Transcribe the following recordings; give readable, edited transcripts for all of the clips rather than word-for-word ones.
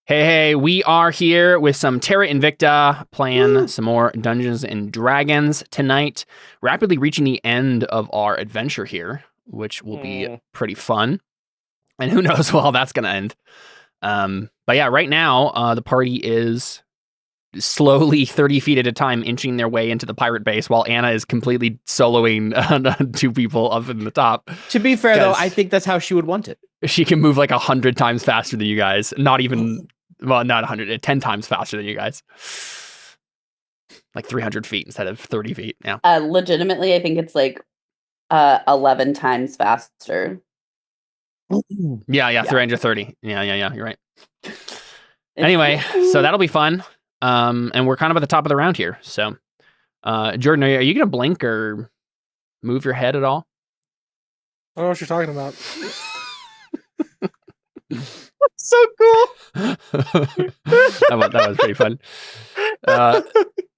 Hey, we are here with some Terra Invicta, playing some more Dungeons and Dragons tonight. Rapidly reaching the end of our adventure here, which will be pretty fun. And who knows how that's going to end. But yeah, right now, the party is slowly 30 feet at a time inching their way into the pirate base while Anna is completely soloing two people up in the top. To be fair, though, I think that's how she would want it. She can move like 100 times faster than you guys. Not even... Well, not 100, 10 times faster than you guys. Like 300 feet instead of 30 feet. Yeah. Legitimately, I think it's like 11 times faster. Yeah, 330. Yeah, you're right. Anyway, so that'll be fun. And we're kind of at the top of the round here. So, Jordan, are you going to blink or move your head at all? I don't know what you're talking about. So cool. that was pretty fun.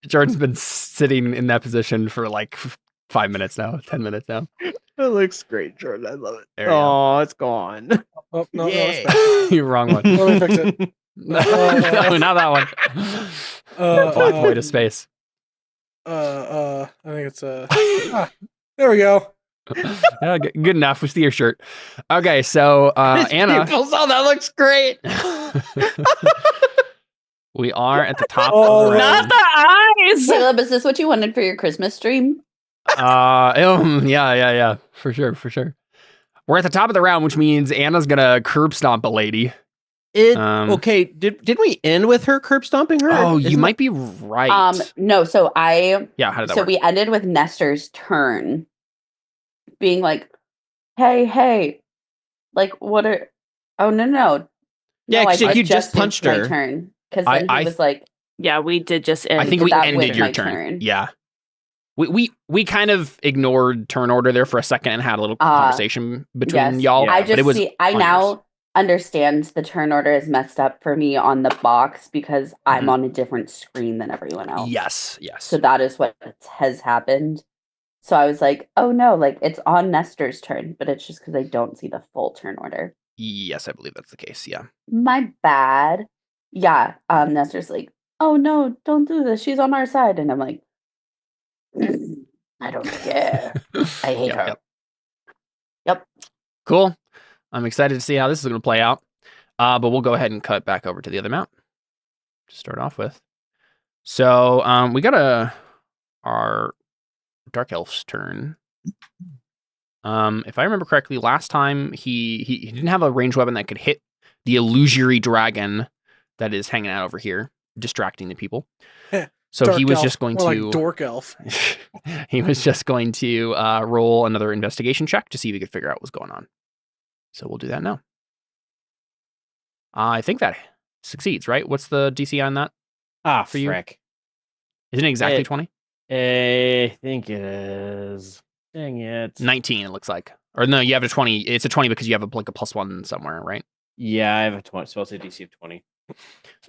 Jordan's been sitting in that position for like 5 minutes now, 10 minutes now. It looks great, Jordan. I love it. Oh, it's gone. Oh, no, You're wrong one. Let me fix it. No, not that one. Black void of space. I think it's there we go. Yeah, good enough. We see your shirt. Okay, so Anna. Oh, that looks great. We are at the top of the round. Not the eyes. Caleb, is this what you wanted for your Christmas stream? Yeah. For sure. We're at the top of the round, which means Anna's gonna curb stomp a lady. Okay, did we end with her curb stomping her? Oh, you might be right. No, so how did that work? So we ended with Nestor's turn being like, hey, like, what are... Oh, no. Yeah, because you just punched her. My turn. Because then he was like... Yeah, we did just end. I think we ended your turn. Yeah. We kind of ignored turn order there for a second and had a little conversation between y'all. Yeah. I now understand the turn order is messed up for me on the box because I'm on a different screen than everyone else. Yes. So that is what has happened. So I was like, oh no, like it's on Nestor's turn, but it's just because I don't see the full turn order. Yes, I believe that's the case, yeah. My bad. Yeah, Nestor's like, oh no, don't do this. She's on our side. And I'm like, I don't care. I hate her. Yep. Cool. I'm excited to see how this is going to play out. But we'll go ahead and cut back over to the other mount to start off with. So we got our Dark Elf's turn. If I remember correctly, last time he didn't have a ranged weapon that could hit the illusory dragon that is hanging out over here, distracting the people. So Dark he was elf. just going More to like dork elf. He was just going to roll another investigation check to see if he could figure out what's going on. So we'll do that now. I think that succeeds, right? What's the DC on that? For you? Frick. Isn't it exactly 20? I think it is. Dang it. 19, it looks like. Or no, you have a 20. It's a 20 because you have a +1 somewhere, right? Yeah, I have a 20. So I'll say DC of 20.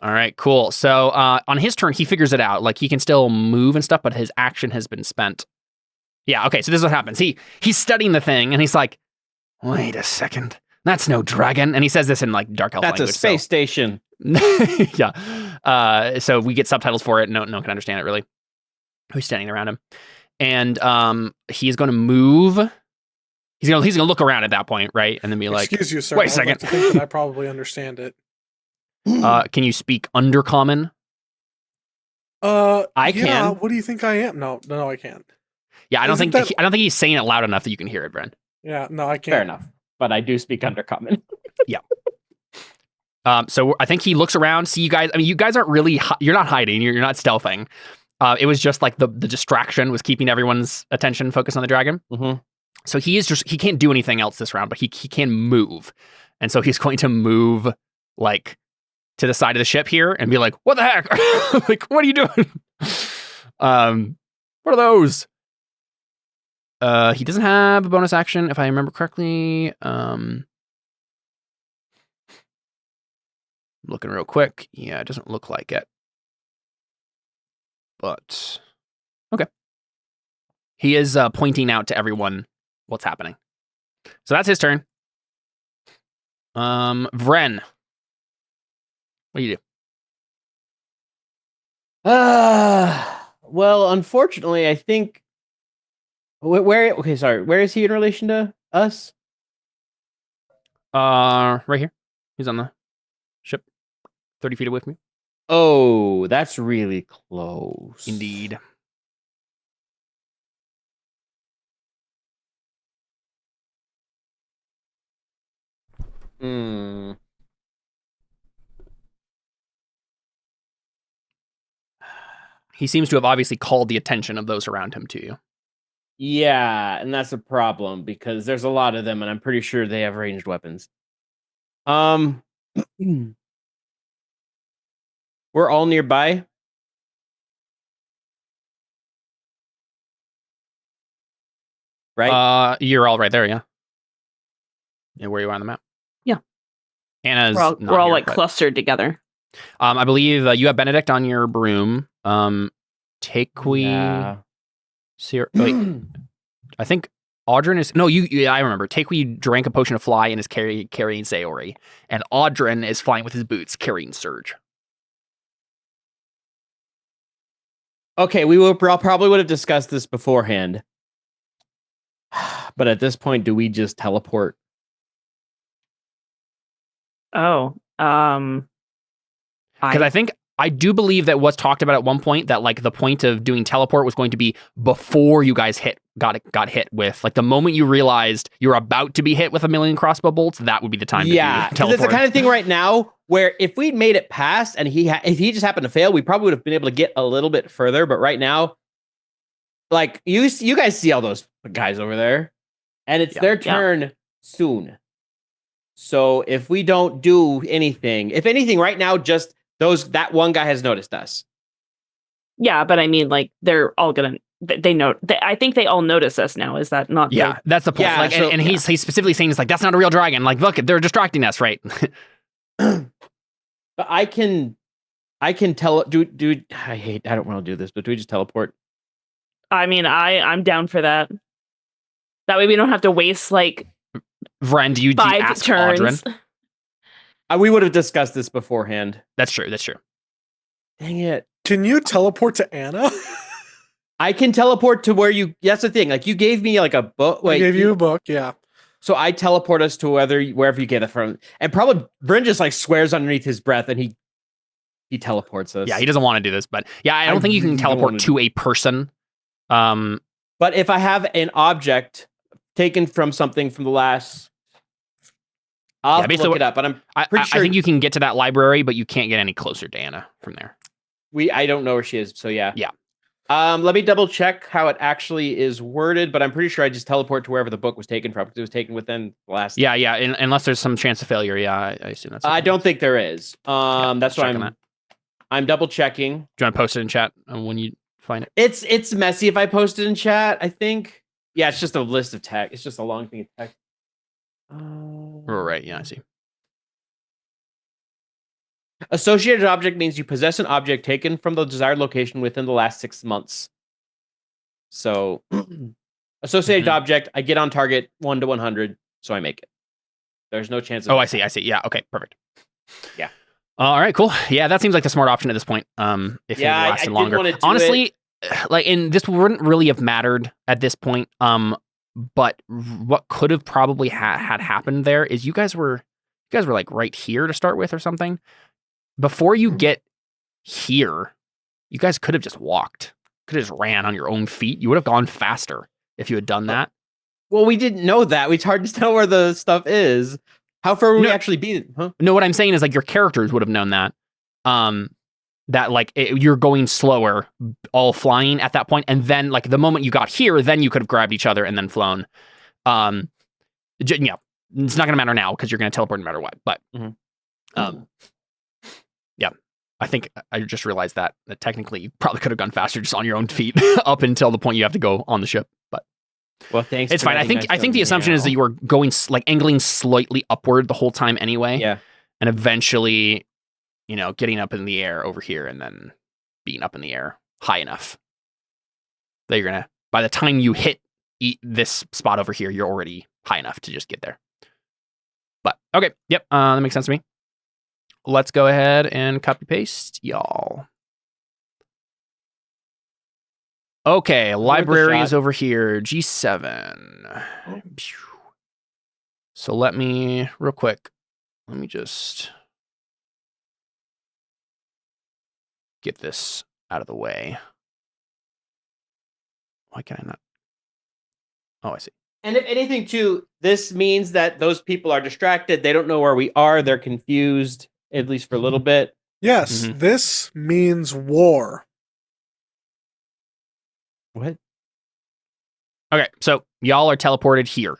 All right, cool. So on his turn, he figures it out. Like he can still move and stuff, but his action has been spent. Yeah, okay, so this is what happens. He's studying the thing, and he's like, wait a second. That's no dragon. And he says this in like Dark Elf language. That's a space station. Yeah. So we get subtitles for it. No one can understand it, really. Who's standing around him. And he's going to move. He's going to look around at that point, right? And then be like, excuse you, sir. Wait a second. Like to think that I probably understand it. Can you speak Undercommon? I can. Yeah, what do you think I am? No, I can't. Yeah, I don't think he's saying it loud enough that you can hear it, Bren. Yeah, no, I can't. Fair enough. But I do speak Undercommon. Yeah. So I think he looks around, see you guys. I mean, you guys aren't really, you're not hiding, you're not stealthing. It was just like the distraction was keeping everyone's attention focused on the dragon. Mm-hmm. So he can't do anything else this round, but he can move. And so he's going to move like to the side of the ship here and be like, what the heck? Like, what are you doing? What are those? He doesn't have a bonus action, if I remember correctly. Looking real quick. Yeah, it doesn't look like it. But, okay. He is pointing out to everyone what's happening. So that's his turn. Vren. What do you do? Well, unfortunately, I think where is he in relation to us? Right here. He's on the ship, 30 feet away from you. Oh, that's really close. Indeed. Hmm. He seems to have obviously called the attention of those around him to you. Yeah, and that's a problem because there's a lot of them, and I'm pretty sure they have ranged weapons. We're all nearby. Right? You're all right there, yeah. Yeah, where you are on the map. Yeah. Anna's We're all, not we're all here, like but, clustered together. I believe you have Benedict on your broom. Takui. Yeah. Wait, I think Audrin is. No, I remember. Takui drank a potion of fly and is carrying Sayori, and Audrin is flying with his boots, carrying Surge. Okay, probably would have discussed this beforehand. But at this point, do we just teleport? Oh, Because I think I do believe that what's talked about at one point that like the point of doing teleport was going to be before you guys got hit with, like, the moment you realized you're about to be hit with 1,000,000 crossbow bolts, that would be the time to do teleport. It's the kind of thing right now where if we'd made it past and if he just happened to fail, we probably would have been able to get a little bit further. But right now, like, you guys see all those guys over there, and it's their turn soon. So if we don't do anything, if anything, right now, just that one guy has noticed us. Yeah, but I mean, like, they're all gonna. They know. I think they all notice us now. Is that not? Yeah, that's the point. Yeah, like, and he's specifically saying, "It's like that's not a real dragon. Like, look, they're distracting us, right?" But I can tell. Do I don't want to do this, but do we just teleport? I mean, I'm down for that. That way, we don't have to waste like Vren, do you 5 ask turns. Audrin? We would have discussed this beforehand. That's true. Dang it! Can you teleport to Anna? I can teleport to where you. That's the thing. Like, you gave me like a book. I gave you a book, yeah. So I teleport us to wherever you get it from, and probably Bryn just like swears underneath his breath, and he teleports us. Yeah, he doesn't want to do this, but yeah, I don't think you can teleport to a person. But if I have an object taken from something from the last, I'll have to look it up. But I'm pretty sure. I think you can get to that library, but you can't get any closer to Anna from there. I don't know where she is, so yeah. Yeah. Let me double check how it actually is worded, but I'm pretty sure I just teleport to wherever the book was taken from, because it was taken within the last. Yeah. Unless there's some chance of failure. Yeah, I assume that's. I don't think there is. That's why I'm double checking. Do you want to post it in chat when you find it? It's messy if I post it in chat, I think. Yeah, it's just a list of text. It's just a long thing of text. Right. Yeah, I see. Associated object means you possess an object taken from the desired location within the last 6 months. So, associated object, I get on target 1 to 100, so I make it. There's no chance of. Oh, I see. Yeah. Okay. Perfect. Yeah. All right. Cool. Yeah, that seems like the smart option at this point. If it lasted longer, honestly, like, and this wouldn't really have mattered at this point. But what could have probably had happened there is you guys were like right here to start with or something. Before you get here, you guys could have just walked. Could have just ran on your own feet. You would have gone faster if you had done that. Well, we didn't know that. It's hard to tell where the stuff is. How far would we actually be? Huh? No, what I'm saying is, like, your characters would have known that. That, like, you're going slower, all flying at that point, and then, like, the moment you got here, then you could have grabbed each other and then flown. Yeah, it's not going to matter now because you're going to teleport no matter what. But, yeah, I think I just realized that technically you probably could have gone faster just on your own feet up until the point you have to go on the ship. But well, thanks. It's fine. I think the assumption is that you were going like angling slightly upward the whole time anyway. Yeah, and eventually, getting up in the air over here and then being up in the air high enough that you're gonna, by the time you hit this spot over here, you're already high enough to just get there. But okay, yep, that makes sense to me. let's go ahead and copy paste, y'all. Okay, library is over here, G7. So let me, real quick, let me just get this out of the way. Why can I not? Oh, I see. And if anything, too, this means that those people are distracted. They don't know where we are. They're confused, at least for a little bit. Yes, this means war. What? Okay, so y'all are teleported here.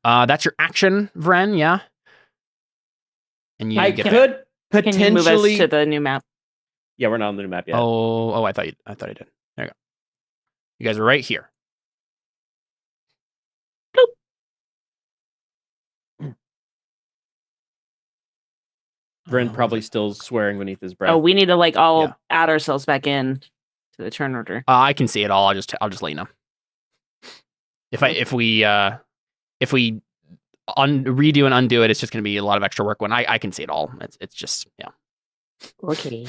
That's your action, Vren, yeah? And you I get could Can you move us potentially... to the new map? Yeah, we're not on the new map yet. Oh, I thought I did. There you go. You guys are right here. Vren probably still swearing beneath his breath. Oh, we need to like all add ourselves back in to the turn order. I can see it all. I'll just let you know. If we redo and undo it, it's just going to be a lot of extra work. When I can see it all, it's just Okay.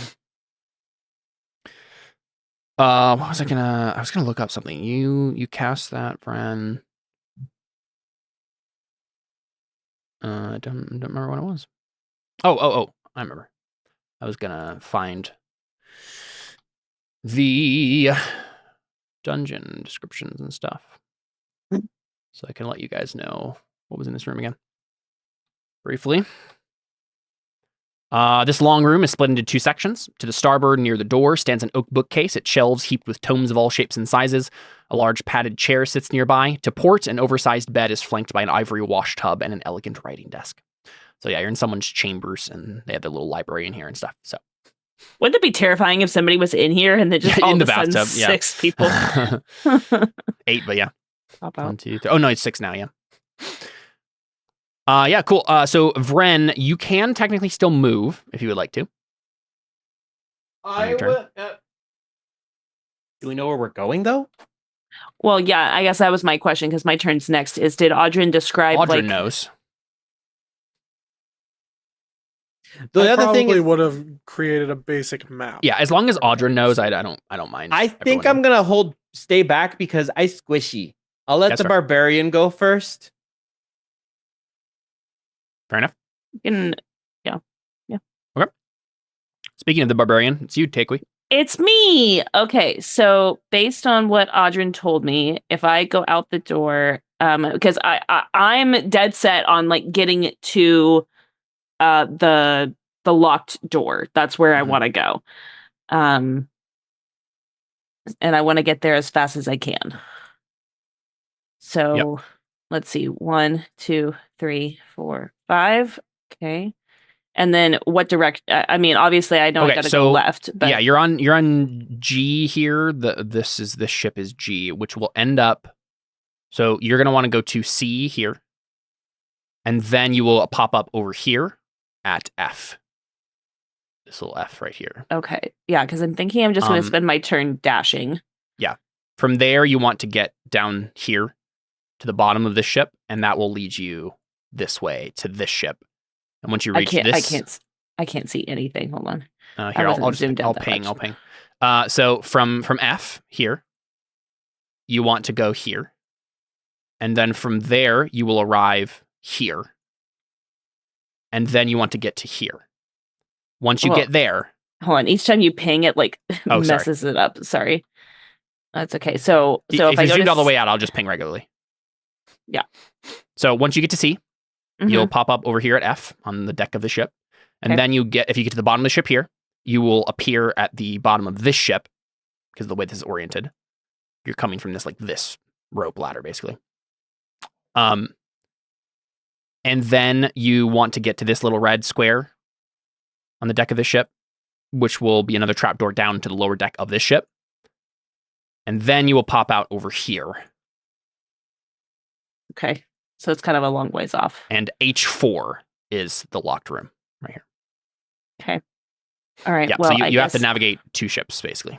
What was I gonna look up something. You cast that, friend. Don't remember what it was. Oh, I remember. I was gonna find the dungeon descriptions and stuff, so I can let you guys know what was in this room again. Briefly. This long room is split into two sections. To the starboard, near the door, stands an oak bookcase. Its shelves heaped with tomes of all shapes and sizes. A large padded chair sits nearby. To port, an oversized bed is flanked by an ivory wash tub and an elegant writing desk. So yeah, you're in someone's chambers, and they have their little library in here and stuff. So wouldn't it be terrifying if somebody was in here and then just all in the of a sudden bathtub? Yeah. 6 people 8, but yeah. pop out? 1, 2, 3. Oh no, it's 6 now. Yeah. Yeah, cool. So Vren, you can technically still move if you would like to. I will. Do we know where we're going though? Well, yeah, I guess that was my question because my turn's next. Did Audrin describe Audrin knows. The I other thing probably is, would have created a basic map. Yeah, as long as Audrin knows, I don't mind. I think I'm gonna stay back because I squishy. I'll let That's the fair. barbarian go first. Fair enough. Yeah. Okay. Speaking of the barbarian, it's you, Takewee. It's me. Okay, so based on what Audrin told me, if I go out the door, because I'm dead set on like getting to the locked door. That's where I want to go. And I want to get there as fast as I can. So let's see. 1, 2, 3, 4, 5. Okay. And then what direction? I mean, obviously, I know I got to go left. But yeah, you're on G here. This ship is G, which will end up. So you're gonna want to go to C here, and then you will pop up over here at F. This little F right here. Okay, yeah, because I'm thinking I'm just going to spend my turn dashing. Yeah, from there you want to get down here to the bottom of this ship, and that will lead you this way to this ship. And once you reach this, I can't see anything. Hold on. Here, I'll ping. So from F here, you want to go here, and then from there you will arrive here, and then you want to get to here. Once you get there, hold on. Each time you ping, it like messes it up. Sorry, that's okay. So if I zoomed all the way out, I'll just ping regularly. Yeah. So once you get to C. You'll pop up over here at F on the deck of the ship. And then if you get to the bottom of the ship here, you will appear at the bottom of this ship because of the way this is oriented. You're coming from this rope ladder, basically. And then you want to get to this little red square on the deck of the ship, which will be another trapdoor down to the lower deck of this ship. And then you will pop out over here. Okay. So it's kind of a long ways off. And H4 is the locked room right here. Okay. All right. Yeah, well, so you have to navigate 2 ships, basically.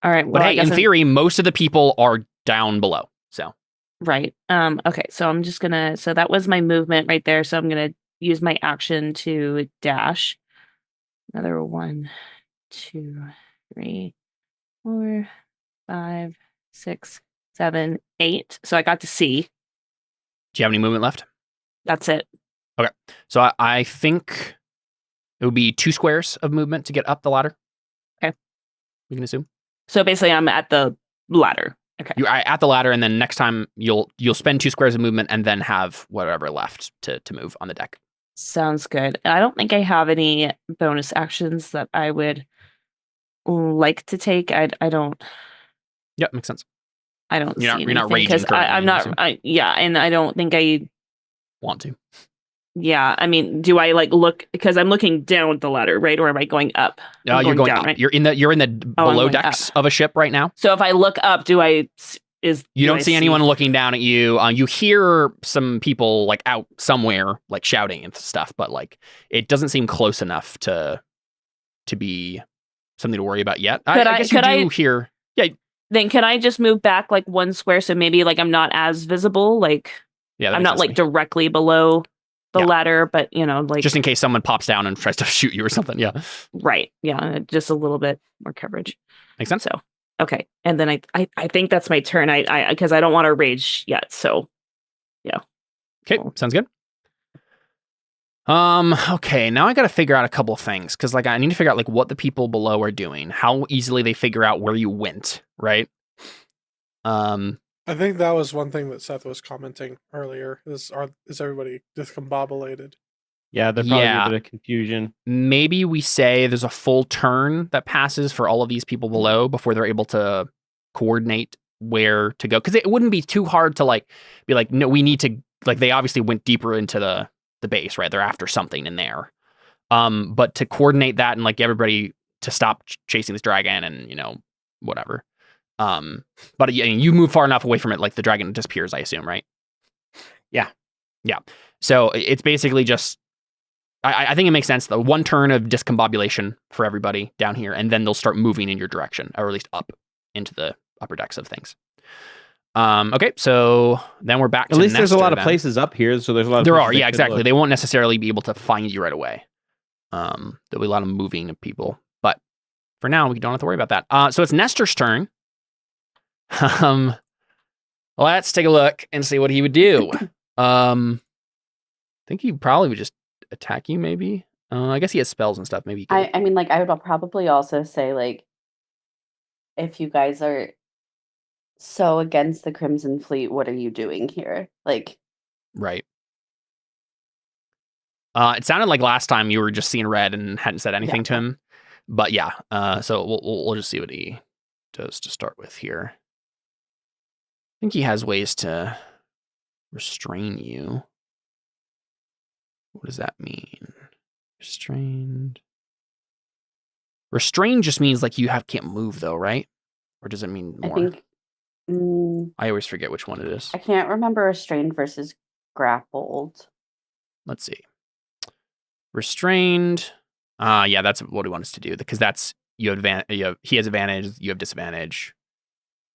All right. Well, but hey, in theory, most of the people are down below. So right. Okay. So I'm just gonna. So that was my movement right there. So I'm gonna use my action to dash. Another 1, 2, 3, 4, 5, 6, 7, 8. So I got to C. Do you have any movement left? That's it. Okay. So I think it would be 2 squares of movement to get up the ladder. Okay. We can assume. So basically, I'm at the ladder. Okay. You're at the ladder, and then next time you'll spend 2 squares of movement and then have whatever left to move on the deck. Sounds good. I don't think I have any bonus actions that I would like to take. I don't. Yep, makes sense. I don't. You're see not anything, raging 'cause I'm currently, not. Yeah, and I don't think I want to. Yeah, I mean, do I like look because I'm looking down the ladder, right, or am I going up? You're going down, up. right? You're in the below decks of a ship right now. So if I look up, you don't see anyone looking down at you. You hear some people like out somewhere like shouting and stuff, but like it doesn't seem close enough to be something to worry about yet. I guess you do hear. Yeah. Then can I just move back like 1 square so maybe like I'm not as visible? Like I'm not like directly below the ladder, but like just in case someone pops down and tries to shoot you or something. Yeah. Right. Yeah. Just a little bit more coverage. Makes sense. So okay. And then I think that's my turn. I because I don't want to rage yet. So yeah. Okay. Sounds good. Okay, now I got to figure out a couple of things because like I need to figure out like what the people below are doing, how easily they figure out where you went, right? I think that was one thing that Seth was commenting earlier. Is everybody discombobulated? Yeah, there's probably a bit of confusion. Maybe we say there's a full turn that passes for all of these people below before they're able to coordinate where to go. Because it wouldn't be too hard to like be like, no, we need to like they obviously went deeper into the base, right? They're after something in there. But to coordinate that and like everybody to stop chasing this dragon and whatever. But you move far enough away from it, like the dragon disappears, I assume, right? Yeah. So it's basically just, I think it makes sense. The 1 turn of discombobulation for everybody down here, and then they'll start moving in your direction, or at least up into the upper decks of things. Okay, so then we're back to at least Nestor, there's a lot of then. places up here, so there's a lot of there places are, yeah, exactly. They won't necessarily be able to find you right away. There'll be a lot of moving of people, but for now we don't have to worry about that. So it's Nestor's turn. Let's take a look and see what he would do. I think he probably would just attack you, maybe. I guess he has spells and stuff. Maybe he could. I mean, like, I would probably also say, like, if you guys are so against the Crimson Fleet, what are you doing here? Like, right. It sounded like last time you were just seeing red and hadn't said anything to him, but yeah. So we'll just see what he does to start with here. I think he has ways to restrain you. What does that mean? Restrained. Restrained just means like you can't move though, right? Or does it mean more? I think. I always forget which one it is. I can't remember restrained versus grappled. Let's see. Restrained. Yeah, that's what he wants us to do because that's he has advantage, you have disadvantage,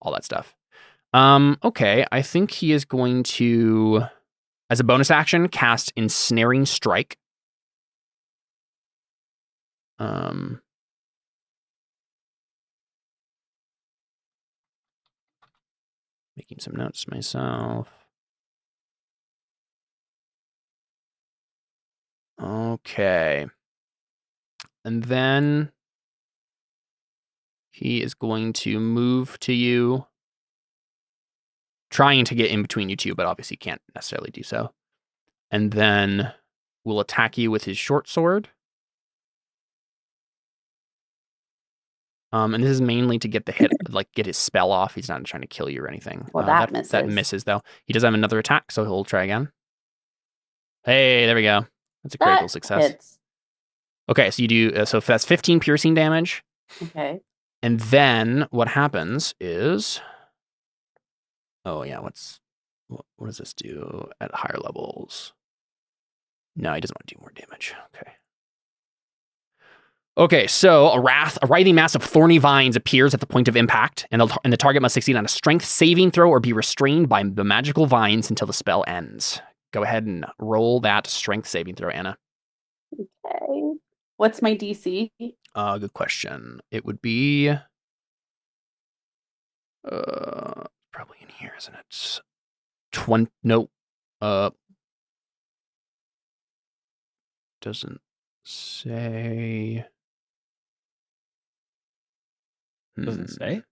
all that stuff. Okay, I think he is going to, as a bonus action, cast Ensnaring Strike. Making some notes myself. Okay. And then he is going to move to you, trying to get in between you two, but obviously can't necessarily do so. And then will attack you with his short sword. And this is mainly to get the hit, like get his spell off. He's not trying to kill you or anything. Well, that misses. That misses, though. He does have another attack, so he'll try again. Hey, there we go. That's a critical success. Hits. Okay, so you do, so that's 15 piercing damage. Okay. And then what happens is, oh yeah, what does this do at higher levels? No, he doesn't want to do more damage. Okay. Okay, so a writhing mass of thorny vines appears at the point of impact, and the target must succeed on a strength saving throw or be restrained by the magical vines until the spell ends. go ahead and roll that strength saving throw, Anna. Okay. What's my DC? Good question. It would be probably in here, isn't it? 20. No. Doesn't say. Doesn't say.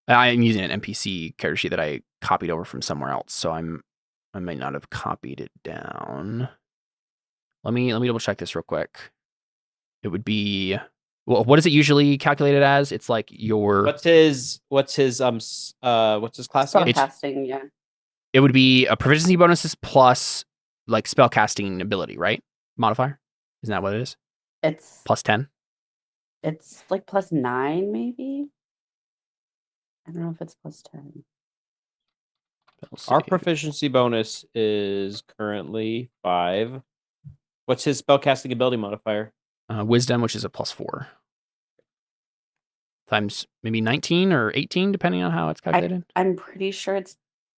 I'm using an NPC character sheet that I copied over from somewhere else, so I might not have copied it down. Let me double check this real quick. It would be, well, what is it usually calculated as? It's like your What's his class again? Spellcasting, yeah. It would be a proficiency bonuses plus like spellcasting ability, right? Modifier? Isn't that what it is? It's Plus 10? It's like +9, maybe. I don't know if it's +10. Our proficiency bonus is currently 5. What's his spellcasting ability modifier? Wisdom, which is a +4. Times maybe 19 or 18, depending on how it's calculated. I'm pretty sure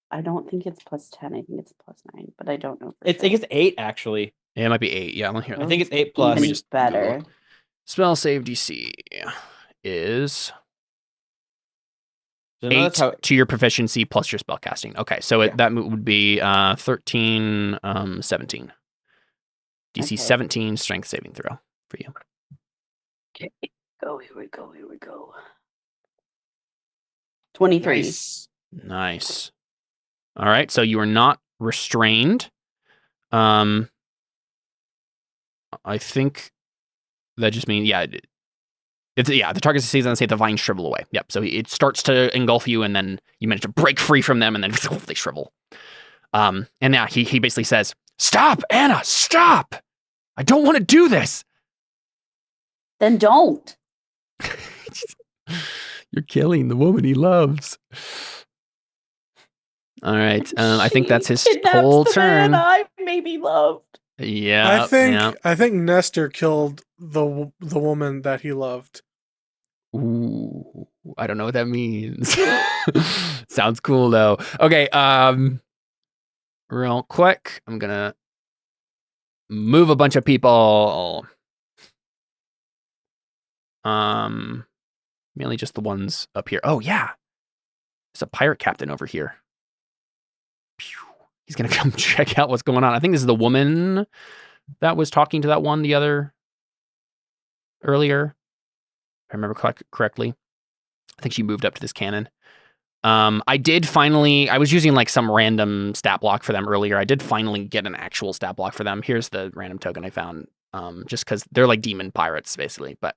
I don't think it's +10. I think it's +9, but I don't know. I think it's 8 actually. Yeah, it might be 8. Yeah, I'm here. I think it's 8 plus. Even Let me just better. Google. Spell save DC is So no, 8 that's how- to your proficiency plus your spellcasting. Okay, so that would be 13, 17. DC Okay. 17 strength saving throw for you. Okay. Here we go. 23. Nice. All right, so you are not restrained. I think that just means, the target succeeds and say the vines shrivel away. Yep, so it starts to engulf you, and then you manage to break free from them, and then they shrivel. And now he basically says, "Stop, Anna, stop! I don't want to do this." Then don't. You're killing the woman he loves. All right, I think that's his whole turn. I maybe loved. Yeah, I think Nestor killed the woman that he loved. Ooh, I don't know what that means. Sounds cool though. Okay, real quick, I'm gonna move a bunch of people. Mainly just the ones up here. Oh yeah, there's a pirate captain over here. Phew. He's gonna come check out what's going on. I think this is the woman that was talking to that one earlier. If I remember correctly. I think she moved up to this cannon. I was using like some random stat block for them earlier. I did finally get an actual stat block for them. Here's the random token I found. Just because they're like demon pirates, basically, but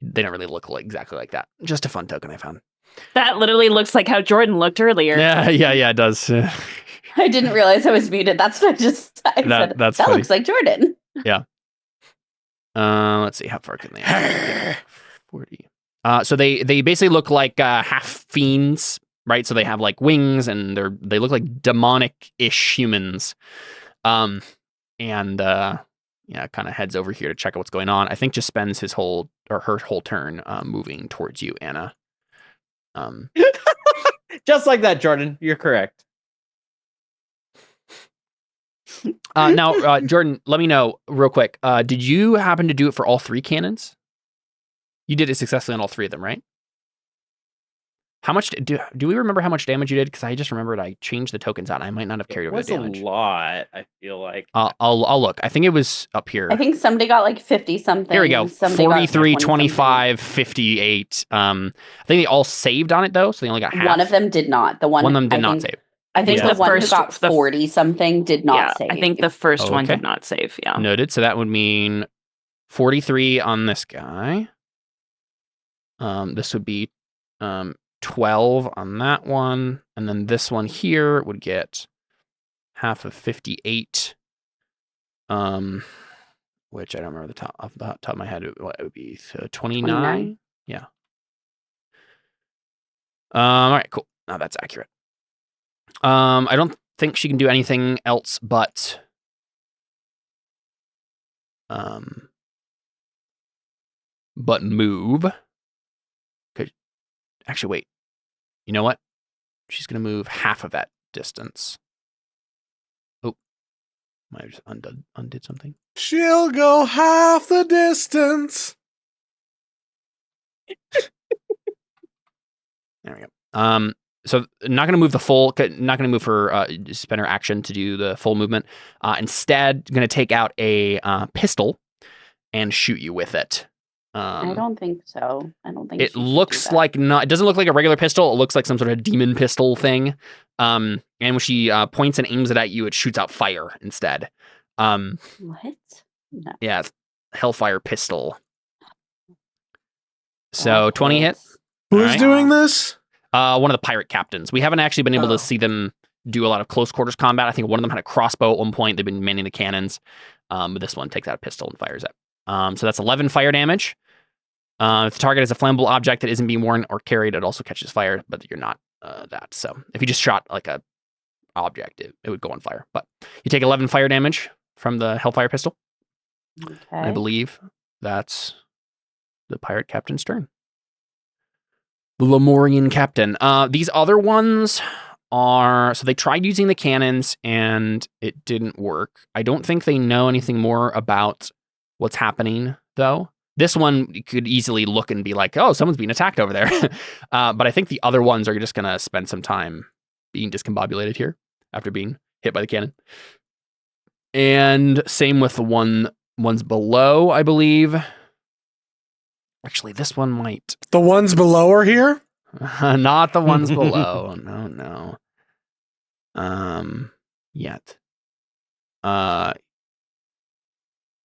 they don't really look exactly like that. Just a fun token I found. That literally looks like how Jordan looked earlier. Yeah, it does. I didn't realize I was muted. That's what I said. That's that funny. looks like Jordan. Yeah. Let's see, how far can they actually get? 40. So they basically look like half fiends, right? So they have like wings, and they look like demonic-ish humans. And kind of heads over here to check out what's going on. I think just spends her whole turn moving towards you, Anna. Just like that, Jordan. You're correct. Now, Jordan, let me know real quick. Did you happen to do it for all 3 cannons? You did it successfully on all 3 of them, right? How much do we remember how much damage you did? Because I just remembered I changed the tokens out. And I might not have carried over the damage. It was a lot. I feel like. I'll look. I think it was up here. I think somebody got like 50 something. Here we go. Somebody got 43, 20 25, 58. I think they all saved on it though, so they only got half. One of them did not. One of them did not save. I think Yeah. the one who First- got 40 something did not save. I think the first one Okay. did not save. Yeah. Noted. So that would mean 43 on this guy. This would be 12 on that one, and then this one here would get half of 58. Which I don't remember off the top of my head what it would be. So 29. 29? Yeah. All right, cool. Now that's accurate. I don't think she can do anything else but move. Actually, wait. You know what? She's going to move half of that distance. Oh, Might have just undid something. She'll go half the distance. There we go. So not going to move not going to move her spend her action to do the full movement. Instead, going to take out a pistol and shoot you with it. I don't think so. I don't think it looks like not. It doesn't look like a regular pistol. It looks like some sort of demon pistol thing. And when she points and aims it at you, it shoots out fire instead. What? No. Yeah, Hellfire pistol. So 20 hits. Who's doing this? One of the pirate captains. We haven't actually been able to see them do a lot of close quarters combat. I think one of them had a crossbow at one point. They've been manning the cannons. But this one takes out a pistol and fires it. So that's 11 fire damage. If the target is a flammable object that isn't being worn or carried, it also catches fire, but you're not that. So if you just shot like a object, it would go on fire. But you take 11 fire damage from the Hellfire pistol. Okay. I believe that's the pirate captain's turn. The Lemurian captain. These other ones are... So they tried using the cannons and it didn't work. I don't think they know anything more about what's happening, though. This one could easily look and be like, oh, someone's being attacked over there. But I think the other ones are just going to spend some time being discombobulated here after being hit by the cannon. And same with the ones below, I believe. Actually, this one might. The ones below are here? Not the ones below. No. Yet.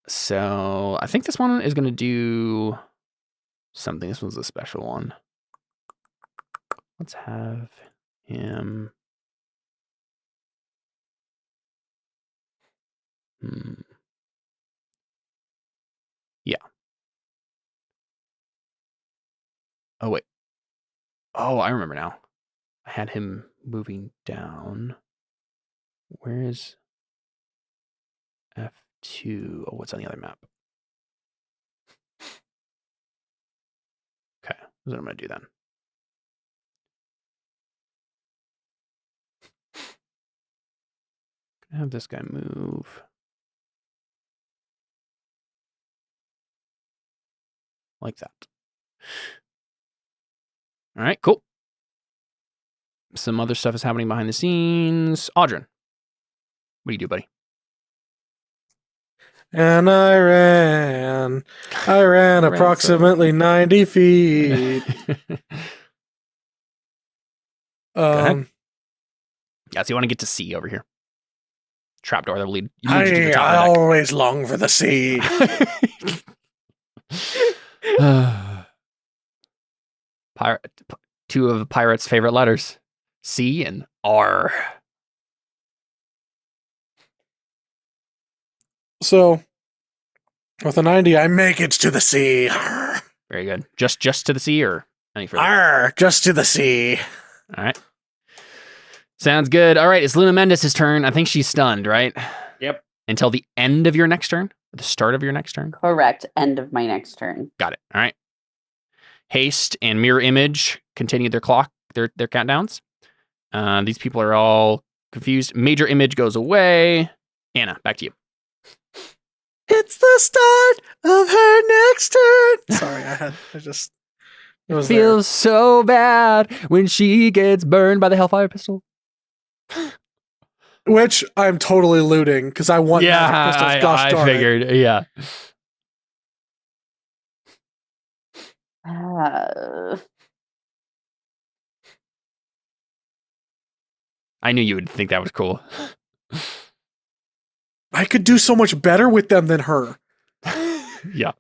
So I think this one is going to do something. This one's a special one. Let's have him. Yeah. Oh, wait. Oh, I remember now. I had him moving down. Where is F2? Oh, what's on the other map? Okay, that's what I'm going to do then. Gonna have this guy move. Like that. All right, cool. Some other stuff is happening behind the scenes. Audrin, what do you do, buddy? And I ran approximately 90 feet. Go ahead. Yeah, so you want to get to C over here. Trapdoor that will lead you to the top I of the deck. always long for the sea. Two of the pirates' favorite letters, C and R. So, with a 90, I make it to the sea. Very good. Just to the sea or any further? Arr, just to the sea. All right. Sounds good. All right, it's Luna Mendes' turn. I think she's stunned, right? Yep. Until the end of your next turn? The start of your next turn? Correct. End of my next turn. Got it. All right. Haste and Mirror Image continue their countdowns. These people are all confused. Major Image goes away. Anna, back to you. It's the start of her next turn. Sorry, it was Feels so bad when she gets burned by the Hellfire pistol. Which I'm totally looting because I want magic pistols. Gosh darn it. figured. Yeah. I knew you would think that was cool. I could do so much better with them than her. Yeah.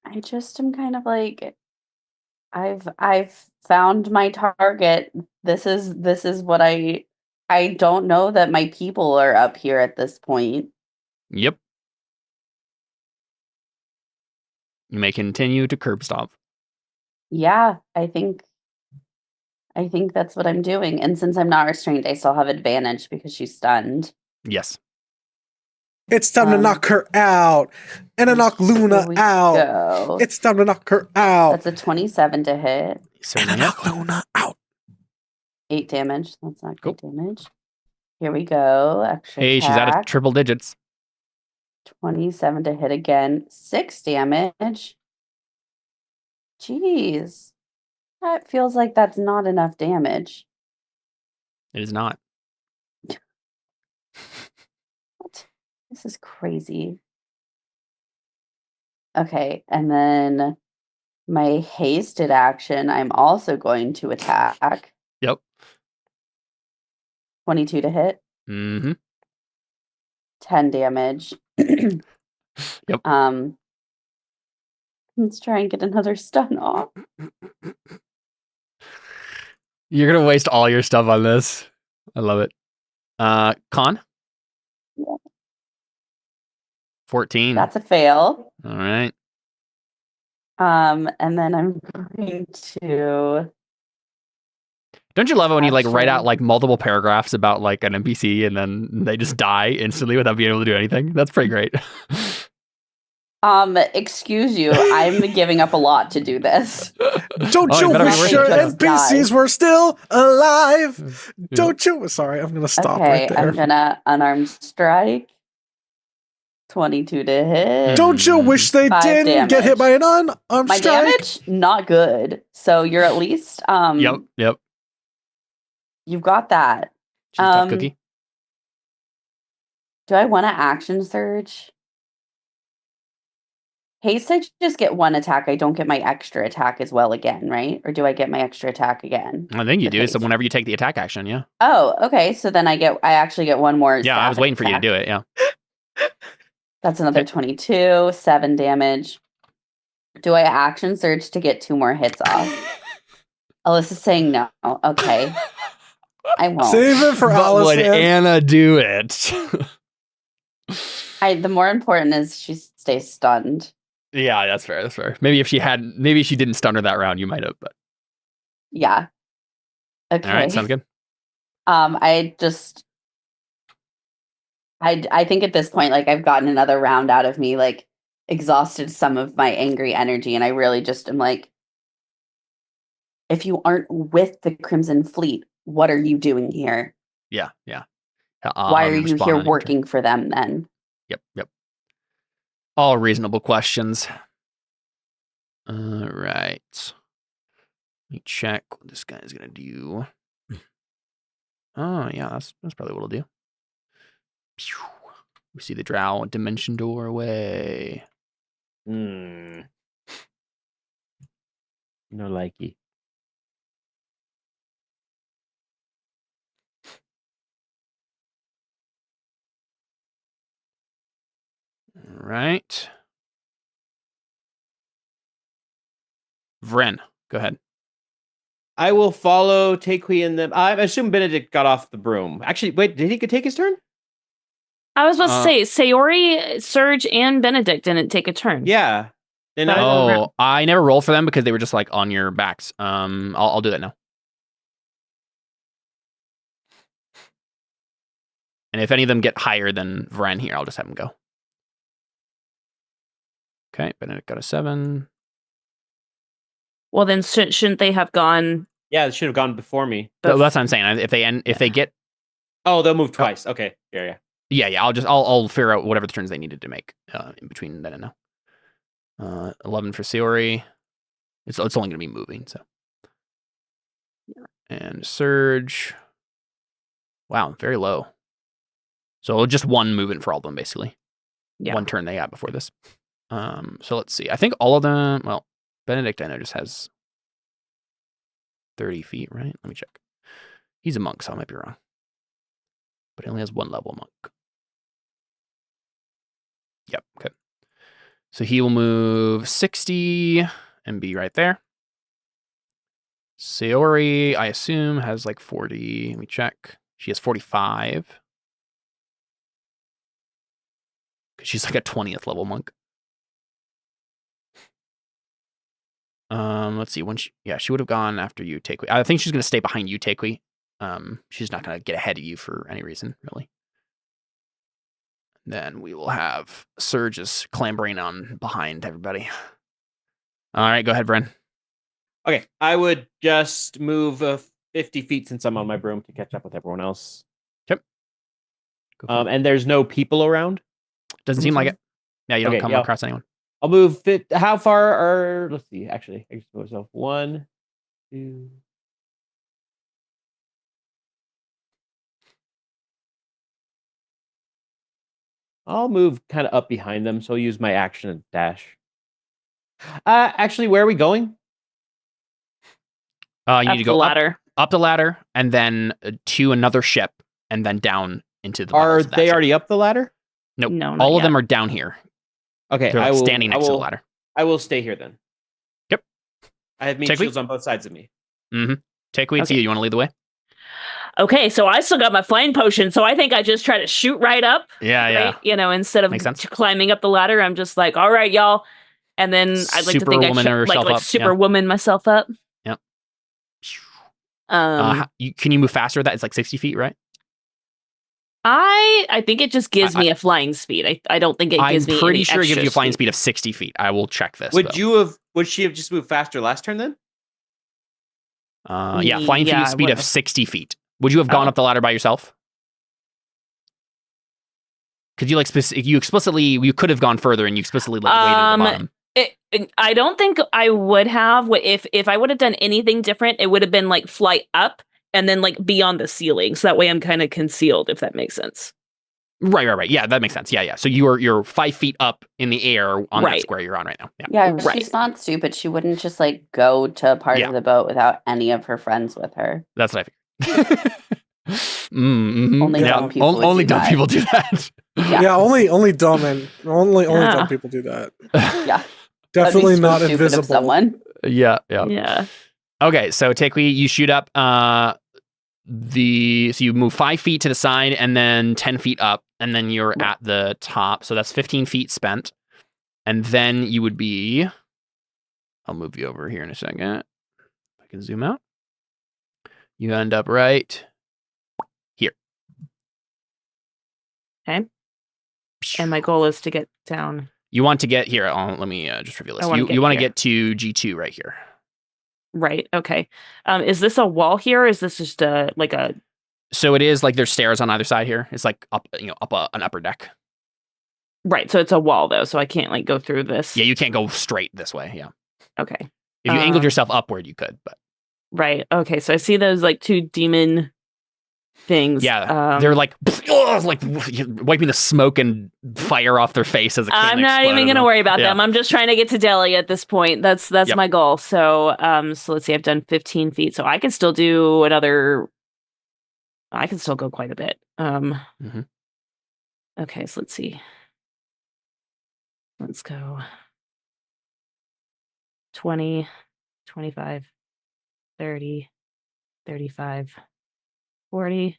I just am kind of like, I've found my target. This is what I don't know that my people are up here at this point. Yep. You may continue to curb stomp. Yeah, I think that's what I'm doing. And since I'm not restrained, I still have advantage because she's stunned. Yes. It's time to knock her out. And to knock Luna out. Go. It's time to knock her out. That's a 27 to hit. And to knock Luna out. 8 damage. That's not good damage. Here we go. Extra Hey, she's out of attack. triple digits. 27 to hit again. 6 damage. Jeez. That feels like that's not enough damage. It is not. What? This is crazy. Okay, and then my hasted action, I'm also going to attack. Yep. 22 to hit. Mm-hmm. 10 damage. Yep. Let's try and get another stun off. You're gonna waste all your stuff on this. I love it. Con? Yeah. 14. That's a fail. All right. And then I'm going to Don't you love it when you like write out Action. like multiple paragraphs about like an NPC and then they just die instantly without being able to do anything? That's pretty great. excuse you, I'm giving up a lot to do this. Don't Oh, you you better be wish worth your it. Just NPCs die. were still alive? Yeah. Don't you? Sorry, I'm gonna stop Okay, right there. I'm gonna unarmed strike. 22 to hit. Don't you wish they 5 didn't get hit damage. by an unarmed My strike? damage, not good. So you're at least Yep. you've got that. She's a tough cookie. Do I want to action surge? Haste, I just get one attack. I don't get my extra attack as well again, right? Or do I get my extra attack again? I think you with do. So haste? whenever you take the attack action, yeah. Oh, okay. So then I actually get one more. Yeah, I was waiting for you to do it. Yeah. That's another 22, 7 damage. Do I action surge to get 2 more hits off? Alyssa's saying no. Okay. I won't. Save it for But would Allison. Anna do it? The more important is she stays stunned. Yeah, that's fair. That's fair. Maybe if she didn't stun her that round, you might have. But Yeah. Okay. all right, sounds good. I think at this point, like, I've gotten another round out of me, like, exhausted some of my angry energy, and I really just am like, if you aren't with the Crimson Fleet, what are you doing here? Yeah. Why are you respond here on your turn. working for them then? Yep. All reasonable questions. All right. Let me check what this guy's gonna do. Oh yeah, that's probably what he'll do. Pew. We see the drow dimension doorway. No likey. All right. Vren, go ahead. I will follow Takui and them. I assume Benedict got off the broom. Actually, wait, did he take his turn? I was about to say, Sayori, Surge, and Benedict didn't take a turn. Yeah. Then But- Oh, I never rolled for them because they were just like on your backs. I'll do that now. And if any of them get higher than Vren here, I'll just have them go. Okay, Benedict got a 7. Well, then shouldn't they have gone? yeah, it should have gone before me. That's what I'm saying. If they get Oh, they'll move twice. Okay. Yeah. yeah, I'll figure out whatever the turns they needed to make in between then and now. 11 for Sayori. It's only gonna be moving, so. And Surge. Wow, very low. So just one movement for all of them, basically. Yeah. One turn they got before this. So let's see. I think all of them. Well, Benedict I know just has 30 feet, right? Let me check. He's a monk, so I might be wrong. But he only has 1 level monk. Yep. Okay. So he will move 60 and be right there. Sayori, I assume, has like 40. Let me check. She has 45. Because she's like a 20th level monk. Let's see. She would have gone after you, Takui. I think she's going to stay behind you, Takui. She's not going to get ahead of you for any reason, really. Then we will have Surges clambering on behind everybody. All right, go ahead, Vren. Okay. I would just move 50 feet since I'm on my broom to catch up with everyone else. Yep. And there's no people around. Doesn't seem like it. Yeah, you don't Okay, come yeah. across anyone. I'll move. How far are? Let's see. Actually, I just put myself 1, 2. I'll move kind of up behind them, so I'll use my action and dash. Actually, where are we going? You need to go ladder. up the ladder, and then to another ship, and then down into the. Are they already up the ladder? Nope. No, all not of them yet. are down here. Okay, They're like standing next to the ladder. I will stay here then. Yep. I have meat Take shields on both sides of me. Mm-hmm. Take weed. Okay. You want to lead the way? Okay, so I still got my flying potion, so I think I just try to shoot right up. Yeah, yeah. Right? You know, instead of Makes sense. climbing up the ladder, I'm just like, all right, y'all. And then I'd like to think Superwoman herself like up, superwoman myself up. Yep. Can you move faster? That it's like 60 feet, right? I think it just gives me a flying speed. I don't think it gives me. I'm pretty any sure it gives extra you a flying speed speed of 60 feet. I will check this. Would she have just moved faster last turn then? Yeah, flying Yeah, speed of 60 feet. Would you have gone up the ladder by yourself? Because you could have gone further and you explicitly waited at the bottom. I don't think I would have. If I would have done anything different, it would have been like fly up and then like be on the ceiling. So that way I'm kind of concealed, if that makes sense. Right. Yeah, that makes sense. Yeah. So you're 5 feet up in the air on that square you're on right now. Yeah, she's not stupid. She wouldn't just like go to a part of the boat without any of her friends with her. That's what I figured. Only dumb people. Only dumb people do that. Yeah, only dumb and only dumb people do that. Yeah. Definitely not stupid invisible. of someone. Yeah. Okay, so Takui, you shoot up so you move 5 feet to the side and then 10 feet up, and then you're at the top. So that's 15 feet spent. And then you would be, I'll move you over here in a second. I can zoom out. You end up right here. Okay. And my goal is to get down. You want to get here. Let me just reveal this. You want to get to G2 right here. Right. Okay. Is this a wall here? Or is this just like a? So it is like there's stairs on either side here. It's like up an upper deck. Right. So it's a wall though, so I can't like go through this. Yeah, you can't go straight this way. Yeah. Okay. If you angled yourself upward, you could, but. Right. Okay. So I see those like two demon things. Yeah. They're like wiping the smoke and fire off their face as a I'm not even going to worry about them. I'm just trying to get to Delhi at this point. That's my goal. So, so let's see. I've done 15 feet, so I can still do another. I can still go quite a bit. Okay. So let's see. Let's go 20, 25, 30, 35, 40,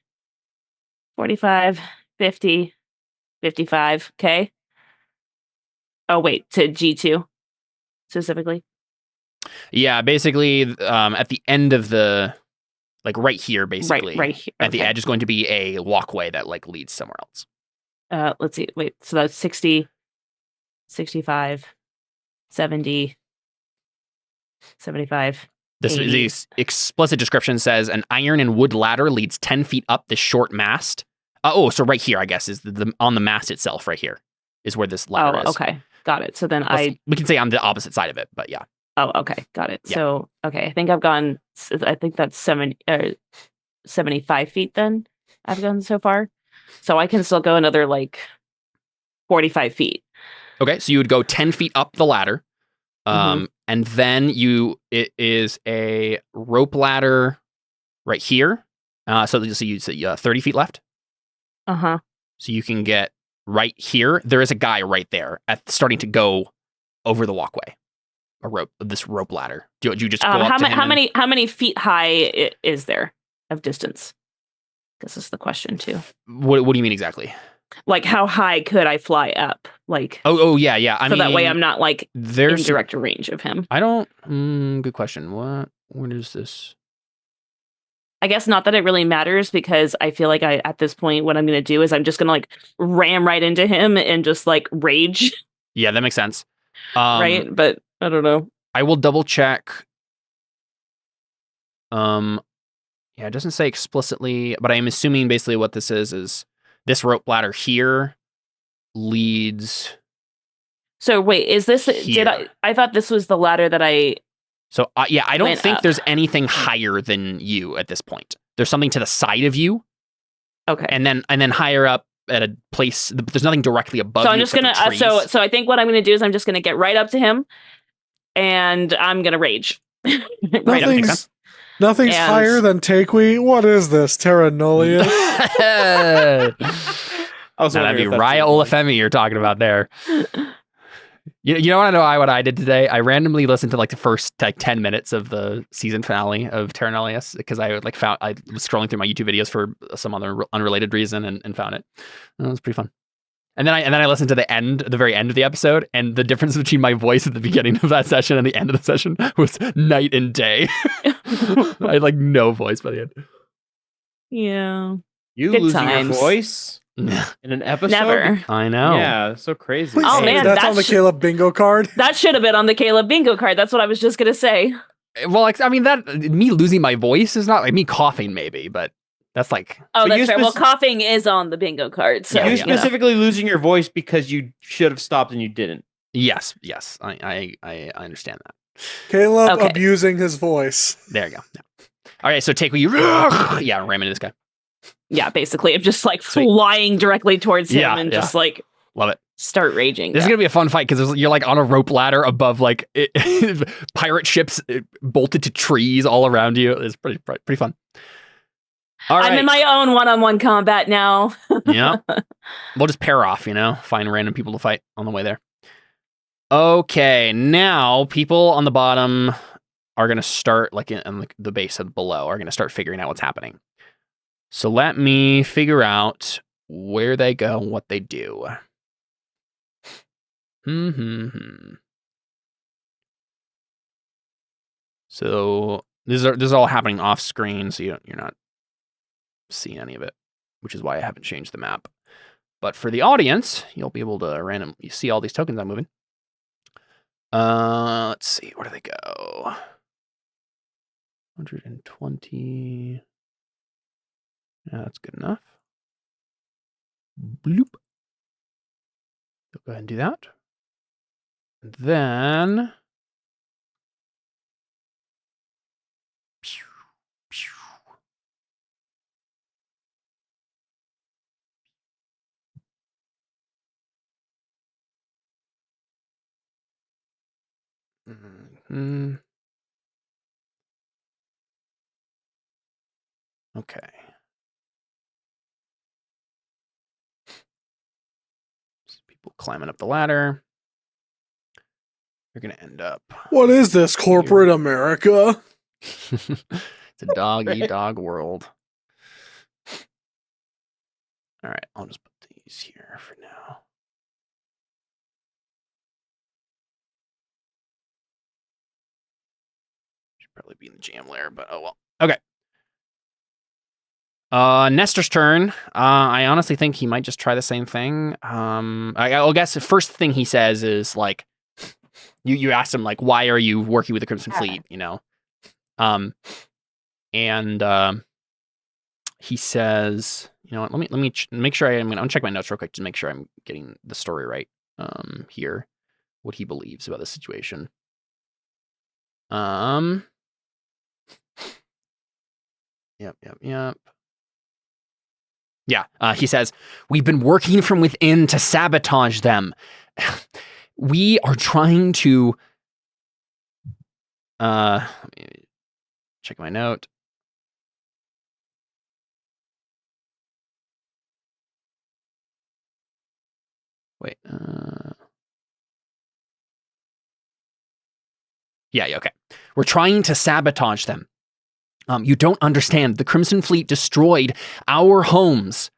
45, 50, 55. Okay. Oh, wait, to G2 specifically? Yeah, basically at the end of the, like right here, basically. Right here. At the edge is going to be a walkway that like leads somewhere else. Let's see. Wait, so that's 60, 65, 70, 75. The explicit description says an iron and wood ladder leads 10 feet up the short mast. So right here, I guess, is the on the mast itself. Right here is where this ladder is. Okay, got it. So then we can say on the opposite side of it, but yeah. Oh, okay, got it. Yeah. So okay, I think I've gone. I think that's 75 feet. Then I've gone so far, so I can still go another like 45 feet. Okay, so you would go 10 feet up the ladder. And then it is a rope ladder right here. So you see 30 feet left. So you can get right here. There is a guy right there starting to go over the walkway. This rope ladder. Do you just go up to him how many feet high is there of distance? This is the question too. What do you mean exactly? Like how high could I fly up? Like yeah. I mean, that way I'm not like in direct range of him. I don't. Good question. What is this? I guess not that it really matters because I feel like at this point what I'm going to do is I'm just going to like ram right into him and just like rage. Yeah, that makes sense. Right, but I don't know. I will double check. Yeah, it doesn't say explicitly, but I am assuming basically what this is this rope ladder here leads. So wait, is this? Here. I thought this was the ladder that I. So yeah, I don't went think up. there's anything higher than you at this point. There's something to the side of you, Okay. and then higher up at a place. There's nothing directly above. So you I'm just except gonna. for trees. So I think what I'm gonna do is I'm just gonna get right up to him, and I'm gonna rage. right up. Nothing's And- higher than Takewe. What is this, Terra Nullius? I was That'd wondering be if that's Raya what- Olafemi you're talking about there. You want to know what I did today? I randomly listened to like the first like 10 minutes of the season finale of Terra Nullius because I was scrolling through my YouTube videos for some other unrelated reason and found it. It was pretty fun. And then I listened to the very end of the episode, and the difference between my voice at the beginning of that session and the end of the session was night and day. I had like no voice by the end. Yeah. You Good losing times. your voice in an episode? Never. I know. Yeah, so crazy. Please Oh, say man, that's that on the sh- Caleb bingo card. That should have been on the Caleb bingo card. That's what I was just gonna say. Well, like, I mean, that me losing my voice is not like me coughing, maybe, but that's like Oh, So that's you right. Well, spec- coughing is on the bingo card. So Yeah, you yeah. specifically losing your voice because you should have stopped and you didn't. yes. I understand that. Caleb Okay. abusing his voice. There you go. Yeah. All right, so take what you yeah, ram into this guy. Yeah, basically, I'm just like Sweet. flying directly towards him Yeah, and yeah. just like Love it. start raging. This is gonna be a fun fight because you're like on a rope ladder above like pirate ships bolted to trees all around you. It's pretty fun. All right. I'm in my own one-on-one combat now. Yeah. We'll just pair off, find random people to fight on the way there. Okay, now people on the bottom are going to start, like in the base of below, are going to start figuring out what's happening. So let me figure out where they go and what they do. So this is all happening off screen, so you're not seeing any of it, which is why I haven't changed the map. But for the audience, you'll be able to you see all these tokens I'm moving. Let's see, where do they go? 120. Yeah, that's good enough. Bloop. So go ahead and do that. And then okay. People climbing up the ladder. You're gonna end up. What is this, corporate America? It's a dog-eat-dog world. All right, I'll just put these here for now. Should probably be in the jam layer, but oh well. Okay. Nestor's turn. I honestly think he might just try the same thing. I'll guess the first thing he says is like, you asked him like, why are you working with the Crimson Fleet? And he says, let me make sure I'm gonna check my notes real quick to make sure I'm getting the story right. Here, what he believes about the situation. Yep. Yeah, he says, we've been working from within to sabotage them. We are trying to... let me check my note. Wait. Yeah, okay. We're trying to sabotage them. You don't understand. The Crimson Fleet destroyed our homes.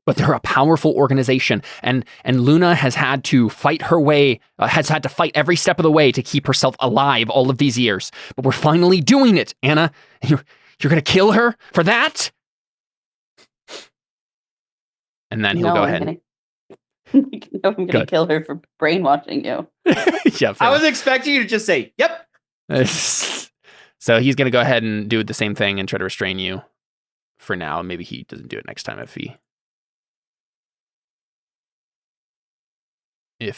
But they're a powerful organization, and Luna has had to fight her way, has had to fight every step of the way to keep herself alive all of these years. But we're finally doing it, Anna. You're going to kill her for that? And then he'll go ahead. I'm going to kill her for brainwashing you. Yeah, I was expecting you to just say, yep. So he's going to go ahead and do the same thing and try to restrain you for now. Maybe he doesn't do it next time if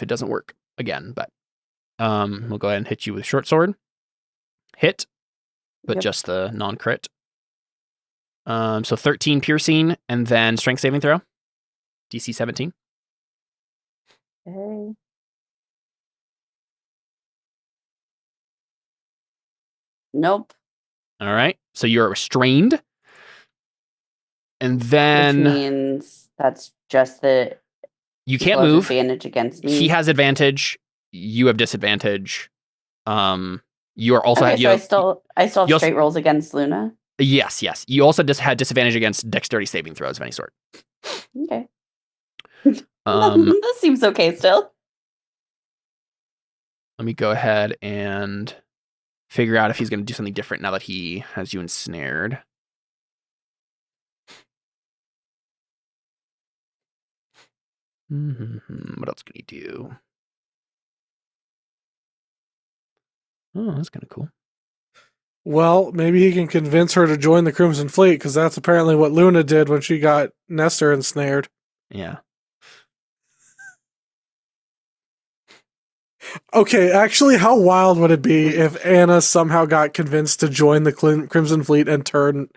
it doesn't work again. But we'll go ahead and hit you with short sword. Hit, but just the non-crit. So 13 piercing and then strength saving throw. DC 17. Okay. Nope. All right. So you're restrained. And then Which means that's just the you can't people have move. advantage against me. He has advantage. You have disadvantage. You are also okay, you so I still have you straight rolls against Luna. Yes. You also just had disadvantage against dexterity saving throws of any sort. Okay. Um, This seems okay still. Let me go ahead and figure out if he's going to do something different now that he has you ensnared. What else can he do? Oh, that's kind of cool. Well, maybe he can convince her to join the Crimson Fleet, because that's apparently what Luna did when she got Nestor ensnared. Yeah. Okay, actually, how wild would it be if Anna somehow got convinced to join the Crimson Fleet and turn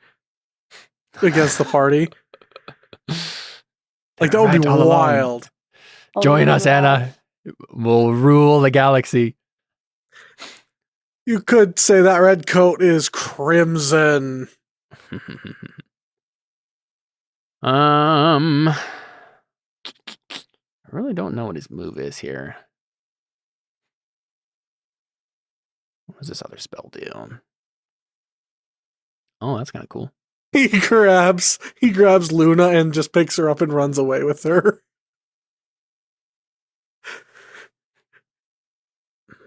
against the party? Like, that would be wild. Join us, Anna. We'll rule the galaxy. You could say that red coat is crimson. I really don't know what his move is here. What does this other spell do? Oh, that's kind of cool. He grabs Luna and just picks her up and runs away with her.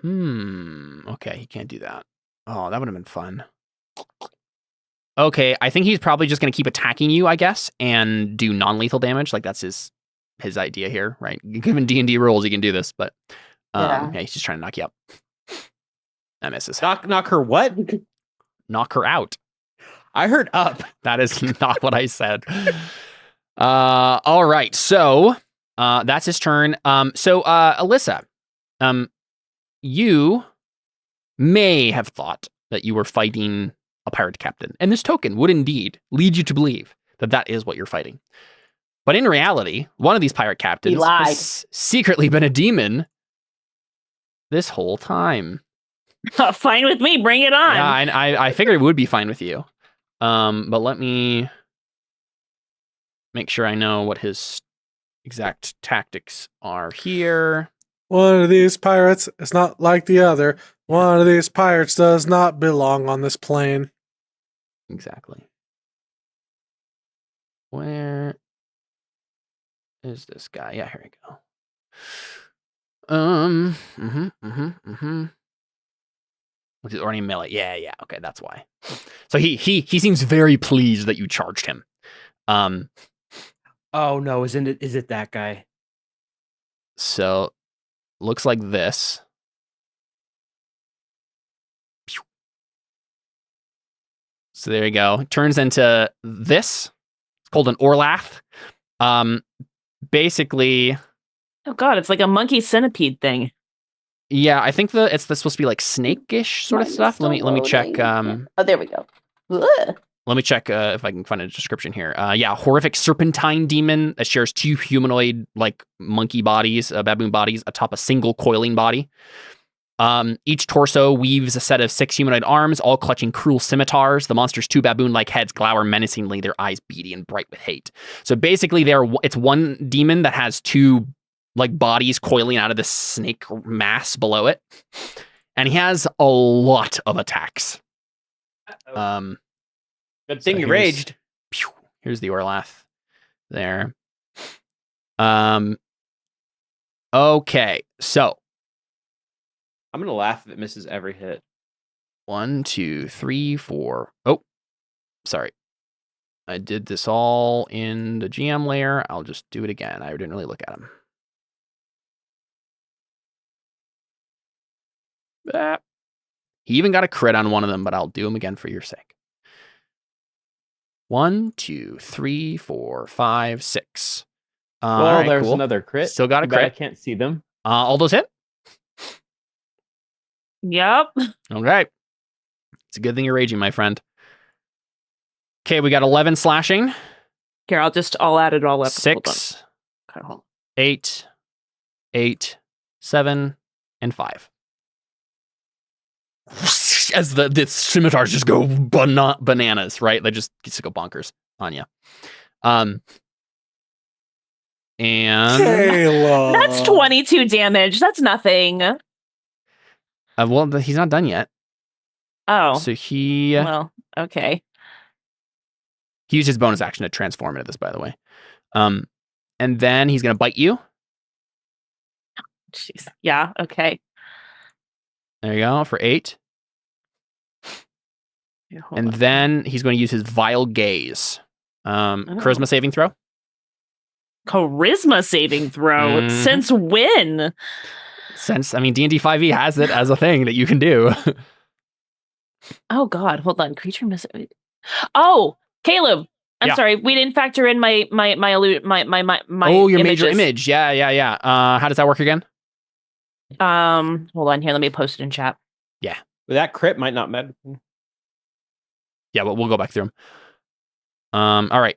Okay, he can't do that. Oh, that would have been fun. Okay, I think he's probably just going to keep attacking you, I guess, and do non-lethal damage. Like, that's his idea here, right? Given D&D rules, he can do this, but yeah, he's just trying to knock you out. That misses. Knock her what? Knock her out. I heard up. That is not what I said. All right, so that's his turn. So Alyssa, you may have thought that you were fighting a pirate captain, and this token would indeed lead you to believe that that is what you're fighting. But in reality, one of these pirate captains has secretly been a demon this whole time. Fine with me. Bring it on. Yeah, and I figured it would be fine with you. But let me make sure I know what his exact tactics are here. One of these pirates is not like the other. One of these pirates does not belong on this plane. Exactly. Where is this guy? Yeah, here we go. Which is already melee. Yeah. Okay, that's why. So he seems very pleased that you charged him. Oh no, is it that guy? So looks like this. So there you go. It turns into this. It's called an Orlath. Basically. Oh god, it's like a monkey centipede thing. Yeah, I think it's supposed to be like snake-ish sort of stuff. Let me check. Oh, there we go. Ugh. Let me check if I can find a description here. Yeah, horrific serpentine demon that shares two humanoid like monkey bodies, baboon bodies, atop a single coiling body. Each torso weaves a set of 6 humanoid arms, all clutching cruel scimitars. The monster's 2 baboon-like heads glower menacingly, their eyes beady and bright with hate. So basically, it's one demon that has 2 like bodies coiling out of the snake mass below it, and he has a lot of attacks. Good thing you raged. Here's the Orlath there. Okay, so I'm gonna laugh if it misses every hit. 1, 2, 3, 4. Oh, sorry. I did this all in the GM layer. I'll just do it again. I didn't really look at him. He even got a crit on one of them, but I'll do him again for your sake. 1, 2, 3, 4, 5, 6. Well, all right, there's cool. another crit. Still got a Too bad I crit. can't see them. All those hit? Yep. Okay. It's a good thing you're raging, my friend. Okay, we got 11 slashing. Here, I'll add it all up. Hold on. 6, Okay, hold 8, 7, and 5. As the scimitars just go bananas, right? They just go bonkers on you. And Kayla. That's 22 damage. That's nothing. well, he's not done yet. Oh. So he Well, okay. used his bonus action to transform into this, by the way. And then he's gonna bite you. Jeez. Yeah, okay. There you go for 8. Here, hold And on. then he's going to use his vile gaze. Charisma saving throw. Charisma saving throw. Mhm. Since when? Since D&D 5e has it as a thing that you can do. Oh God, hold on. Creature miss. Oh, Caleb. I'm Yeah. sorry. We didn't factor in my Oh, your major images. image. Yeah. How does that work again? Hold on here. Let me post it in chat. But that crit might not matter. Yeah, but we'll go back through them. All right.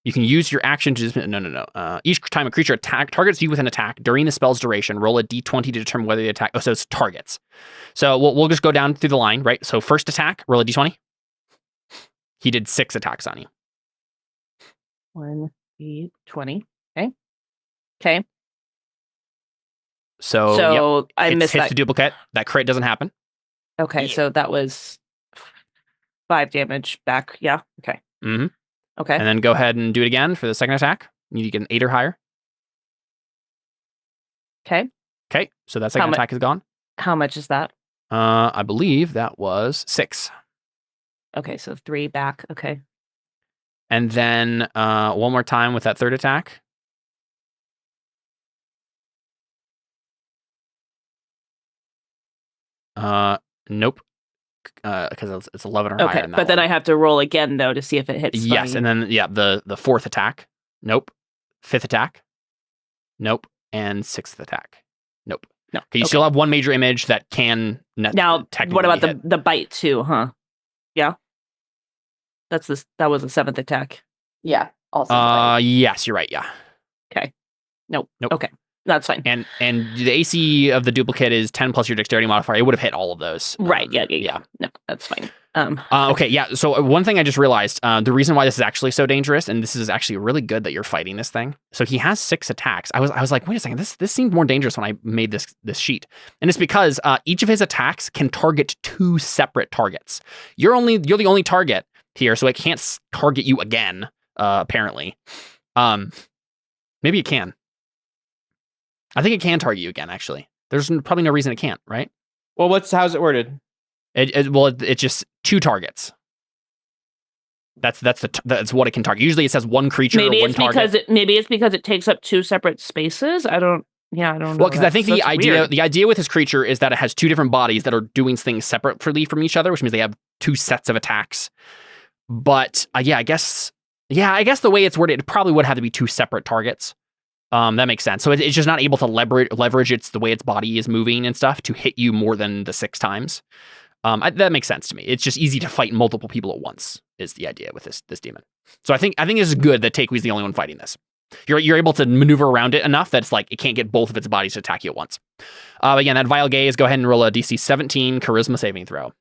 You can use your action to just no. Each time a creature targets you with an attack during the spell's duration, roll a d20 to determine whether the attack. Oh, so it's targets. So we'll just go down through the line, right? So first attack, roll a d20. He did 6 attacks on you. 1, 20. Okay. So yep, I missed hits that. the duplicate. That crit doesn't happen. Okay, so that was 5 damage back. Yeah. Okay. Mm-hmm. Okay. And then go ahead and do it again for the second attack. You need to get an 8 or higher. Okay. Okay, so that second attack is gone. How much is that? I believe that was 6. Okay, so 3 back. Okay. And then one more time with that third attack. Nope. Because it's 11 or higher. Okay, in that but then one. I have to roll again though to see if it hits. Yes, and then the fourth attack. Nope. Fifth attack. Nope. And sixth attack. Nope. No. Okay, you still have one major image that can now. technically What about hit. the bite too? Huh? Yeah. That was the 7th attack. Yeah. Also. Yes, you're right. Yeah. Nope. Nope. Okay, that's fine. And the AC of the duplicate is 10 plus your dexterity modifier. It would have hit all of those. Right. Yeah. No, that's fine. Okay, yeah. So one thing I just realized, the reason why this is actually so dangerous, and this is actually really good that you're fighting this thing. So he has 6 attacks. I was like, wait a second, this seemed more dangerous when I made this sheet, and it's because each of his attacks can target 2 separate targets. You're the only target here, so it can't target you again. Apparently, maybe it can. I think it can target you again. Actually, there's probably no reason it can't. Right? Well, how's it worded? It's just 2 targets. That's what it can target. Usually it says one creature maybe or one it's target. because it takes up 2 separate spaces. I don't know. Well, because I think That's weird. the idea with his creature is that it has 2 different bodies that are doing things separately from each other, which means they have 2 sets of attacks. But I guess the way it's worded, it probably would have to be 2 separate targets. That makes sense. So it's just not able to leverage the way its body is moving and stuff to hit you more than the 6 times. That makes sense to me. It's just easy to fight multiple people at once is the idea with this demon. So I think this is good that Takewi's the only one fighting this. You're able to maneuver around it enough that it's like it can't get both of its bodies to attack you at once. Again, that vile gaze, go ahead and roll a DC 17 charisma saving throw.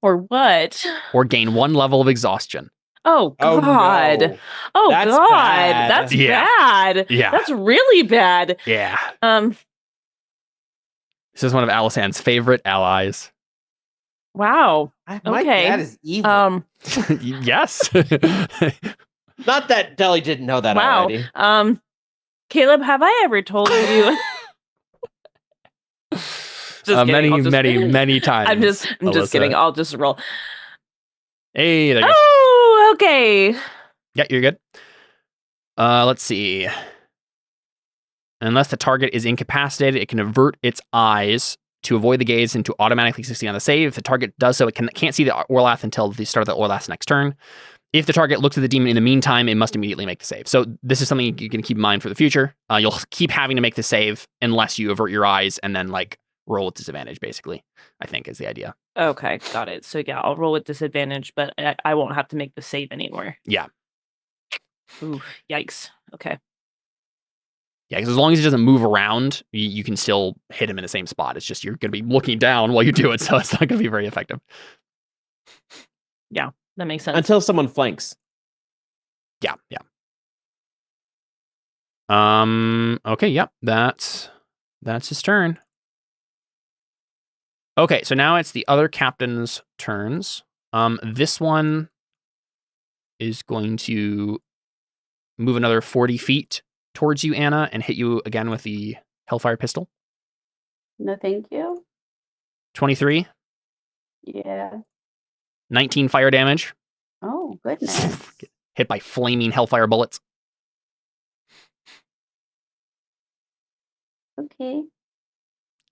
Or what? Or gain 1 level of exhaustion. Oh God! no. Oh That's God! bad. That's Yeah. bad. Yeah. That's really bad. Yeah. This is one of Alisand's favorite allies. Wow. My Okay. dad is evil. Yes. Not that Deli didn't know that Wow. already. Caleb, have I ever told you? Just kidding. many times. I'm just Alyssa. kidding. I'll just roll. Hey, there you go. Oh, okay. Yeah, you're good. Let's see. Unless the target is incapacitated, it can avert its eyes to avoid the gaze and to automatically succeed on the save. If the target does so, it can't see the Orlath until the start of the Orlath's next turn. If the target looks at the demon in the meantime, it must immediately make the save. So this is something you can keep in mind for the future. You'll keep having to make the save unless you avert your eyes and then like roll with disadvantage, basically, I think is the idea. Okay, got it. So yeah, I'll roll with disadvantage, but I won't have to make the save anymore. Yeah. Ooh, yikes. Okay. Yeah, because as long as he doesn't move around, you can still hit him in the same spot. It's just you're going to be looking down while you do it, so it's not going to be very effective. Yeah, that makes sense. Until someone flanks. Yeah. Okay, yep. That's his turn. Okay, so now it's the other captain's turns. This one is going to move another 40 feet towards you, Anna, and hit you again with the Hellfire Pistol. No, thank you. 23. Yeah. 19 fire damage. Oh, goodness. Hit by flaming Hellfire bullets. Okay.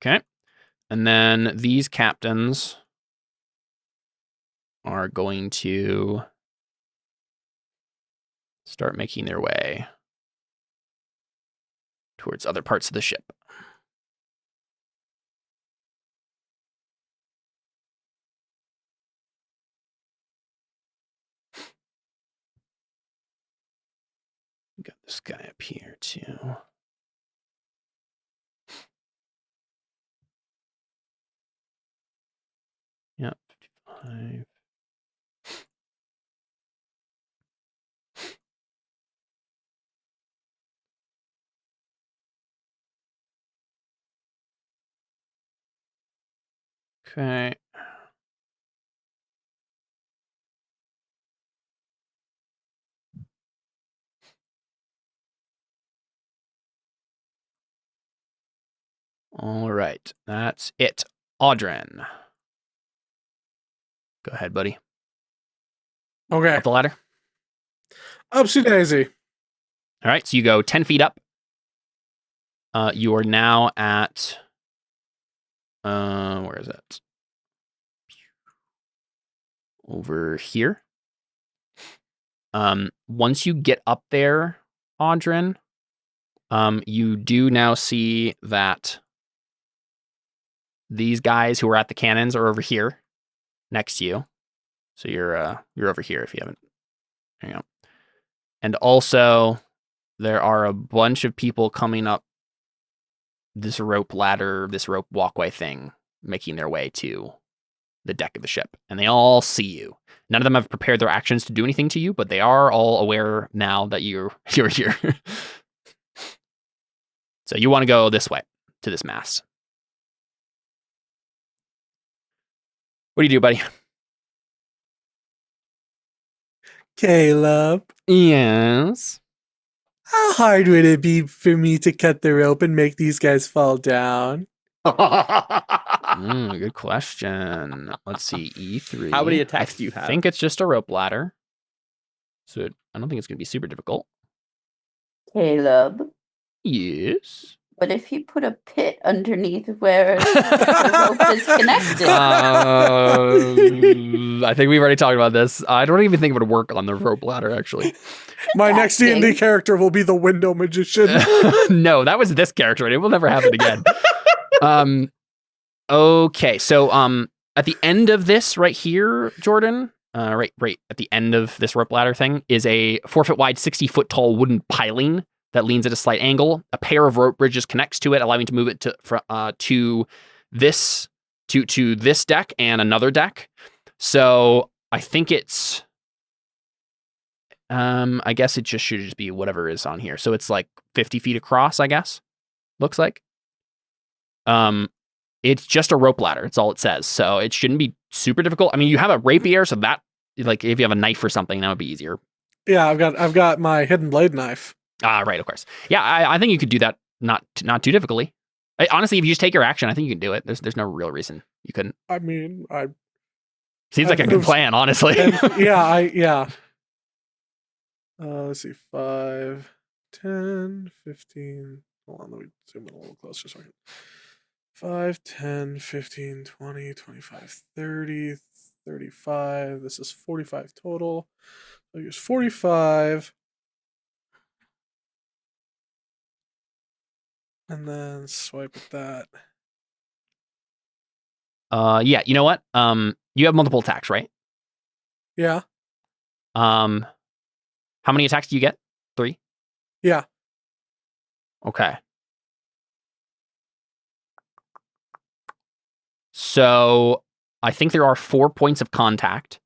Okay. And then these captains are going to start making their way towards other parts of the ship. Got this guy up here too. Yep, 55. Okay. All right, that's it. Audrin. Go ahead, buddy. Okay. Up the ladder. Upsy daisy. All right, so you go 10 feet up. You are now at... where is it? Over here. Once you get up there, Audrin, you do now see that these guys who are at the cannons are over here next to you. So you're over here if you haven't. Hang on. And also there are a bunch of people coming up this rope ladder, this rope walkway thing, making their way to the deck of the ship. And they all see you. None of them have prepared their actions to do anything to you, but they are all aware now that you're here. So you want to go this way to this mast. What do you do, buddy? Caleb, Yes. how hard would it be for me to cut the rope and make these guys fall down? Good question. Let's see. E3. How many attacks do you have? I think it's just a rope ladder. So I don't think it's going to be super difficult. Caleb, Yes. what if you put a pit underneath where the rope is connected? I think we've already talked about this. I don't even think it would work on the rope ladder, actually. My next D&D Exactly. character will be the window magician. No, that was this character, and it will never happen again. Okay, so at the end of this right here, Jordan, right at the end of this rope ladder thing is a 4-foot wide, 60-foot tall wooden piling that leans at a slight angle. A pair of rope bridges connects to it, allowing you to move it to this deck and another deck. So I think it's I guess it should just be whatever is on here. So it's like 50 feet across, I guess. Looks like. It's just a rope ladder. It's all it says. So it shouldn't be super difficult. I mean, you have a rapier, so that, like, if you have a knife or something, that would be easier. Yeah, I've got my hidden blade knife. Right, of course. Yeah, I think you could do that not too difficultly. Honestly, if you just take your action, I think you can do it. There's no real reason you couldn't. I mean, Seems like a good plan, honestly. yeah. Let's see, 5, 10, 15. Hold on, let me zoom in a little closer so I can. 5, 10, 15, 20, 25, 30, 35. This is 45 total. I'll use 45. And then swipe at that. Yeah, you know what? You have multiple attacks, right? Yeah. How many attacks do you get? 3? Yeah. Okay. So I think there are 4 points of contact.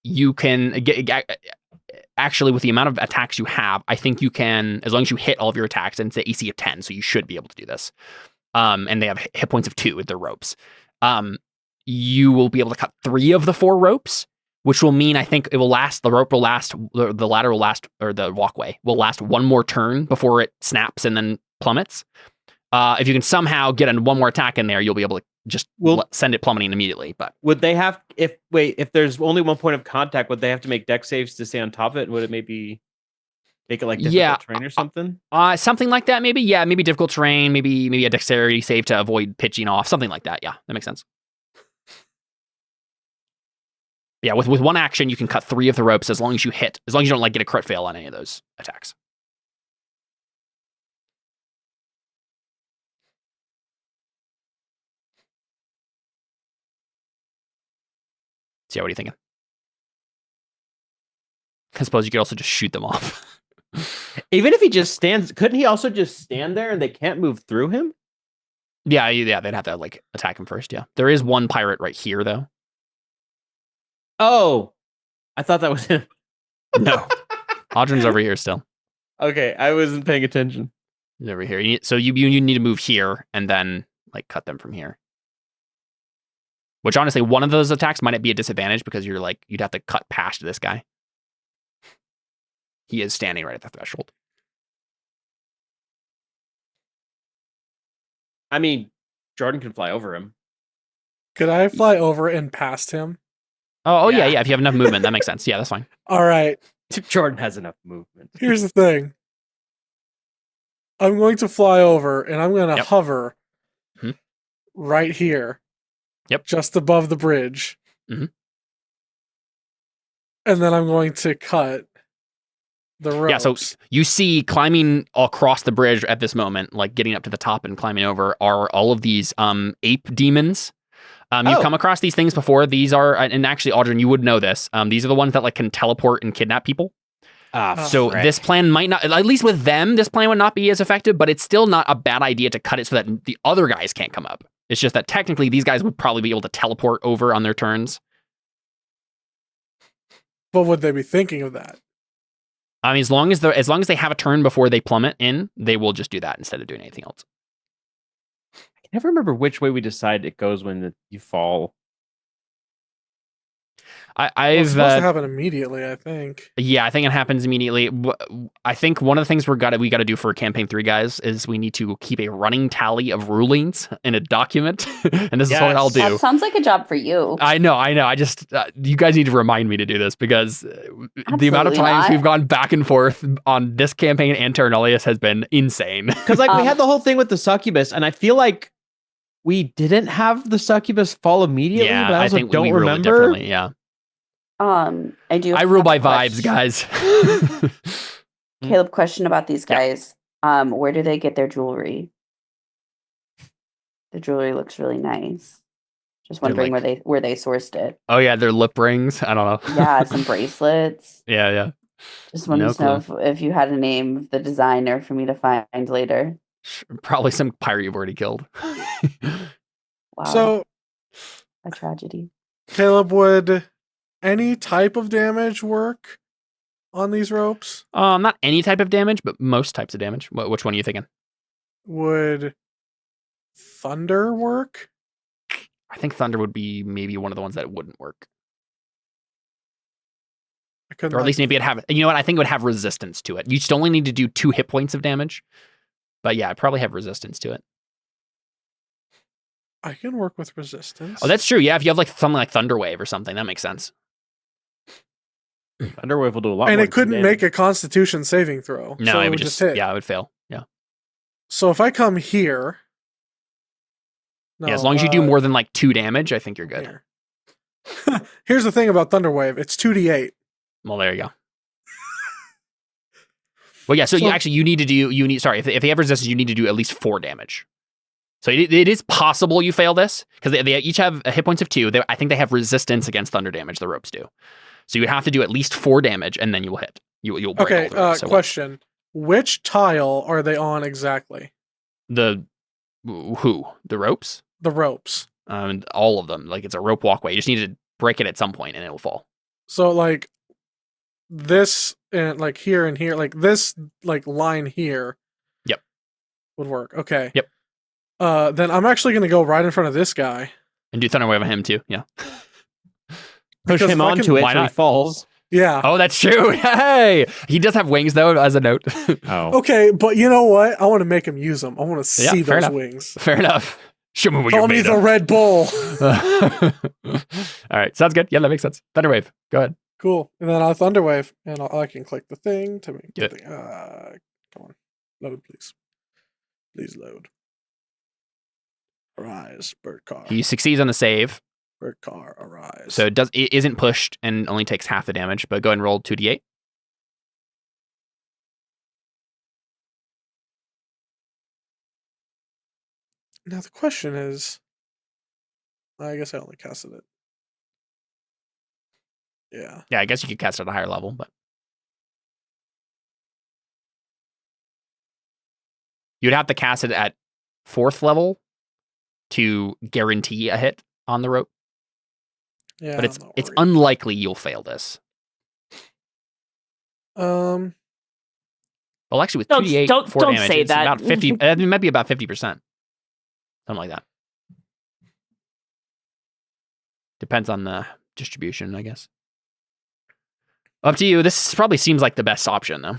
You can get actually with the amount of attacks you have, I think you can, as long as you hit all of your attacks, and it's an AC of 10, so you should be able to do this. And they have hit points of 2 with their ropes. You will be able to cut 3 of the 4 ropes, which will mean I think it will last. The rope will last. The ladder will last, or the walkway will last 1 more turn before it snaps and then plummets. If you can somehow get one more attack in there, you'll be able to just send it plummeting immediately. But would they have, if there's only 1 point of contact, would they have to make dex saves to stay on top of it? Would it maybe make it like difficult terrain or something? Something like that, maybe. Yeah, maybe difficult terrain, maybe a dexterity save to avoid pitching off, something like that. Yeah, that makes sense. Yeah, with 1 action, you can cut 3 of the ropes as long as you don't like get a crit fail on any of those attacks. So yeah, what are you thinking? I suppose you could also just shoot them off. Even if he just stands, couldn't he also just stand there and they can't move through him? Yeah, they'd have to like attack him first. Yeah, there is 1 pirate right here though. Oh, I thought that was him. No, Audrey's over here still. Okay, I wasn't paying attention. He's over here. So you need to move here and then like cut them from here. Which honestly, one of those attacks might be a disadvantage because you'd have to cut past this guy. He is standing right at the threshold. I mean, Jordan can fly over him. Could I fly over and past him? Oh yeah. If you have enough movement, that makes sense. Yeah, that's fine. All right. Jordan has enough movement. Here's the thing. I'm going to fly over and I'm going to hover right here. Yep. Just above the bridge. Mm-hmm. And then I'm going to cut the ropes. Yeah, so you see climbing across the bridge at this moment, like getting up to the top and climbing over, are all of these ape demons. You've come across these things before. These are, and actually, Audrey, you would know this. These are the ones that like can teleport and kidnap people. So this plan might not, at least with them, this plan would not be as effective, but it's still not a bad idea to cut it so that the other guys can't come up. It's just that technically these guys would probably be able to teleport over on their turns. But would they be thinking of that? I mean, as long as they have a turn before they plummet in, they will just do that instead of doing anything else. I can never remember which way we decide it goes when you fall. It's supposed to happen immediately, I think. Yeah, I think it happens immediately. I think one of the things we got to do for campaign 3 guys is we need to keep a running tally of rulings in a document, and this is what I'll do. That sounds like a job for you. I know. I just you guys need to remind me to do this because the amount of times we've gone back and forth on this campaign and Terra Nullius has been insane. Because we had the whole thing with the succubus, and I feel like we didn't have the succubus fall immediately. Yeah, but I also think don't we remember. It differently. Yeah. I rule by vibes, guys. Caleb, question about these guys. Where do they get their jewelry? The jewelry looks really nice. Just wondering where they sourced it. Oh yeah, their lip rings. I don't know. Yeah, some bracelets. Yeah. Just wanted to know if you had a name of the designer for me to find later. Probably some pirate you've already killed. Wow. So, a tragedy. Caleb, would any type of damage work on these ropes? Not any type of damage, but most types of damage. Which one are you thinking? Would thunder work? I think thunder would be maybe one of the ones that wouldn't work. Or at least maybe it'd have, you know what? I think it would have resistance to it. You still only need to do 2 hit points of damage. But yeah, I'd probably have resistance to it. I can work with resistance. Oh, that's true. Yeah, if you have like something like Thunderwave or something, that makes sense. Thunderwave will do a lot. And it couldn't make a Constitution saving throw. No, so it would just hit. Yeah, it would fail. Yeah. So if I come here No, Yeah, as long as you do more than like 2 damage, I think you're good. Here. Here's the thing about Thunderwave. It's 2d8. Well, there you go. Well, yeah. So you need to do. Sorry, if they have resistance, you need to do at least 4 damage. So it is possible you fail this because they each have hit points of 2. I think they have resistance against thunder damage. The ropes do. So you would have to do at least 4 damage, and then you will hit. You'll break all the ropes. Question: which tile are they on exactly? The ropes? The ropes. All of them. Like it's a rope walkway. You just need to break it at some point, and it will fall. So like this and like here and here, like this like line here. Yep. Would work. Okay. Yep. Then I'm actually going to go right in front of this guy and do Thunderwave on him too. Yeah. Push him onto it so he falls. Yeah. Oh, that's true. Hey, he does have wings though, as a note. Oh. Okay, but you know what? I want to make him use them. I want to see those enough. wings. Fair enough. Show me what Call you're me made the of. Red Bull. All right, sounds good. Yeah, that makes sense. Thunderwave. Go ahead. Cool. And then I'll Thunderwave, and I can click the thing to make Good. the thing. Come on, load, please. Please load. Arise, bird car. He succeeds on the save, Bird car, arise. so it isn't pushed and only takes half the damage. But go ahead and roll 2d8. Now the question is, I guess I only casted it. Yeah. Yeah, I guess you could cast it at a higher level, but you'd have to cast it at 4th level to guarantee a hit on the rope. Yeah. But it's I'm not worried. unlikely you'll fail this. Well, actually, with 2d8, don't 4 damage, say it's that. about 50. It might be about 50%, something like that. Depends on the distribution, I guess. Up to you. This probably seems like the best option, though.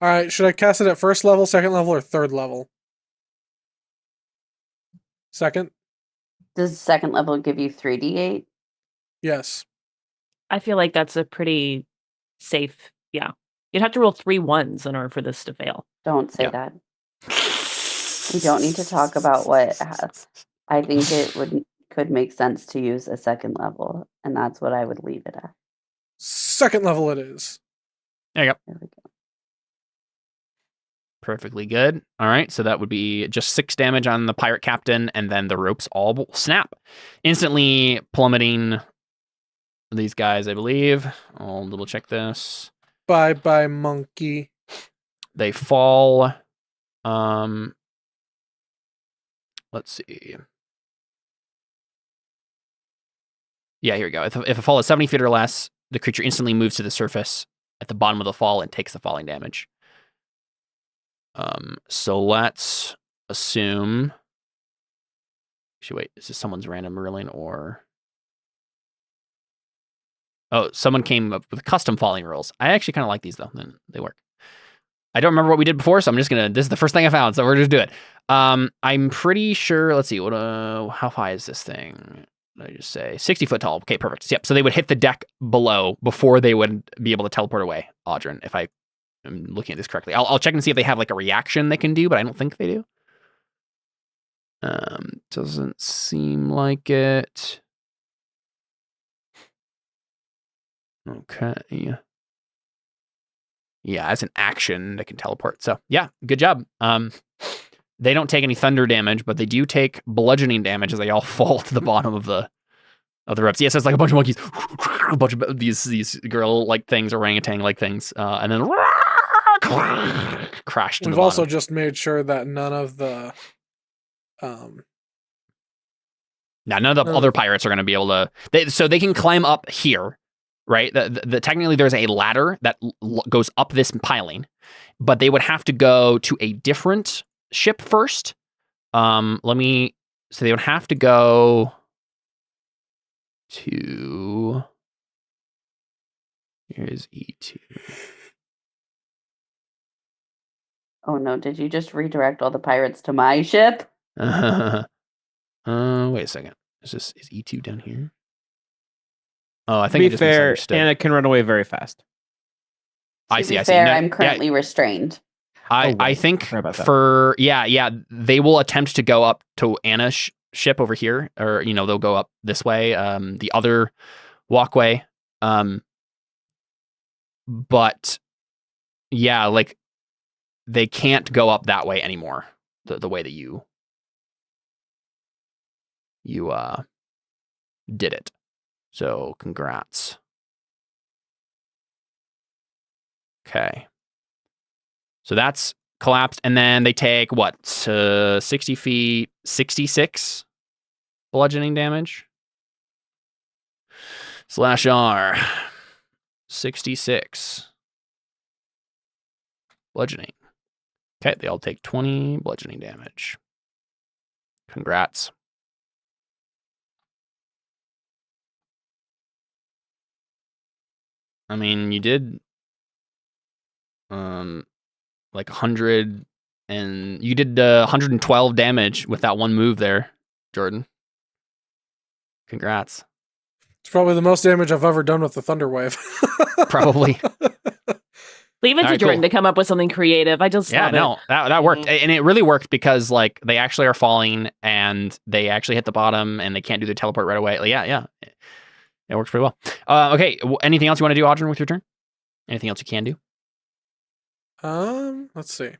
All right. Should I cast it at 1st level, 2nd level, or 3rd level? 2nd? Does 2nd level give you 3d8? Yes. I feel like that's a pretty safe. Yeah, you'd have to roll 3 1s in order for this to fail. Don't say Yeah. that. We don't need to talk about what I think it could make sense to use a 2nd level, and that's what I would leave it at. 2nd level it is. There you go. There we go. Perfectly good. All right, so that would be just 6 damage on the pirate captain, and then the ropes all snap, instantly plummeting these guys, I believe. I'll double check this. Bye, monkey. They fall. Let's see. Yeah, here we go. If a fall is 70 feet or less, the creature instantly moves to the surface at the bottom of the fall and takes the falling damage. So let's assume. Actually, wait, is this someone's random ruling or? Oh, someone came up with custom falling rules. I actually kind of like these though. They work. I don't remember what we did before, so I'm just gonna. This is the first thing I found, so we're just do it. I'm pretty sure. Let's see. What? How high is this thing? Did I just say 60 foot tall? Okay, perfect. Yep. So they would hit the deck below before they would be able to teleport away. Audrin, if I am looking at this correctly, I'll check and see if they have like a reaction they can do, but I don't think they do. Doesn't seem like it. Okay. Yeah, as an action, they can teleport. So yeah, good job. They don't take any thunder damage, but they do take bludgeoning damage as they all fall to the bottom of the ropes. Yes, it's like a bunch of monkeys, a bunch of these girl-like things, orangutan-like things, and then crash to the We've bottom. also just made sure that none of the Now, none of the other pirates are going to be able to. So they can climb up here, right? Technically, there's a ladder that goes up this piling, but they would have to go to a different ship first. So they would have to go to. Here's E2. Oh no, did you just redirect all the pirates to my ship? Wait a second. Is E2 down here? Oh, I think To I be just fair, misunderstood. Anna can run away very fast. I To see. be I see. fair, No, I'm yeah, currently restrained. I right. think Sorry about that. for they will attempt to go up to Anna's ship over here, or they'll go up this way, the other walkway. But yeah, like they can't go up that way anymore. The way that you did it. So congrats. Okay. So that's collapsed, and then they take what? 60 feet, 66 bludgeoning damage. Slash R. 66 bludgeoning. Okay, they all take 20 bludgeoning damage. Congrats. I mean, you did like 100, and you did 112 damage with that one move there, Jordan. Congrats. It's probably the most damage I've ever done with the Thunder Wave. Probably. Leave it All to right, Jordan cool. to come up with something creative. I just love it. No, that worked, and it really worked because like they actually are falling, and they actually hit the bottom, and they can't do their teleport right away. Like, yeah, it works pretty well. Okay, anything else you want to do, Audrey, with your turn? Anything else you can do? Let's see.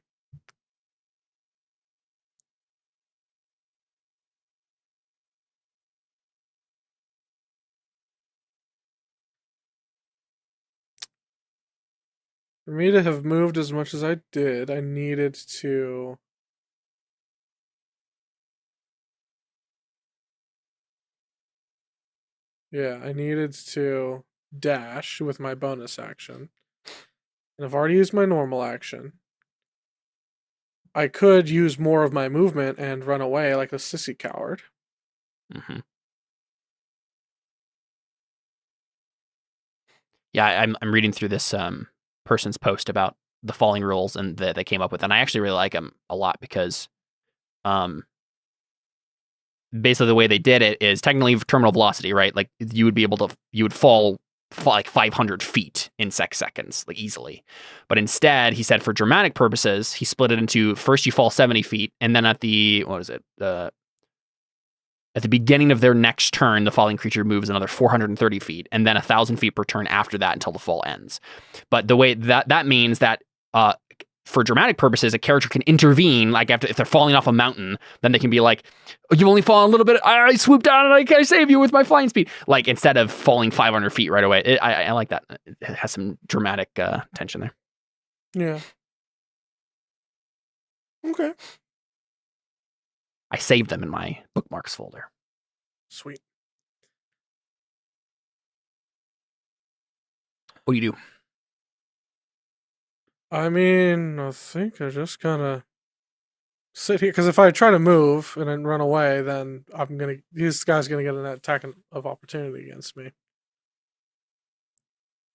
For me to have moved as much as I did, I needed to... Yeah, I needed to dash with my bonus action. And I've already used my normal action. I could use more of my movement and run away like a sissy coward. Mm-hmm. Yeah, I'm reading through this person's post about the falling rules and that they came up with, and I actually really like them a lot because basically the way they did it is technically terminal velocity, right? Like you would fall like 500 feet in 6 seconds, like easily. But instead, he said for dramatic purposes, he split it into first you fall 70 feet, and then at the at the beginning of their next turn, the falling creature moves another 430 feet, and then 1,000 feet per turn after that until the fall ends. But the way that means that for dramatic purposes, a character can intervene, like if they're falling off a mountain, then they can be like, oh, you only fallen a little bit, I swoop down and I save you with my flying speed. Like instead of falling 500 feet right away. I like that. It has some dramatic tension there. Yeah. Okay. I saved them in my bookmarks folder. Sweet. What do you do? I mean, I think I just gotta sit here, because if I try to move and then run away, then this guy's gonna get an attack of opportunity against me.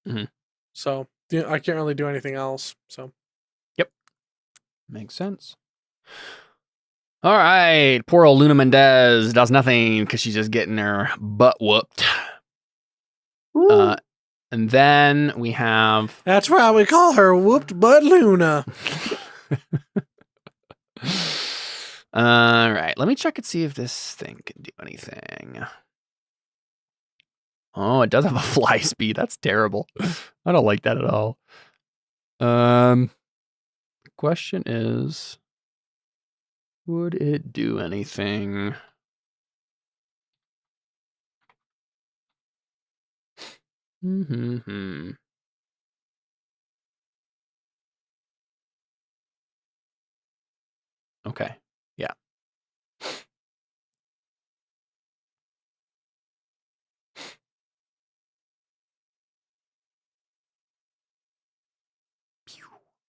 Mm-hmm. So I can't really do anything else. So. Yep. Makes sense. All right. Poor old Luna Mendez does nothing because she's just getting her butt whooped. And then we have... That's why we call her Whooped Butt Luna. All right. Let me check and see if this thing can do anything. Oh, it does have a fly speed. That's terrible. I don't like that at all. Question is, would it do anything? Mm-hmm. Okay. Yeah.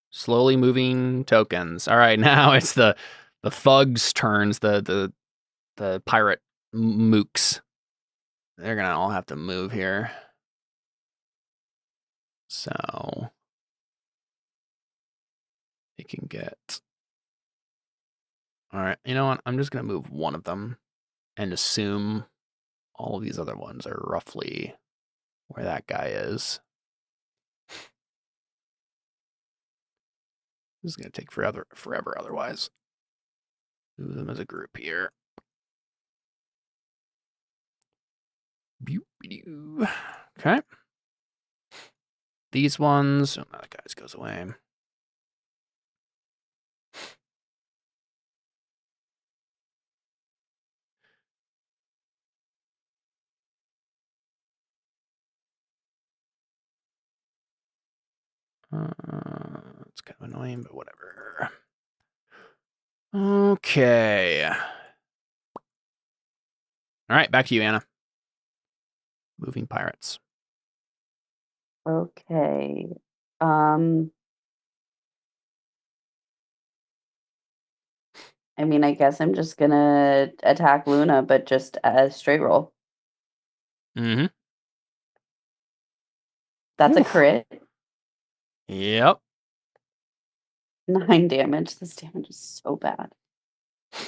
Slowly moving tokens. All right, now it's the thugs' turns. The pirate mooks. They're gonna all have to move here. So they can get. All right, you know what? I'm just gonna move one of them and assume all of these other ones are roughly where that guy is. This is gonna take forever otherwise. Move them as a group here. Okay. These ones. Oh, that guy's goes away. It's kind of annoying, but whatever. Okay. All right, back to you, Anna. Moving pirates. Okay. I mean, I guess I'm just gonna attack Luna, but just a straight roll. Mm-hmm. That's a Oof. crit. Yep. 9 damage. This damage is so bad.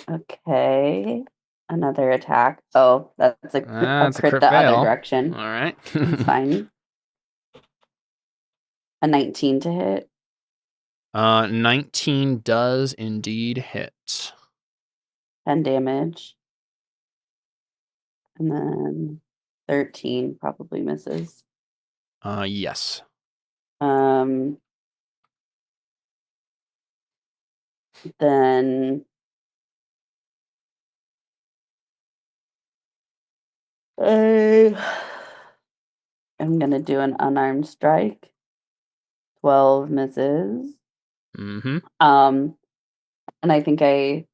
Okay. Another attack. Oh, that's a That's a crit crit the fail. other direction. All right. It's fine. A 19 to hit. 19 does indeed hit. 10 damage. And then 13 probably misses. Yes. Then I'm gonna do an unarmed strike. 12 misses. Mm-hmm. And I think I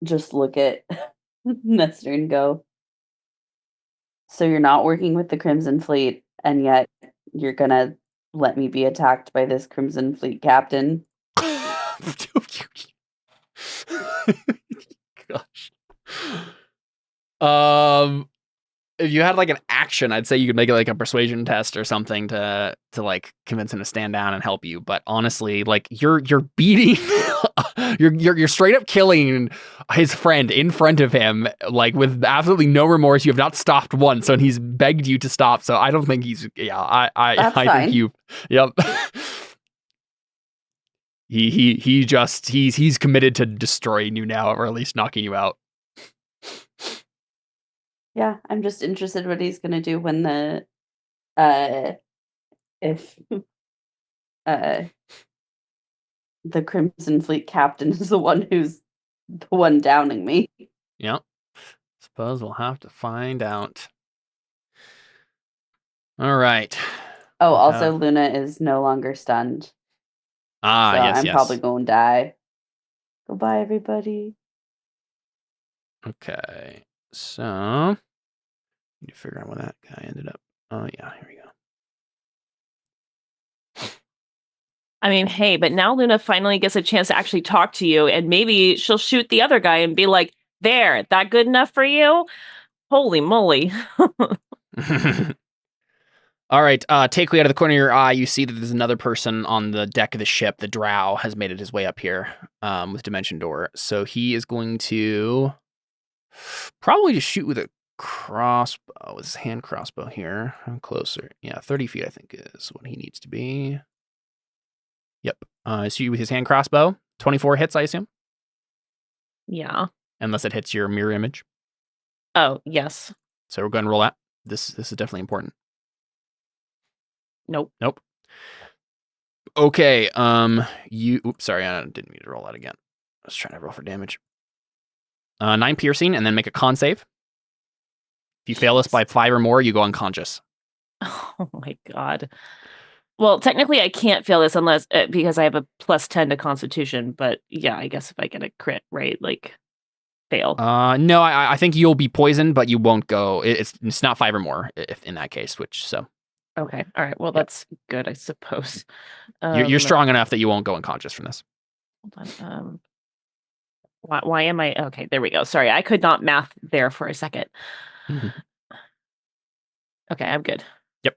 just look at Nestor and go, so you're not working with the Crimson Fleet, and yet you're gonna let me be attacked by this Crimson Fleet captain? Gosh. If you had like an action, I'd say you could make it like a persuasion test or something to like convince him to stand down and help you. But honestly, like you're beating, you're straight up killing his friend in front of him, like with absolutely no remorse. You have not stopped once, and he's begged you to stop. So I don't think he's. Yeah, I fine. think you. Yep. He's committed to destroying you now, or at least knocking you out. Yeah, I'm just interested what he's gonna do when if the Crimson Fleet captain is the one who's the one downing me. Yep. Suppose we'll have to find out. All right. Oh, also Luna is no longer stunned. Ah, so yes, I'm yes. probably going to die. Goodbye, everybody. Okay. So, need to figure out where that guy ended up. Oh, yeah, here we go. I mean, hey, but now Luna finally gets a chance to actually talk to you, and maybe she'll shoot the other guy and be like, there, that good enough for you? Holy moly. All right, take a look out of the corner of your eye. You see that there's another person on the deck of the ship. The drow has made it his way up here with Dimension Door. So he is going to probably just shoot with a crossbow, with his hand crossbow here. I'm closer. Yeah, 30 feet, I think, is what he needs to be. Yep. Shoot with his hand crossbow. 24 hits, I assume? Yeah. Unless it hits your mirror image. Oh, yes. So we're going to roll that. This is definitely important. Nope. Okay, oops, sorry, I didn't mean to roll that again. I was trying to roll for damage. 9 piercing, and then make a con save. If you fail this by 5 or more, you go unconscious. Oh my god. Well, technically I can't fail this unless because I have a +10 to Constitution, but yeah, I guess if I get a crit, right, like fail. No, I think you'll be poisoned, but you won't go. It's not 5 or more if in that case, which so. Okay, all right. Well, that's good, I suppose. You're strong enough that you won't go unconscious from this. Hold on. Why am I okay? There we go. Sorry, I could not math there for a second. Mm-hmm. Okay, I'm good. Yep.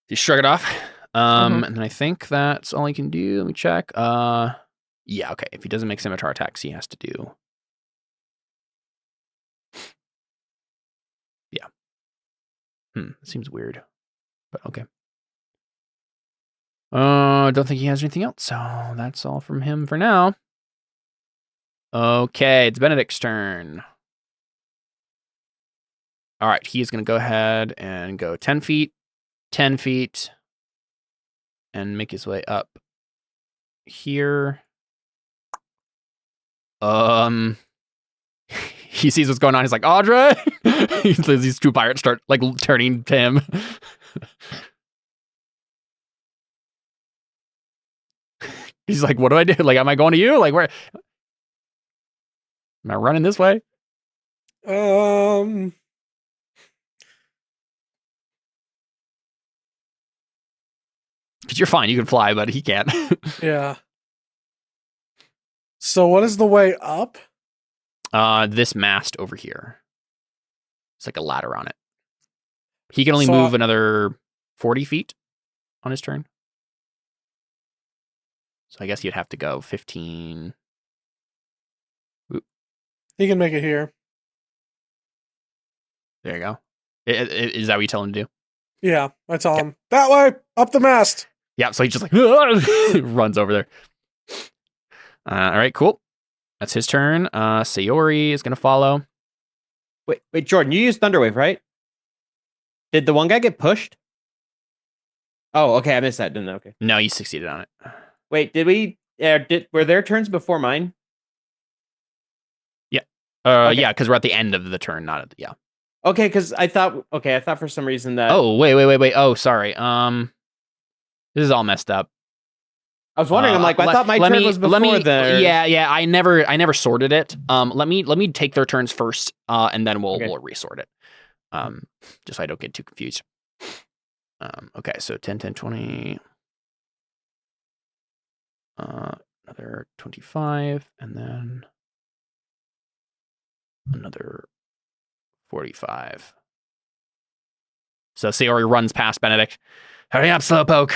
You shrug it off. And then I think that's all he can do. Let me check. Yeah, okay. If he doesn't make scimitar attacks, he has to do. Yeah. Seems weird. But okay. Don't think he has anything else, so that's all from him for now. Okay, it's Benedict's turn. All right, he's going to go ahead and go 10 feet, 10 feet, and make his way up here. He sees what's going on. He's like, Audrey! These two pirates start like turning to him. He's like, what do I do? Like, am I going to you? Like, where? Am I running this way? Um, Because you're fine. You can fly, but he can't. yeah. So what is the way up? This mast over here. It's like a ladder on it. He can only So- move another 40 feet on his turn. So I guess you'd have to go 15. He can make it here. There you go. Is that what you tell him to do? Yeah, I tell him that way, up the mast. Yeah, so he just like runs over there. All right, cool. That's his turn. Sayori is going to follow. Wait, Jordan, you used Thunderwave, right? Did the one guy get pushed? Oh, okay, I missed that. Didn't I? Okay. No, you succeeded on it. Wait, did we? Were their turns before mine? Okay. Yeah, because we're at the end of the turn, not at the, yeah. Okay, because I thought for some reason that. Oh, wait. Oh, sorry. This is all messed up. I was wondering. I'm like, I thought my turn was before theirs. Yeah. I never sorted it. Let me take their turns first, and then we'll resort it. Just so I don't get too confused. Okay, so 10, 10, 20. Another 25, and then another 45. So Sayori runs past Benedict. Hurry up, Slowpoke.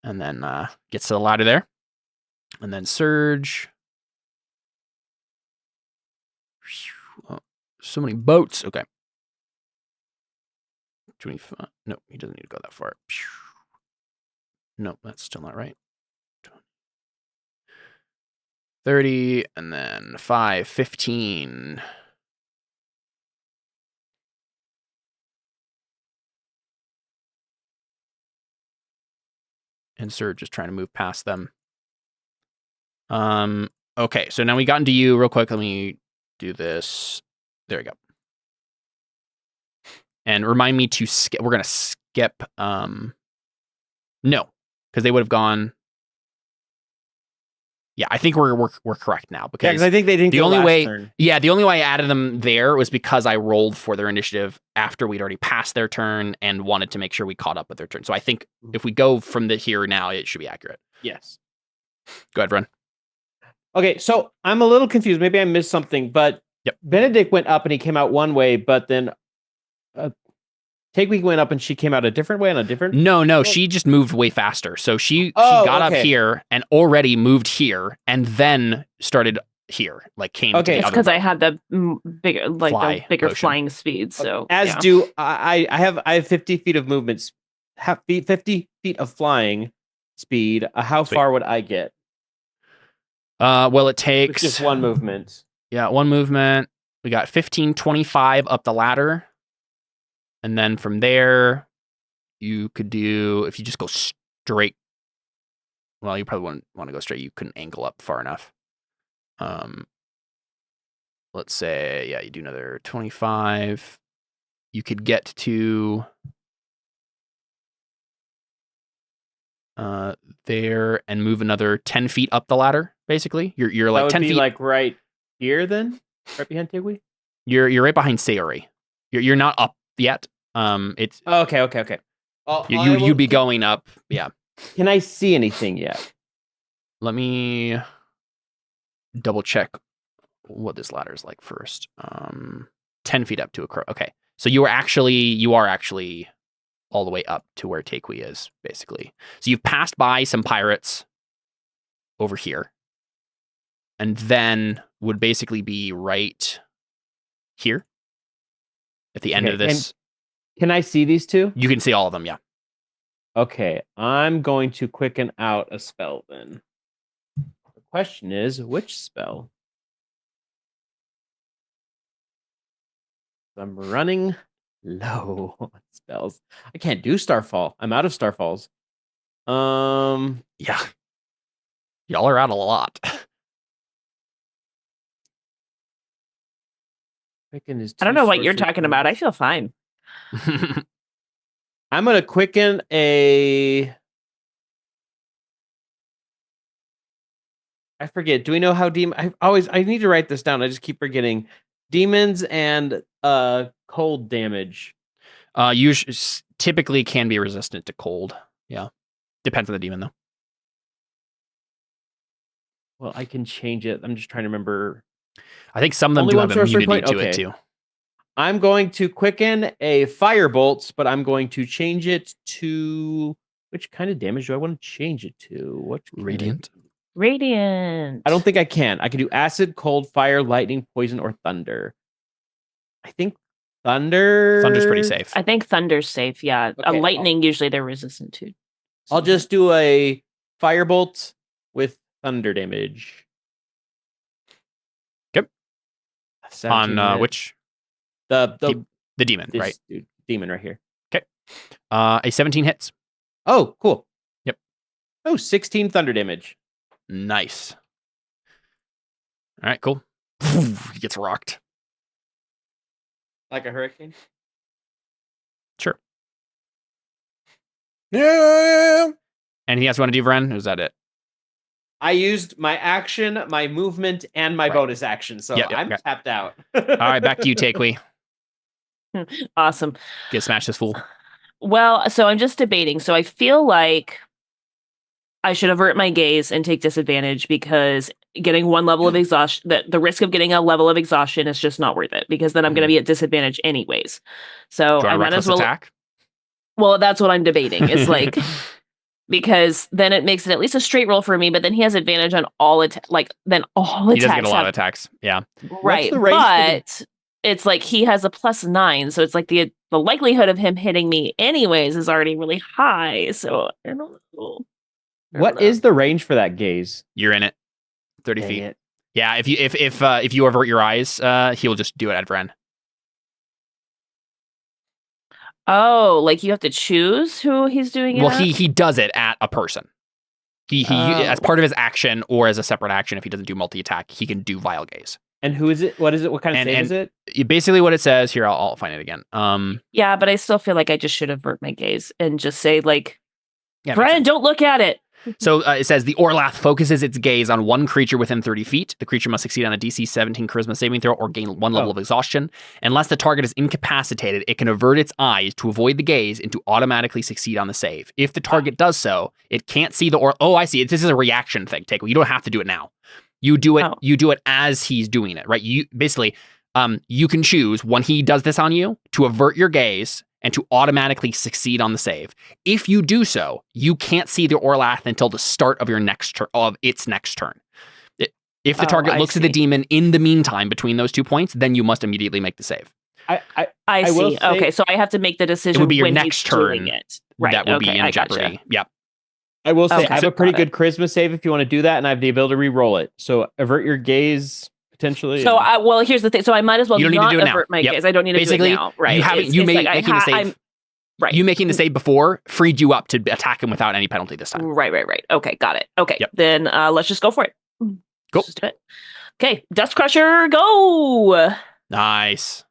And then gets to the ladder there. And then Surge. Oh, so many boats. Okay. 25. No, he doesn't need to go that far. No, that's still not right. 30, and then 5, 15. And Surge is trying to move past them. Okay, so now we got into you real quick. Let me do this. There we go. And remind me to skip. We're gonna skip. No, because they would have gone. Yeah, I think we're correct now because I think they didn't. The go only last way, turn. yeah, the only way I added them there was because I rolled for their initiative after we'd already passed their turn and wanted to make sure we caught up with their turn. So I think if we go from the here now, it should be accurate. Yes. Go ahead, Ren. Okay, so I'm a little confused. Maybe I missed something, but Benedict went up and he came out one way, but then Takeweek went up and she came out a different way on a different. No, she just moved way faster. So she got up here and already moved here, and then started here, like came. Okay, to it's because I had the bigger, like the bigger potion. flying speed. So do I have 50 feet of movement, 50 feet of flying speed. How far would I get? Well, it takes just one movement. Yeah, one movement. We got 15, 25 up the ladder. And then from there, you could do, if you just go straight, well, you probably wouldn't want to go straight. You couldn't angle up far enough. Let's say, yeah, you do another 25. You could get to there and move another 10 feet up the ladder, basically. You're like 10 feet. Like right here then? Right behind Tigui? You're right behind Sayori. You're not up yet. It's okay. You'd be going up. Yeah. Can I see anything yet? Let me double check what this ladder is like first. 10 feet up to a crow. Okay. So you are actually all the way up to where Takui is, basically. So you've passed by some pirates over here. And then would basically be right here at the end of this. Can I see these two? You can see all of them, yeah. Okay, I'm going to quicken out a spell then. The question is, which spell? I'm running low on spells. I can't do Starfall. I'm out of Starfalls. Yeah. Y'all are out a lot. Quicken is I don't two know what you're sorcery talking about. I points. feel fine. I'm gonna quicken a. I forget. Do we know how demon? I need to write this down. I just keep forgetting. Demons and cold damage. Usually, typically can be resistant to cold. Yeah. Depends on the demon, though. Well, I can change it. I'm just trying to remember. I think some of them Only do one have sorcery immunity point? to it, Okay. too. I'm going to quicken a firebolt, but I'm going to change it to which kind of damage do I want to change it to? What Radiant. Radiant. I don't think I can. I can do acid, cold, fire, lightning, poison, or thunder. I think thunder. Thunder's pretty safe. I think thunder's safe. Yeah, Okay, lightning usually they're resistant to. I'll just do a firebolt with thunder damage. Yep. 17 On hit. which? The The demon, this right? dude, demon right here. A 17 hits. Oh, cool. Yep. Oh, 16 thunder damage. Nice. All right, cool. He gets rocked. Like a hurricane. Sure. Yeah. Anything else you want to do, Vren? Or is that it? I used my action, my movement, and my Right. bonus action, so Yep, I'm okay. tapped out. All right, back to you, Takewee. Awesome. Get smash this fool. Well, so I'm just debating. So I feel like I should avert my gaze and take disadvantage because getting one level of exhaustion, the risk of getting a level of exhaustion is just not worth it because then I'm going to be at disadvantage anyways. So Do you I want a might reckless as well. attack? Well, that's what I'm debating. It's like because then it makes it at least a straight roll for me, but then he has advantage on all then all He attacks. does get a lot of have- attacks. Yeah. right, the range for the- but it's like he has a +9, so it's like the likelihood of him hitting me anyways is already really high. So I don't know. What is the range for that gaze? You're in it. 30 Dang feet. it. Yeah, if you avert your eyes, he'll just do it at Vren. Oh, like you have to choose who he's doing it Well, at? he does it at a person. He as Oh. part of his action or as a separate action, if he doesn't do multi-attack, he can do Vile Gaze. And who is it? What is it? What kind of And- save and- is it? Basically what it says, here, I'll find it again. Yeah, but I still feel like I just should avert my gaze and just say like, Yeah, makes Brian, sense. don't look at it. So it says the Orlath focuses its gaze on one creature within 30 feet. The creature must succeed on a DC 17 charisma saving throw or gain one level of exhaustion. Unless the target is incapacitated, it can avert its eyes to avoid the gaze and to automatically succeed on the save. If the target does so, it can't see the Oh, I see. This is a reaction thing. You don't have to do it now. You do it. Oh. You do it as he's doing it, right? You basically, you can choose when he does this on you to avert your gaze and to automatically succeed on the save. If you do so, you can't see the Orlath until the start of its next turn. If the target I looks at the see. demon in the meantime between those 2 points, then you must immediately make the save. I will see. say- Okay, so I have to make the decision. It would be your when next he's doing turn it. Right. That would be okay, in I gotcha. jeopardy. Yep. I will say Okay. I have So a pretty got good charisma save if you want to do that, and I have the ability to re-roll it. So avert your gaze potentially. So and- here's the thing. So I might as well You don't need to not do it now. avert my Yep. gaze. I don't need to Basically, do it now. Right. you haven't. You making the save. Right. You making the save before freed you up to attack him without any penalty this time. Right. Okay, got it. Okay, Yep. then let's just go for it. Cool. Let's just do it. Okay, Dust Crusher, go. Nice.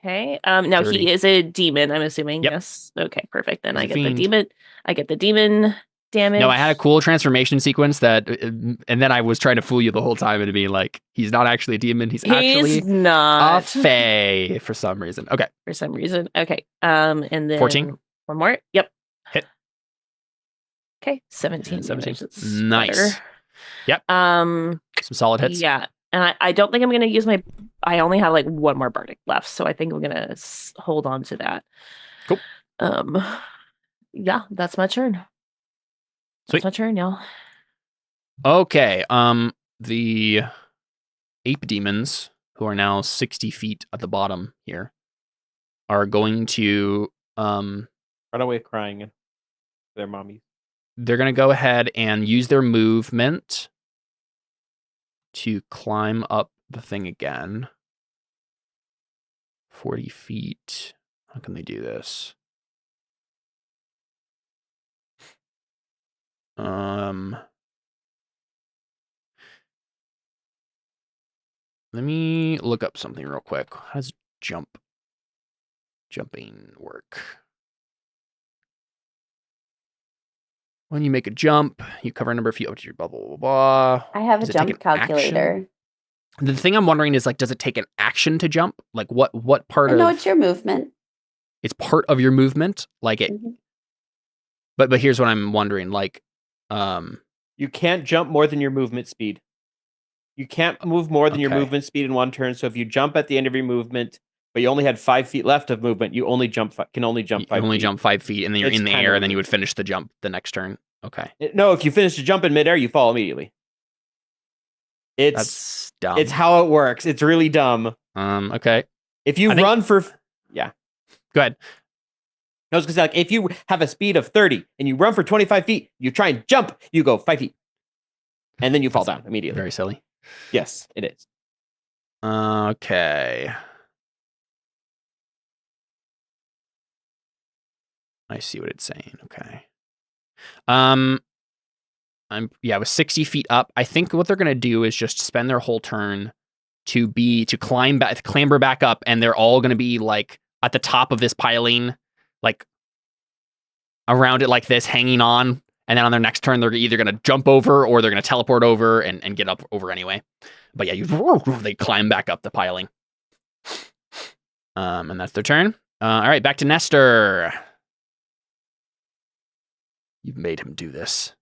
Okay. Now 30. he is a demon, I'm assuming. Yep. Yes. Okay, perfect. Then He's I a get fiend. the demon. I get the demon damage. No, I had a cool transformation sequence that, and then I was trying to fool you the whole time into being like, he's not actually a demon. He's actually He's not a fae for some reason. Okay. for some reason. Okay. And then 14. One more. Yep. Hit. Okay. 17. And 17. damage. That's Nice. better. Yep. Some solid hits. Yeah. And I don't think I'm going to use my. I only have like one more bardic left, so I think I'm going to hold on to that. Cool. Yeah, that's my turn. Sweet. That's my turn, y'all. Okay. The ape demons, who are now 60 feet at the bottom here, are going to run away crying. Their mommies. they're going to go ahead and use their movement to climb up the thing again. 40 feet. How can they do this? Let me look up something real quick. How does jumping work? When you make a jump, you cover a number of feet up to your blah, blah, blah, blah. I have Does a it take jump an action? calculator. The thing I'm wondering is, like, does it take an action to jump? Like, what part of... No, it's your movement. It's part of your movement? Like, it... Mhm. But here's what I'm wondering, like... You can't jump more than your movement speed. You can't move more than your Okay. movement speed in one turn. So if you jump at the end of your movement, but you only had 5 feet left of movement, you only can only jump 5 You only feet. jump 5 feet, and then you're It's in the kinda air, and then you weird. would finish the jump the next turn. Okay. No, if you finish the jump in midair, you fall immediately. That's dumb. It's how it works. It's really dumb. Okay. If you I think- run for... Yeah. Go ahead. I was going to say, like, if you have a speed of 30 and you run for 25 feet, you try and jump, you go 5 feet. And then you fall down immediately. Very silly. Yes, it is. Okay. I see what it's saying. Okay. I was 60 feet up. I think what they're gonna do is just spend their whole turn to clamber back up, and they're all gonna be like at the top of this piling, like around it like this, hanging on. And then on their next turn, they're either gonna jump over or they're gonna teleport over and get up over anyway. But yeah, they climb back up the piling. And that's their turn. All right, back to Nestor. You've made him do this.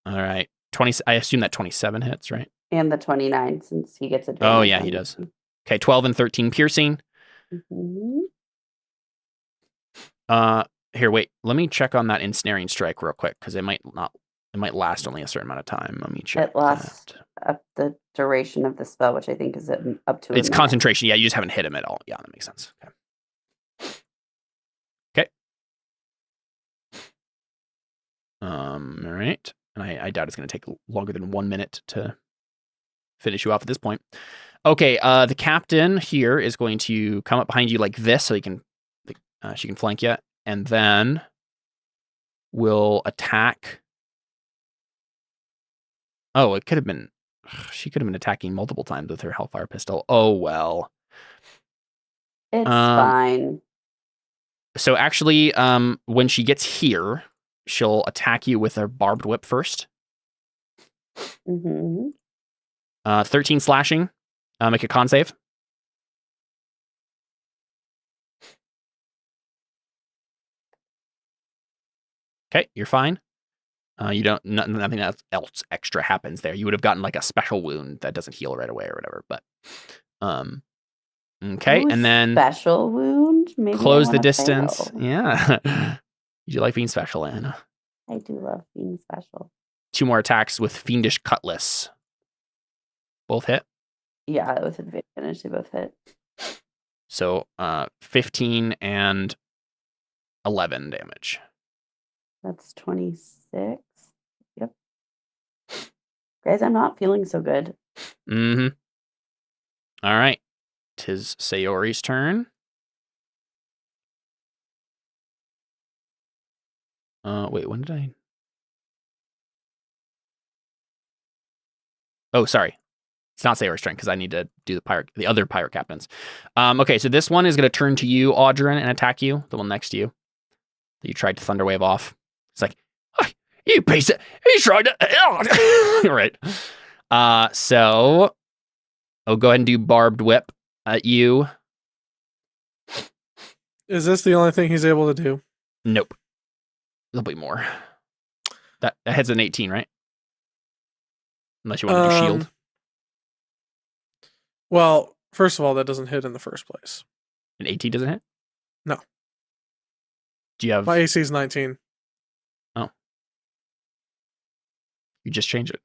All right. 20. I assume that 27 hits, right? And the 29, since he gets advantage. Oh, yeah, he does. Okay, 12 and 13 piercing. Mhm. Here, wait. Let me check on that ensnaring strike real quick, because it might last only a certain amount of time. Let me check. It lasts up the duration of the spell, which I think is up to. It's concentration. Yeah, you just haven't hit him at all. Yeah, that makes sense. Okay. All right. And I doubt it's going to take longer than 1 minute to finish you off at this point. Okay. The captain here is going to come up behind you like this, so she can flank you, and then will attack. Oh, it could have been. She could have been attacking multiple times with her Hellfire pistol. Oh well. It's fine. So actually, when she gets here, she'll attack you with her barbed whip first. Mm-hmm. 13 slashing. Make a con save. Okay, you're fine. You don't. Nothing else extra happens there. You would have gotten like a special wound that doesn't heal right away or whatever. But, okay, and then special wound. Maybe close I the wanna distance. fail. Yeah. You like being special, Anna? I do love being special. 2 more attacks with Fiendish Cutlass. Both hit. Yeah, with advantage, they both hit. So 15 and 11 damage. That's 26. Yep. Guys, I'm not feeling so good. Mm-hmm. All right. 'Tis Sayori's turn. Wait, when did I... Oh, sorry. It's not Sayori's turn because I need to do the other pirate captains. Okay, so this one is going to turn to you, Audrin, and attack you, the one next to you that you tried to Thunderwave off. It's like, oh, you piece of... He tried to... Right. So I'll go ahead and do Barbed Whip at you. Is this the only thing he's able to do? Nope. There'll be more. That hits an 18, right? Unless you want to do shield. Well, first of all, that doesn't hit in the first place. An 18 doesn't hit? No. Do you have... My AC is 19. Oh. You just changed it.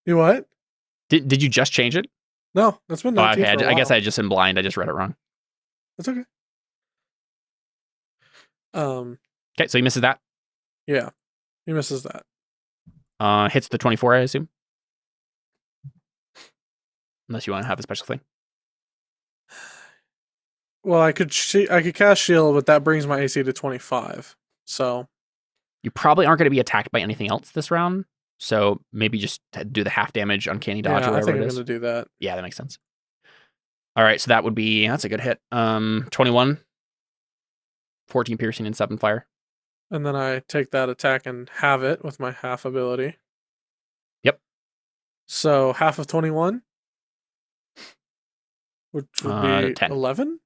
You what? Did you just change it? No, that's been Oh, 19 okay. for a I guess while. I just am blind. I just read it wrong. That's okay. Okay, so he misses that. Yeah, he misses that. Hits the 24, I assume. Unless you want to have a special thing. Well, I could cast shield, but that brings my AC to 25. So You probably aren't going to be attacked by anything else this round. So maybe just do the half damage uncanny dodge or I whatever think it I'm is. going to do that. Yeah, that makes sense. All right, so that's a good hit. 21, 14 piercing and 7 fire. And then I take that attack and have it with my half ability. Yep. So half of 21, which would be 10. 11?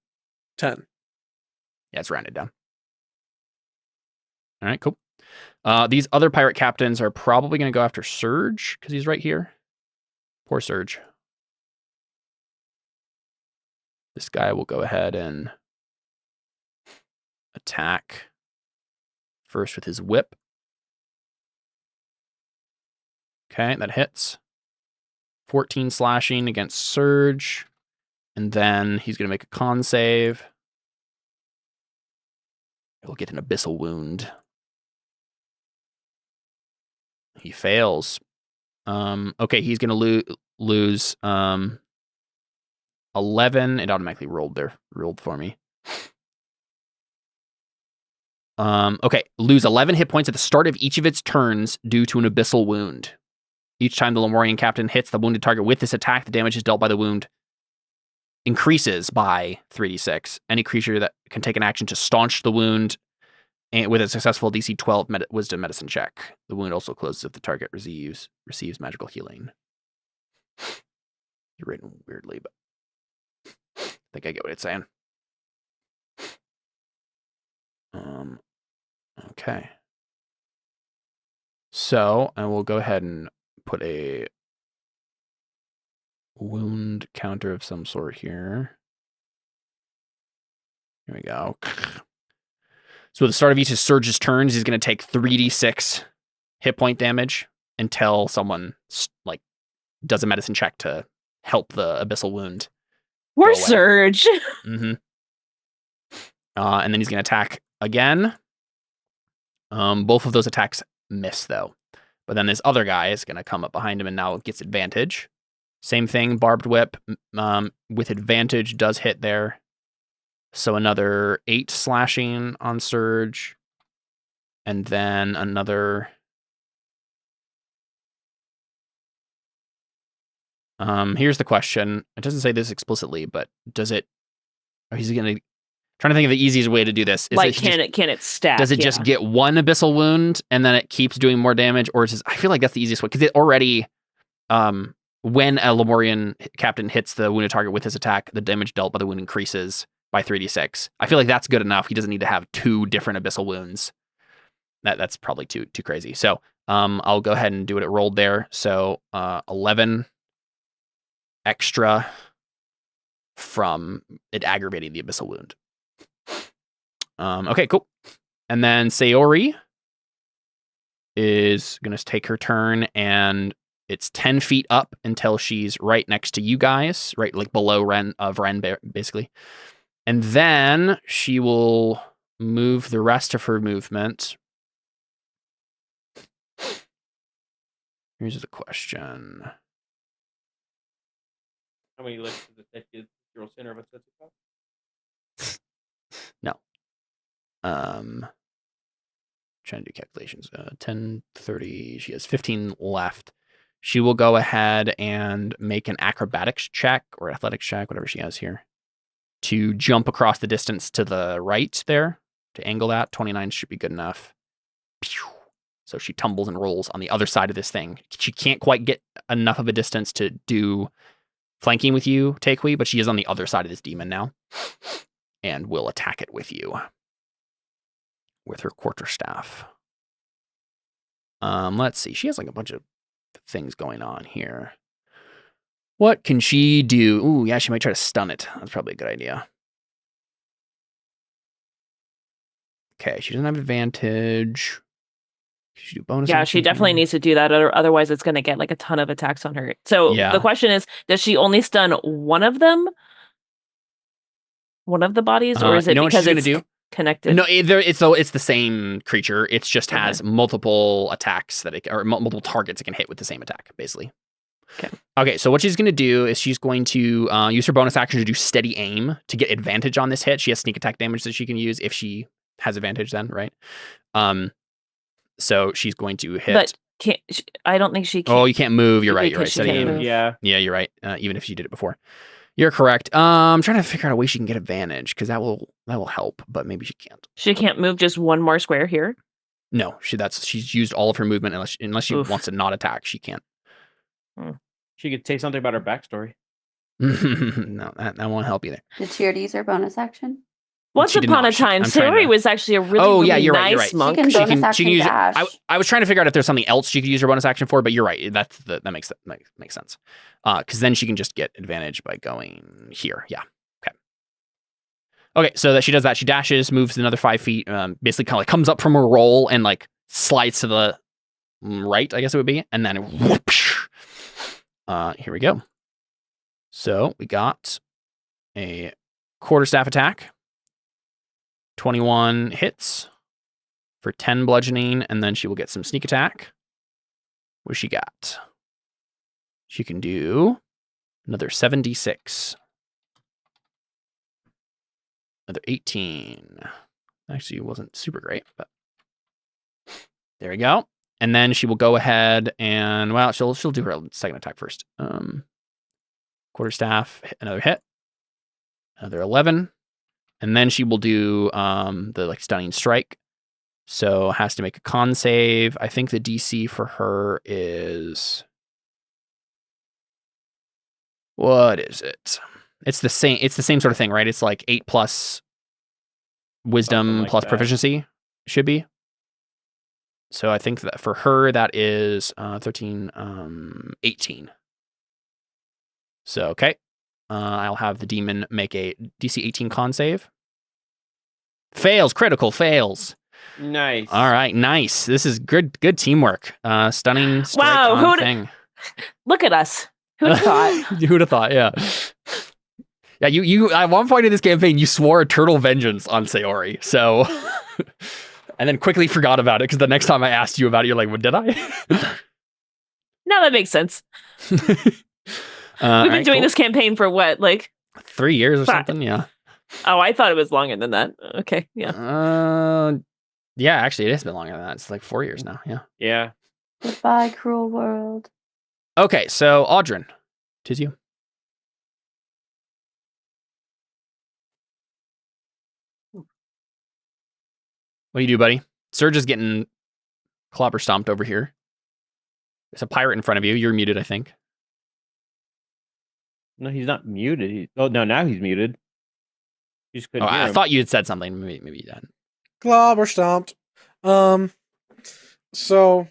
10. Yeah, it's rounded down. All right, cool. These other pirate captains are probably going to go after Surge because he's right here. Poor Surge. This guy will go ahead and attack first with his whip. Okay, that hits. 14 slashing against Surge. And then he's going to make a con save. He'll get an abyssal wound. He fails. Okay, he's going to lose 11. It automatically rolled for me. Okay, lose 11 hit points at the start of each of its turns due to an abyssal wound. Each time the Lemurian captain hits the wounded target with this attack, the damage is dealt by the wound increases by 3d6. Any creature that can take an action to staunch the wound and with a successful DC 12 wisdom medicine check. The wound also closes if the target receives magical healing. It's written weirdly, but I think I get what it's saying. Okay. So I will go ahead and put a wound counter of some sort here. Here we go. So at the start of each of Surge's turns, he's going to take 3d6 hit point damage until someone does a medicine check to help the abyssal wound. Poor Surge. Mm-hmm. And then he's going to attack again. Both of those attacks miss, though. But then this other guy is going to come up behind him and now gets advantage. Same thing, barbed whip with advantage does hit there. So another 8 slashing on Surge. And then another... here's the question. It doesn't say this explicitly, but does it... He's going to... Trying to think of the easiest way to do this. Can it stack? Does it just get one abyssal wound and then it keeps doing more damage? Or is it, I feel like that's the easiest way. Because it already... when a Lemurian captain hits the wounded target with his attack, the damage dealt by the wound increases by 3d6. I feel like that's good enough. He doesn't need to have 2 different abyssal wounds. That's probably too crazy. So I'll go ahead and do what it rolled there. So 11 extra from it aggravating the abyssal wound. Okay, cool. And then Sayori is going to take her turn, and it's 10 feet up until she's right next to you guys, right, like below Ren, basically. And then she will move the rest of her movement. Here's the question. How many licks does it take you? Zero center of a set? No. Trying to do calculations. 10, 30. She has 15 left. She will go ahead and make an acrobatics check or athletics check, whatever she has here, to jump across the distance to the right there, to angle that. 29 should be good enough. So she tumbles and rolls on the other side of this thing. She can't quite get enough of a distance to do flanking with you, Takui, but she is on the other side of this demon now and will attack it with you with her quarterstaff. Let's see. She has like a bunch of things going on here. What can she do? Ooh, yeah, she might try to stun it. That's probably a good idea. Okay, she doesn't have advantage. She do bonus Yeah, she definitely needs to do that. Otherwise, it's going to get like a ton of attacks on her. So the question is, does she only stun one of them? One of the bodies? Or is it because it's connected? No, it's the same creature. It just has multiple attacks or multiple targets it can hit with the same attack, basically. Okay, so what she's going to do is she's going to use her bonus action to do steady aim to get advantage on this hit. She has sneak attack damage that she can use if she has advantage then, right? So she's going to hit. But I don't think she can. Oh, you can't move. You're right. You're right. Because she Steady can't aim. move. Yeah. Yeah, you're right. Even if she did it before. You're correct. I'm trying to figure out a way she can get advantage because that will help, but maybe she can't. She can't move just one more square here. No, she's used all of her movement unless she Oof. wants to not attack. She can't. She could say something about her backstory. No, that won't help either. Did she already use her bonus action? Once She did upon not. a time, I'm trying Sayori to- was actually a really, Oh, yeah, really you're right, nice you're right. monk. She can bonus she action can use it. dash. I was trying to figure out if there's something else she could use her bonus action for, but you're right. That makes sense. Because then she can just get advantage by going here. Yeah. Okay, so that she does that. She dashes, moves another 5 feet, basically kind of like comes up from a roll and like slides to the right, I guess it would be, and then whoosh. Here we go. So we got a quarterstaff attack. 21 hits for 10 bludgeoning, and then she will get some sneak attack. What she got? She can do another 76. Another 18. Actually, it wasn't super great, but there we go. And then she will go ahead and, well, she'll do her second attack first. Quarterstaff, another hit. Another 11. And then she will do the like stunning strike. So has to make a con save. I think the DC for her is, what is it? It's the same sort of thing, right? It's like 8 plus wisdom Like plus that. proficiency should be. So I think that for her that is 13, 18. So okay. I'll have the demon make a DC 18 con save. Fails, critical fails. Nice. All right, nice. This is good teamwork. Stunning strike Wow, on thing. Look at us. Who'd thought? Who'd have thought? Yeah. Yeah, you at one point in this campaign you swore eternal vengeance on Sayori. So and then quickly forgot about it because the next time I asked you about it, you're like, "What did I?" No, that makes sense. We've been doing this campaign for what, like 3 years or 5. something. Yeah. Oh, I thought it was longer than that. Okay, yeah. Yeah, actually, it has been longer than that. It's like 4 years now. Yeah. Yeah. Goodbye, cruel world. Okay, so Audrin, 'tis you. What do you do, buddy? Surge is getting clobber stomped over here. There's a pirate in front of you. You're muted, I think. No, he's not muted. Oh no, now he's muted. You just couldn't hear I him. thought you had said something. Maybe you didn't. Globber stomped. So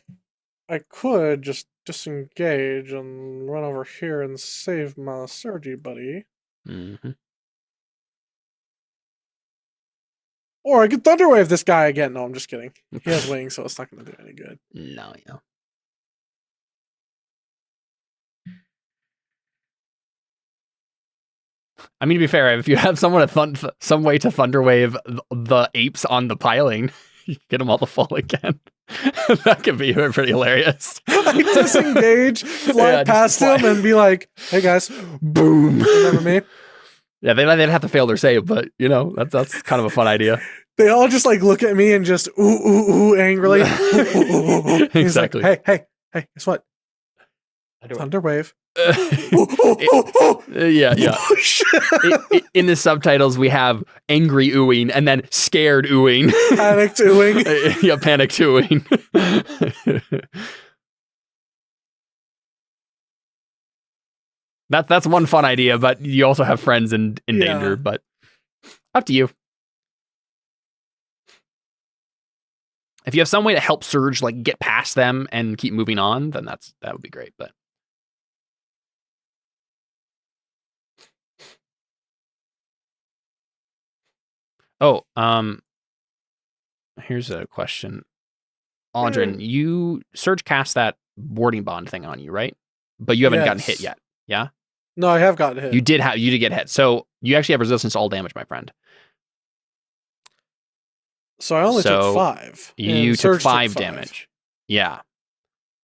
I could just disengage and run over here and save my Sergi buddy. Mm-hmm. Or I could Thunderwave this guy again. No, I'm just kidding. He has wings, so it's not going to do any good. No, yeah. I mean, to be fair, if you have someone some way to Thunderwave the apes on the piling, you get them all to fall again. That could be pretty hilarious. I disengage, fly Yeah, just past fly. him, and be like, "Hey guys, Boom. remember me?" Yeah, they'd have to fail their save, but you know that's kind of a fun idea. They all just like look at me and just ooh angrily. He's Exactly. like, hey, guess what? Thunderwave. Thunderwave. Yeah. Oh, shit. In the subtitles, we have angry oohing and then scared oohing. Panicked oohing. Yeah, panicked oohing. That's one fun idea, but you also have friends in Yeah. danger. But up to you. If you have some way to help Surge like get past them and keep moving on, then that would be great. But here's a question. Audrin, you Surge cast that warding bond thing on you, right? But you haven't gotten hit Yes. yet. Yeah? No, I have gotten hit. You did get hit. So you actually have resistance to all damage, my friend. So I only So took 5. You and took Surge 5 damage. Yeah.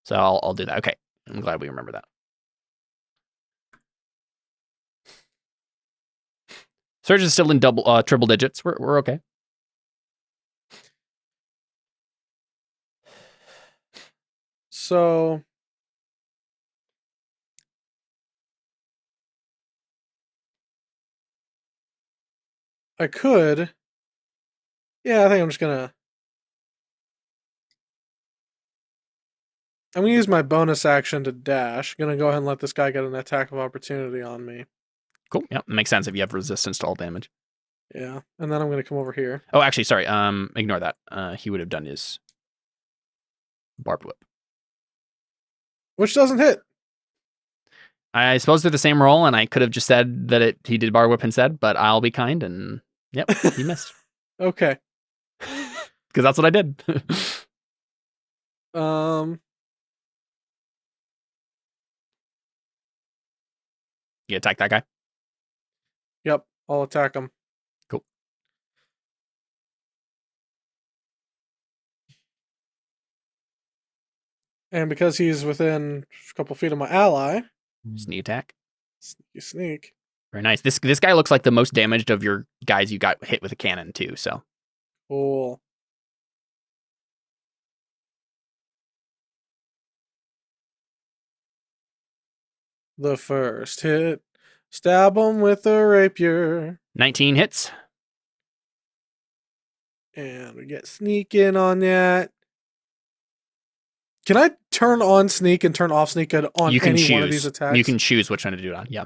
So I'll do that. Okay. I'm glad we remember that. Surge is still in triple digits. We're okay. So I could. Yeah, I think I'm gonna use my bonus action to dash. Gonna go ahead and let this guy get an attack of opportunity on me. Cool. Yep, makes sense if you have resistance to all damage. Yeah, and then I'm gonna come over here. Oh, actually, sorry. Ignore that. He would have done his barbed whip. Which doesn't hit. I suppose they're the same roll, and I could have just said that he did barbed whip instead, but I'll be kind, and yep, he missed. Okay. Because that's what I did. You attack that guy? Yep, I'll attack him. Cool. And because he's within a couple feet of my ally, Sneak attack. Sneak. Very nice. This guy looks like the most damaged of your guys you got hit with a cannon too. So Cool. The first hit. Stab him with a rapier. 19 hits. And we get sneak in on that. Can I turn on sneak and turn off sneak on You can any choose. one of these attacks? You can choose which one to do it on. Yeah.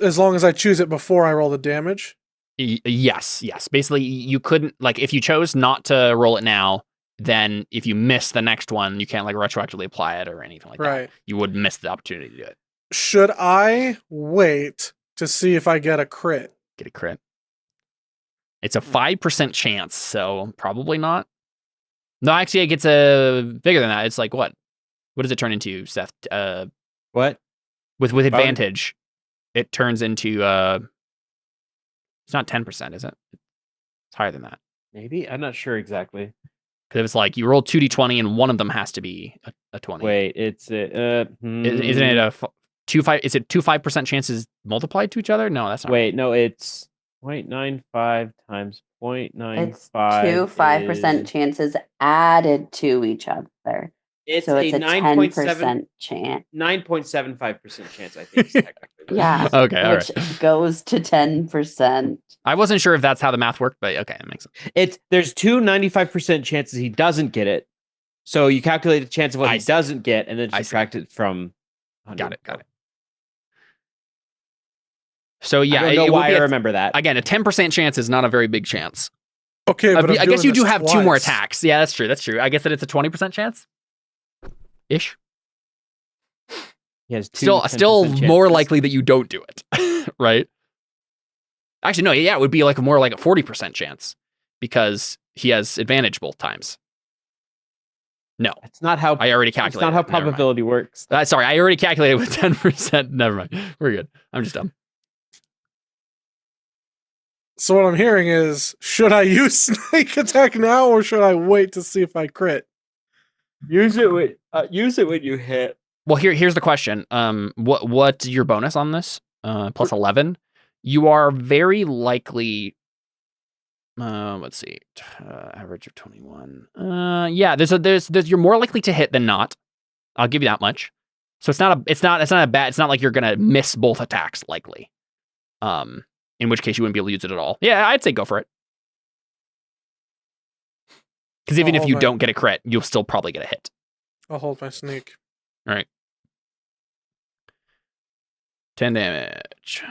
As long as I choose it before I roll the damage? Yes. Basically, you couldn't, like, if you chose not to roll it now, then if you miss the next one, you can't, like, retroactively apply it or anything like that. Right. You would miss the opportunity to do it. Should I wait to see if I get a crit? Get a crit. It's a 5% chance, so probably not. No, actually, it gets bigger than that. It's like, what? What does it turn into, Seth? What? With advantage, it turns into, it's not 10%, is it? It's higher than that. Maybe? I'm not sure exactly. Because it's like, you roll 2d20 and one of them has to be a 20. Wait, it's Isn't it a 2-5? Is it 5% chances multiplied to each other? No, that's not. Wait, no, it's 0.95 times 0.95. It's 5% chances added to each other. It's so it's a 9.7 10% chance. 9.75% chance, I think. Technically. Yeah. Okay, all which right. goes to 10%. I wasn't sure if that's how the math worked, but okay, that makes sense. There's two 95% chances he doesn't get it. So you calculate the chance of what I he see. doesn't get and then I see. subtract it from 100. Got it. So yeah, I don't know it why would be I remember that. Again, a 10% chance is not a very big chance. Okay, but I guess you do this have 2 more twice. attacks. Yeah, that's true. I guess that it's a 20% chance? Ish. He has two Still 10% more chances. likely that you don't do it. Right? Actually, no, yeah, it would be like more like a 40% chance because he has advantage both times. No, It's not how I already it's calculated. not how it. Never mind. probability works. Sorry, I already calculated with 10%. Never mind. We're good. I'm just dumb. So what I'm hearing is, should I use sneak attack now or should I wait to see if I crit? Use it when you hit. Well, here's the question. What's your bonus on this? Plus 11. You are very likely. Let's see. Average of 21. Yeah. There's you're more likely to hit than not. I'll give you that much. So it's not a bad. It's not like you're gonna miss both attacks likely. In which case you wouldn't be able to use it at all. Yeah, I'd say go for it. Because even if you don't get a crit, you'll still probably get a hit. I'll hold my sneak. All right. 10 damage.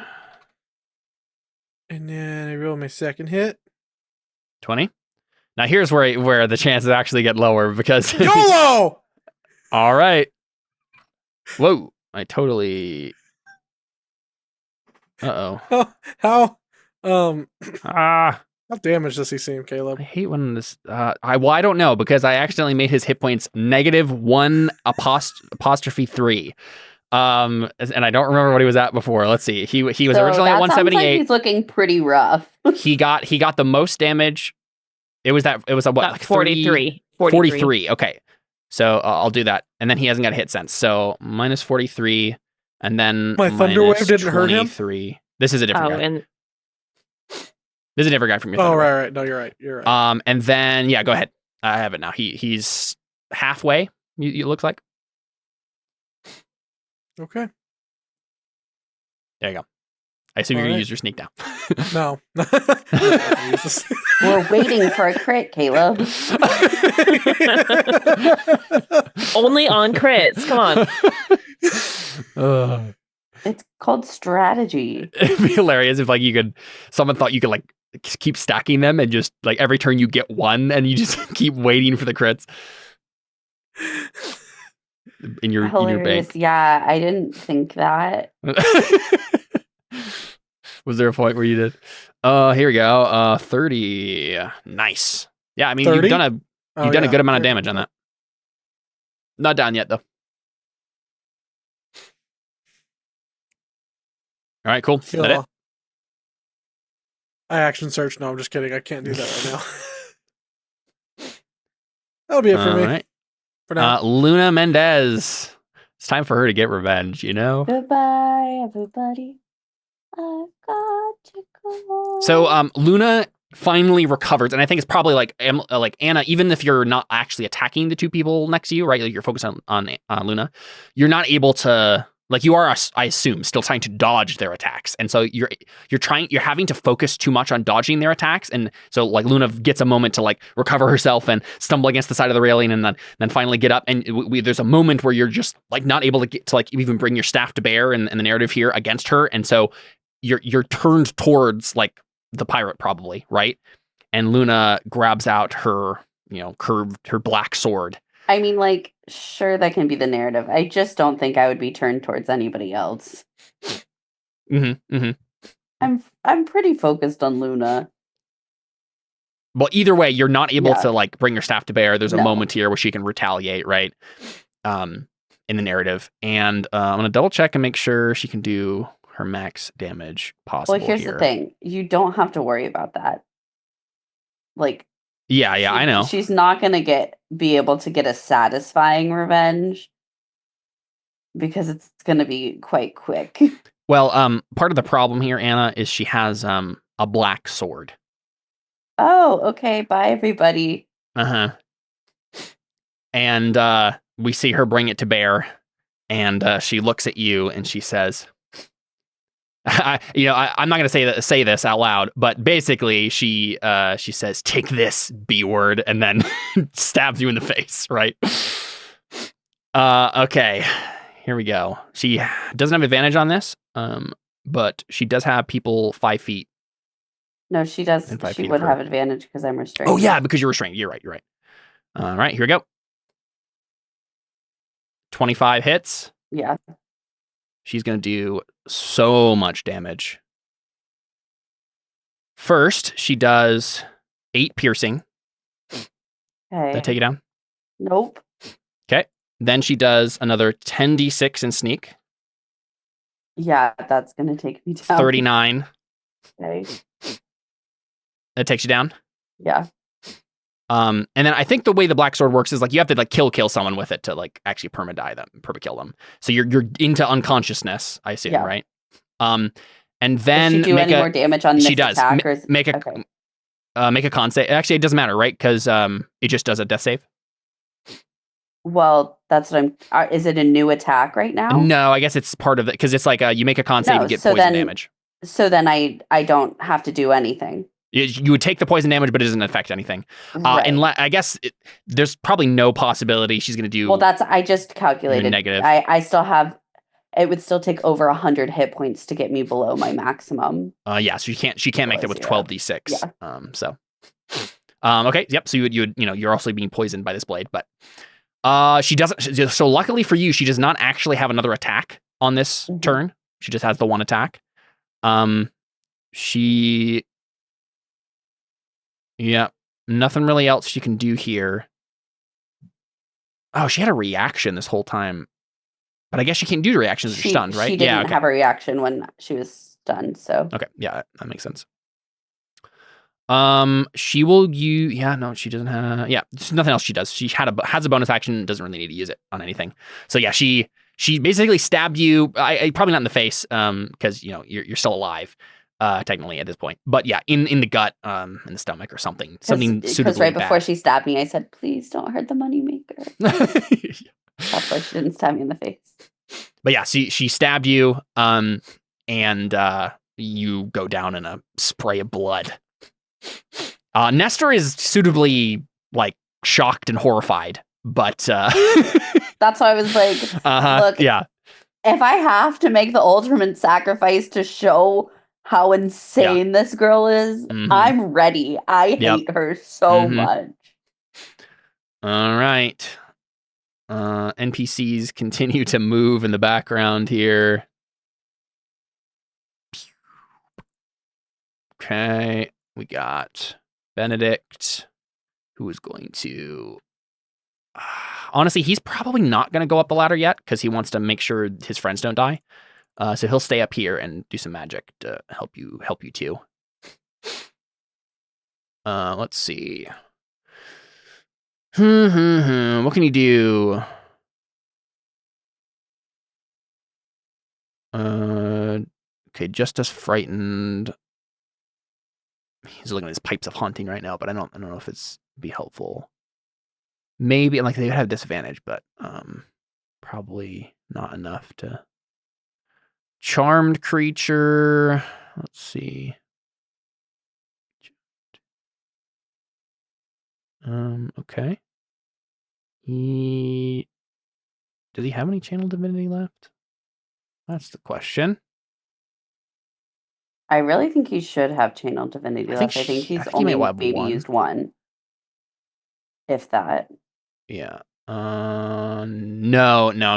And then I roll my second hit. 20. Now here's where the chances actually get lower because YOLO! All right. Whoa. I totally. How Ah. how damaged does he seem, Caleb? I hate when this. I don't know because I accidentally made his hit points -1 apostrophe 3. And I don't remember what he was at before. Let's see. He was originally at 178. Like he's looking pretty rough. he got the most damage. It was a what? Like 43. 43. Okay. So I'll do that. And then he hasn't got a hit since. So -43 and then My thunder wave didn't hurt him? 23. This is a different guy. And This is a different guy from your. Oh, right. No, you're right. And then go ahead. I have it now. He's halfway. You look like. Okay. There you go. I assume you're going to use your sneak now. No. We're waiting for a crit, Caleb. Only on crits. Come on. It's called strategy. It'd be hilarious if someone thought you could like keep stacking them and just like every turn you get one and you just keep waiting for the crits. In your bank. Yeah, I didn't think that. Was there a point where you did? Here we go. 30. Nice. Yeah, I mean 30? you've done a good amount of damage on that. Not down yet though. All right, cool. Is that it? I action search. No, I'm just kidding. I can't do that right now. That'll be it for me. Right. For now. Luna Mendez. It's time for her to get revenge, you know? Goodbye, everybody. I've got to go. So Luna finally recovers, and I think it's probably like Anna, even if you're not actually attacking the two people next to you, right? Like you're focused on Luna, you're not able to, like you are, I assume, still trying to dodge their attacks. And so you're having to focus too much on dodging their attacks. And so like Luna gets a moment to like recover herself and stumble against the side of the railing and then finally get up. And there's a moment where you're just like not able to get to like even bring your staff to bear in the narrative here against her. And so you're turned towards like the pirate probably, right? And Luna grabs out her, her black sword. I mean, like, sure, that can be the narrative. I just don't think I would be turned towards anybody else. Mm-hmm. Mm-hmm. I'm pretty focused on Luna. Well, either way, you're not able to like bring your staff to bear. There's a No. moment here where she can retaliate, right? In the narrative. And I'm gonna double check and make sure she can do her max damage possible. Well, here's the thing. You don't have to worry about that. Like, Yeah, I know. She's not going to be able to get a satisfying revenge because it's going to be quite quick. Well, part of the problem here, Anna, is she has a black sword. Oh, okay. Bye, everybody. Uh-huh. And we see her bring it to bear, and she looks at you and she says, I'm not going to say this out loud, but basically she says, "Take this, B word," and then stabs you in the face, right? Okay, here we go. She doesn't have advantage on this, but she does have people 5 feet. No, she does. And 5 She feet would of her. have advantage because I'm restrained. Oh yeah, because you're restrained. You're right. All right, here we go. 25 hits. Yeah. She's going to do so much damage. First, she does 8 piercing. Okay. That take you down? Nope. Okay. Then she does another 10d6 in sneak. Yeah, that's going to take me down. 39. Okay. That takes you down. Yeah. And then I think the way the black sword works is like you have to like kill someone with it to like actually perma kill them. So you're into unconsciousness, I assume, Yeah. right? And then Does she do any more damage on this she does. attack? Make a con save. Actually, it doesn't matter, right? Because it just does a death save. Well, that's what is it a new attack right now? No, I guess it's part of it because it's like you make a con save, No, you get so poison then- damage. So then I don't have to do anything. You would take the poison damage, but it doesn't affect anything. Right. I guess there's probably no possibility she's going to do. Well, I just calculated. Negative. I still have. It would still take over 100 hit points to get me below my maximum. Yeah, so she can't make that with 12d6. Yeah. So. Okay. Yep. So you're also being poisoned by this blade, but she doesn't. So luckily for you, she does not actually have another attack on this Mhm. turn. She just has the one attack. Yeah, nothing really else she can do here. Oh, she had a reaction this whole time. But I guess she can't do reactions if you're stunned, right? She didn't have a reaction when she was stunned, so. Okay, yeah, that makes sense. She will use... Yeah, no, she doesn't have... Yeah, there's nothing else she does. She has a bonus action, doesn't really need to use it on anything. So yeah, she basically stabbed you, probably not in the face, because, you're still alive. technically at this point. But yeah, in the gut, in the stomach or something Because suitably right before bad. she stabbed me, I said, "Please don't hurt the moneymaker." That's why she didn't stab me in the face. But yeah, she stabbed you, and you go down in a spray of blood. Nestor is suitably like shocked and horrified, but That's why I was like, look, yeah, if I have to make the ultimate sacrifice to show how insane this girl is, I'm ready. I hate her so much. All right. NPCs continue to move in the background here. Okay, we got Benedict, who is going to... honestly, he's probably not going to go up the ladder yet because he wants to make sure his friends don't die. So he'll stay up here and do some magic to help you too. Let's see. What can you do? Okay, just as frightened. He's looking at his pipes of haunting right now, but I don't know if it's be helpful. Maybe like they would have disadvantage, but probably not enough to. Charmed creature. Let's see. Okay. Does he have any channel divinity left? That's the question. I really think he should have channel divinity left. I think he's only maybe used one. If that. Yeah. No,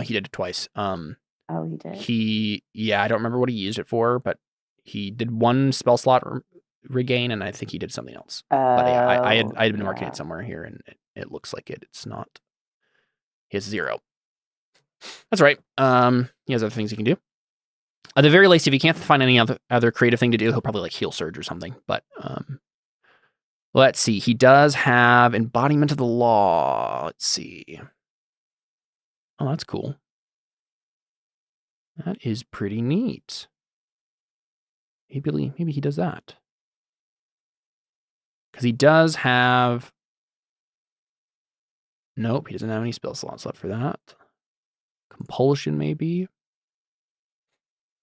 he did it twice. Oh, he did. I don't remember what he used it for, but he did one spell slot regain, and I think he did something else. But yeah, I had been marking it somewhere here, and it looks like it's not. He has 0. That's right. He has other things he can do. At the very least, if he can't find any other creative thing to do, he'll probably like heal surge or something. But let's see. He does have embodiment of the law. Let's see. Oh, that's cool. That is pretty neat. Maybe he does that. Because he does have... Nope, he doesn't have any spell slots left for that. Compulsion, maybe.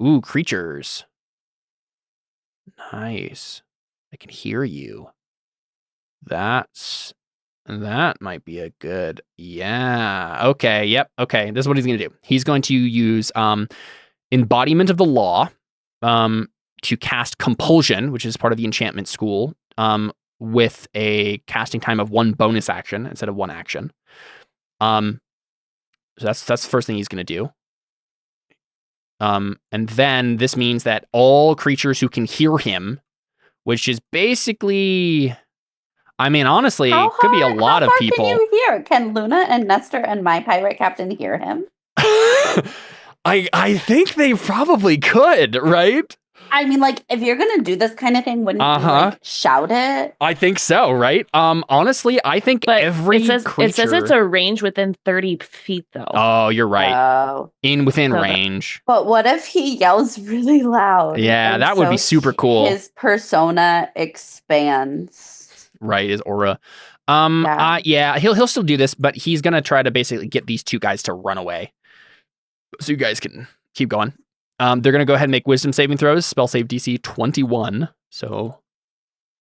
Ooh, creatures. Nice. I can hear you. That might be a good... Yeah. Okay, yep. Okay, this is what he's going to do. He's going to use embodiment of the law to cast compulsion, which is part of the enchantment school, with a casting time of 1 bonus action instead of 1 action. So that's the first thing he's going to do. And then this means that all creatures who can hear him, which is basically, I mean, honestly, it could be a lot of people. Can you hear? Can Luna and Nestor and my pirate captain hear him? I think they probably could, right? I mean, like, if you're gonna do this kind of thing, wouldn't you like shout it? I think so, right? Honestly, I think every creature... It says it's a range within 30 feet, though. Oh, you're right. Oh. Within range. But what if he yells really loud? Yeah, that would be super cool. His persona expands. Right, his aura. Yeah, he'll still do this, but he's gonna try to basically get these 2 guys to run away, so you guys can keep going. They're going to go ahead and make wisdom saving throws. Spell save DC 21. So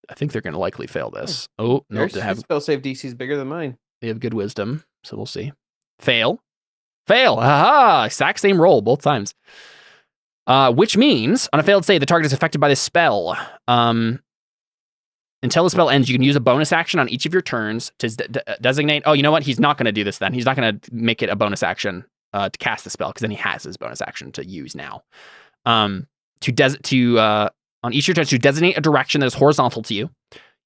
I think they're going to likely fail this. Oh, no. Their spell save DC is bigger than mine. They have good wisdom. So we'll see. Fail. Aha! Exact same roll both times. Which means on a failed save, the target is affected by this spell. Until the spell ends, you can use a bonus action on each of your turns to designate. Oh, you know what? He's not going to do this then. He's not going to make it a bonus action. To cast the spell, because then he has his bonus action to use now. On each of your turns to designate a direction that is horizontal to you.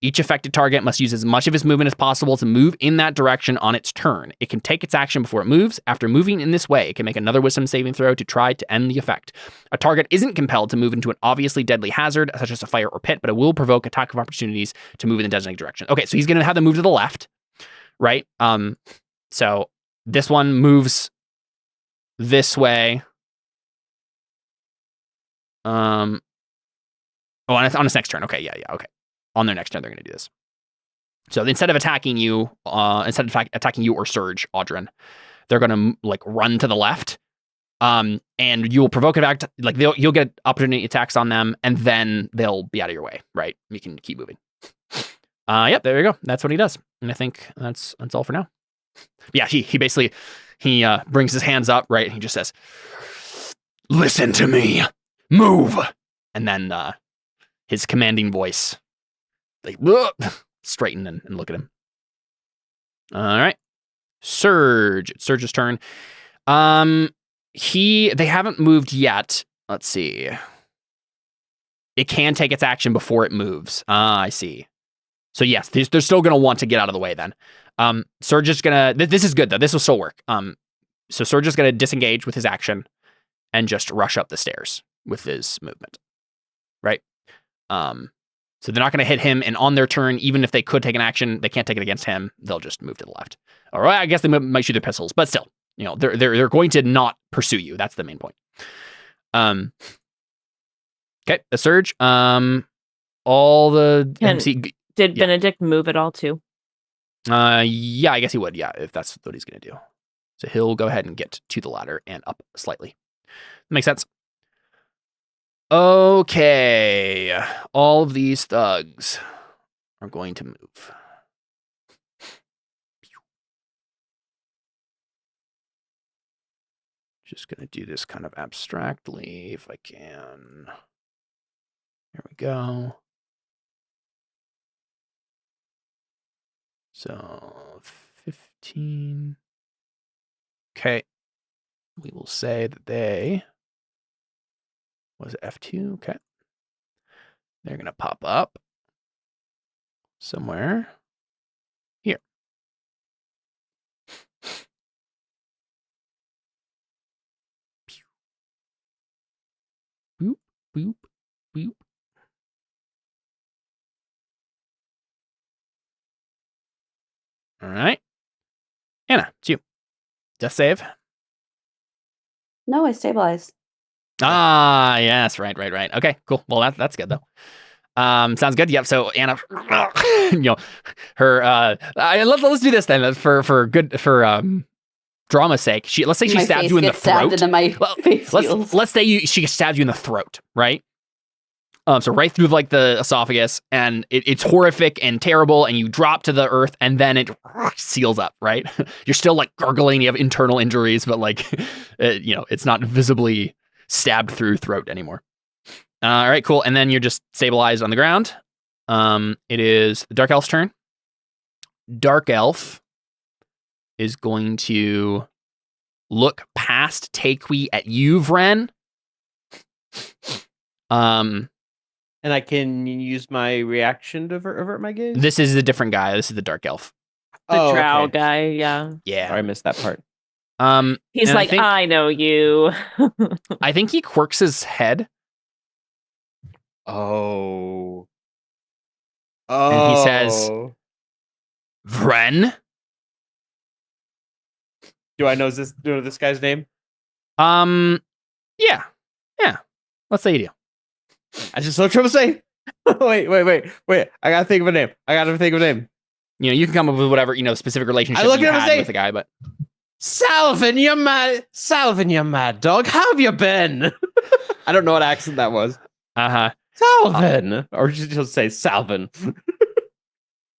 Each affected target must use as much of its movement as possible to move in that direction on its turn. It can take its action before it moves. After moving in this way, it can make another wisdom saving throw to try to end the effect. A target isn't compelled to move into an obviously deadly hazard, such as a fire or pit, but it will provoke attack of opportunities to move in the designated direction. Okay, so he's going to have them move to the left, right? So this one moves this way. Oh, on his next turn. Okay, yeah, okay. On their next turn, they're going to do this. So instead of attacking you, attacking you or Surge, Audrin, they're going to like run to the left. And you will provoke an attack. Like you'll get opportunity attacks on them, and then they'll be out of your way. Right? You can keep moving. Yep. There you go. That's what he does. And I think that's all for now. Yeah. He basically brings his hands up. Right. And he just says, "Listen to me. Move." And then his commanding voice, like, straighten and look at him. All right. Surge. It's Surge's turn. They haven't moved yet. Let's see. It can take its action before it moves. I see. So yes, they're still going to want to get out of the way then. Surge is going to... This is good, though. This will still work. So Surge is going to disengage with his action and just rush up the stairs with his movement. Right? So they're not going to hit him, and on their turn, even if they could take an action, they can't take it against him. They'll just move to the left. Or I guess they might shoot their pistols, but still, they're going to not pursue you. That's the main point. Okay, the Surge. All the MC. Did Benedict move at all too? Yeah, I guess he would. Yeah, if that's what he's going to do. So he'll go ahead and get to the ladder and up slightly. Makes sense. Okay, all of these thugs are going to move. Just going to do this kind of abstractly if I can. There we go. So 15. Okay. We will say that they... Was it F2? Okay. They're going to pop up somewhere here. Boop, boop, boop. All right. Anna, it's you. Death save. No, I stabilized. Ah, yes, right. Okay, cool. Well, that's good though. Sounds good. Yep. So Anna, her. Let's do this then for drama's sake. Let's say she stabs you in the throat. And then my face let's say she stabs you in the throat, right? So right through like the esophagus, and it's horrific and terrible, and you drop to the earth, and then it seals up, right? You're still like gargling, you have internal injuries, but like, it's not visibly stabbed through throat anymore. All right, cool. And then you're just stabilized on the ground. It is the Dark Elf's turn. Dark Elf is going to look past Takui at you, Vren. And I can use my reaction to avert my gaze? This is a different guy. This is the Dark Elf. The drow guy, yeah. Yeah. Sorry, I missed that part. He's like, I know you. I think he quirks his head. Oh. And he says, Vren? Do I know this guy's name? Yeah. Let's say you do. I just so trouble saying. wait. I gotta think of a name. You can come up with whatever, specific relationship you had with the guy, but Salvin, you mad dog. How have you been? I don't know what accent that was. Salvin, or just say Salvin.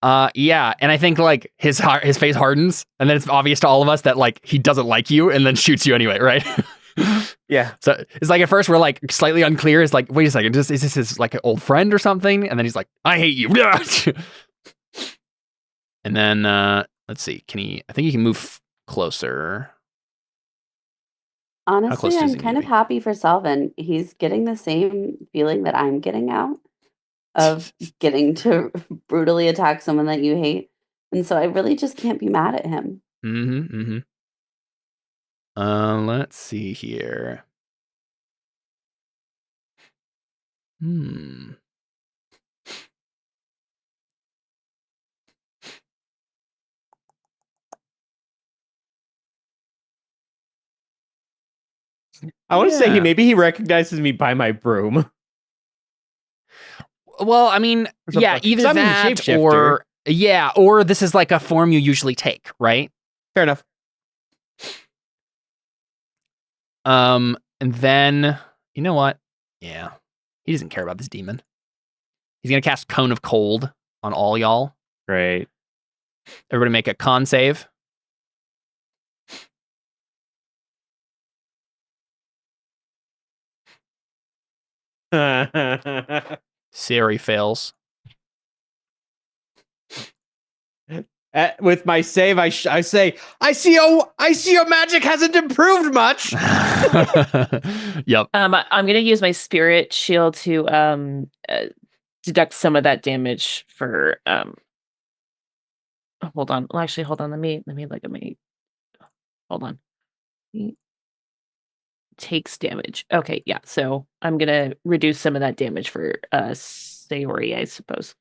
Yeah, and I think like his face hardens, and then it's obvious to all of us that like he doesn't like you, and then shoots you anyway, right? Yeah. So it's like at first we're like slightly unclear. It's like, wait a second, is this his like an old friend or something? And then he's like, I hate you. And then let's see, I think he can move closer. Honestly, I'm kind of happy for Salvin. He's getting the same feeling that I'm getting out of getting to brutally attack someone that you hate. And so I really just can't be mad at him. Let's see here. I want to say maybe he recognizes me by my broom. Well, I mean, Or yeah, something. either 'Cause I'm the that shapeshifter. or this is like a form you usually take, right? Fair enough. And then you know what? Yeah, he doesn't care about this demon. He's gonna cast Cone of Cold on all y'all. Great. Everybody make a con save. Siri fails. With my save, I say, I see your magic hasn't improved much. Yep. I'm gonna use my spirit shield to deduct some of that damage for hold on. Well, actually, hold on. Let me look at me. Hold on. He takes damage. Okay, yeah. So I'm gonna reduce some of that damage for Sayori, I suppose.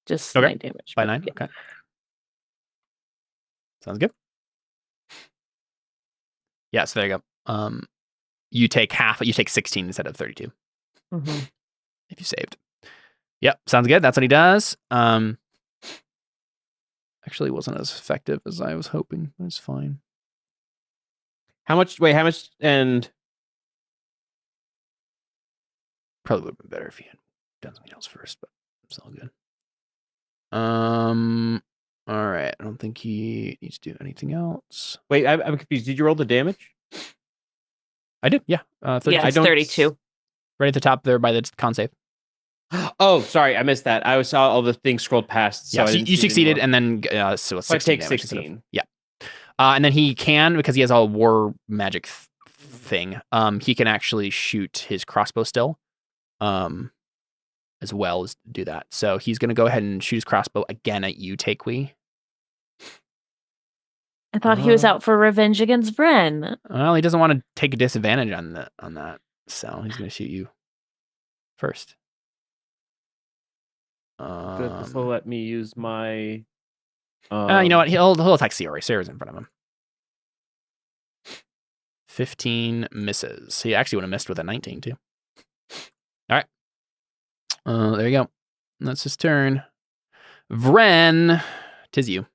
Just Okay. 9 damage. By but 9. yeah. Okay. Sounds good. Yeah, so there you go. You take half, you take 16 instead of 32. Mhm. If you saved. Yep, sounds good. That's what he does. Actually wasn't as effective as I was hoping, but it's fine. How much? Wait, how much? And Probably would have been better if he had done something else first, but it's all good. All right. I don't think he needs to do anything else. wait, I'm confused. Did you roll the damage? I did, yeah. 32. Yeah, it's don't- 32. Right at the top there by the con save. Oh, sorry, I missed that. I saw all the things scrolled past. Yeah, I so didn't you see it succeeded, anymore. and then so it's So I 16 take damage instead of- 16. Yeah. And then he can, because he has a war magic thing, he can actually shoot his crossbow still, as well as do that. So he's going to go ahead and shoot his crossbow again at you, Takewee. I thought he was out for revenge against Vren. Well, he doesn't want to take a disadvantage on that, so he's going to shoot you first. Good. This will let me use my. You know what? He'll attack Sayori. Sayori's in front of him. 15 misses. He actually would have missed with a 19 too. All right. There you go. That's his turn. Vren, 'tis you.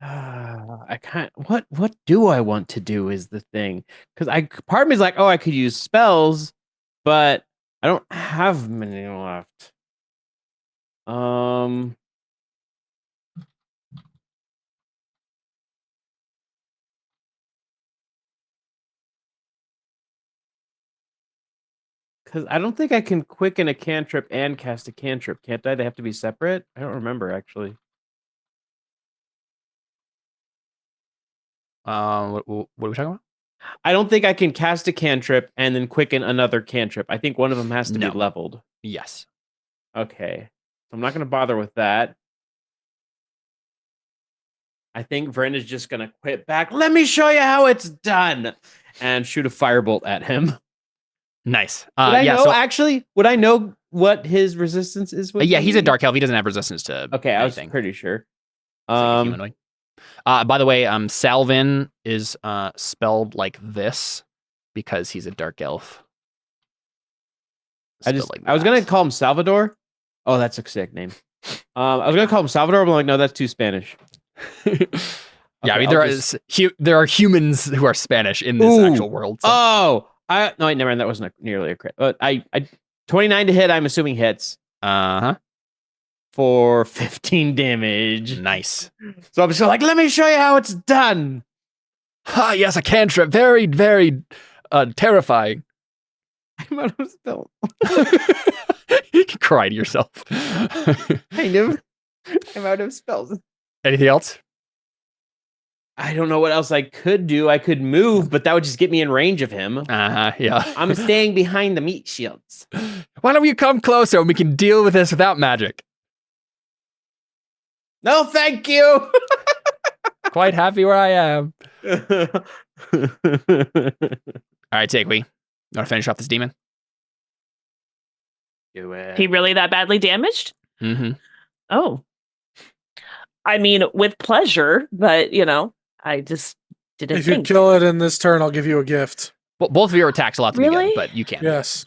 I can't. What do I want to do is the thing, because part of me is like, oh, I could use spells, but I don't have many left. Because I don't think I can quicken a cantrip and cast a cantrip, can't I? They have to be separate. I don't remember actually. What are we talking about? I don't think I can cast a cantrip and then quicken another cantrip. I think one of them has to No. be leveled. Yes. Okay. I'm not going to bother with that. I think Vren is just going to quit back. Let me show you how it's done. And shoot a firebolt at him. Nice. Would I yeah. know, So, actually? Would I know what his resistance is with yeah, he's a me? dark elf. He doesn't have resistance to Okay, I was anything. pretty sure. He's like a humanoid. By the way, Salvin is spelled like this because he's a dark elf. I was gonna call him Salvador. Oh, that's a sick name. I was gonna call him Salvador, but I'm like, no, that's too Spanish. Yeah, I mean I'll there are humans who are Spanish in this Ooh. actual world. So. Oh, no, wait, never mind. That wasn't nearly a crit. But I 29 to hit. I'm assuming hits for 15 damage. Nice. So I'm just like, let me show you how it's done. Ah, yes, a cantrip. Very, very terrifying. I'm out of spells. You can cry to yourself. Kind of. I'm out of spells. Anything else? I don't know what else I could do. I could move, but that would just get me in range of him. Yeah. I'm staying behind the meat shields. Why don't you come closer and we can deal with this without magic? No, thank you. Quite happy where I am. All right, Takewee. You want to finish off this demon? Do it. He really that badly damaged? Mm-hmm. Oh. I mean, with pleasure, but, I just didn't If you think. kill it in this turn, I'll give you a gift. Both of your attacks will have to be Really? good, but you can. Yes.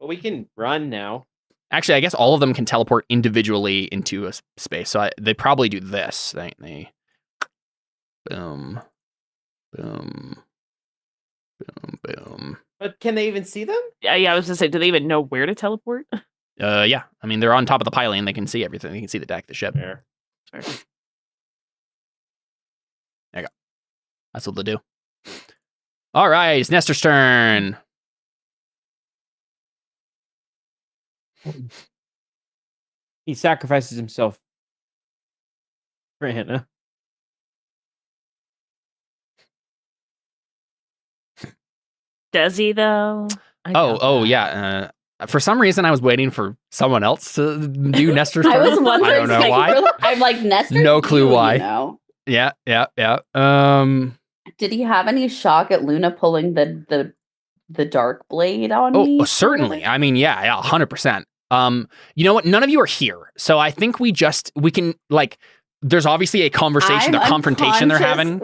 But we can run now. Actually, I guess all of them can teleport individually into a space. So they probably do this. They boom, boom, boom, boom. But can they even see them? Yeah, I was gonna say, do they even know where to teleport? Yeah. I mean, they're on top of the pilot and they can see everything. They can see the deck, the ship. There. There you go. That's what they'll do. All right, it's Nestor's turn. He sacrifices himself for Hannah. Does he though? Oh, yeah. For some reason, I was waiting for someone else to do Nestor's turn. I was wondering. I don't know why. I'm like, Nestor. No clue why. You know? Yeah. Did he have any shock at Luna pulling the dark blade on me? Certainly. I mean, yeah, 100%. You know what? None of you are here, so I think we can like. There's obviously a conversation, a confrontation they're having.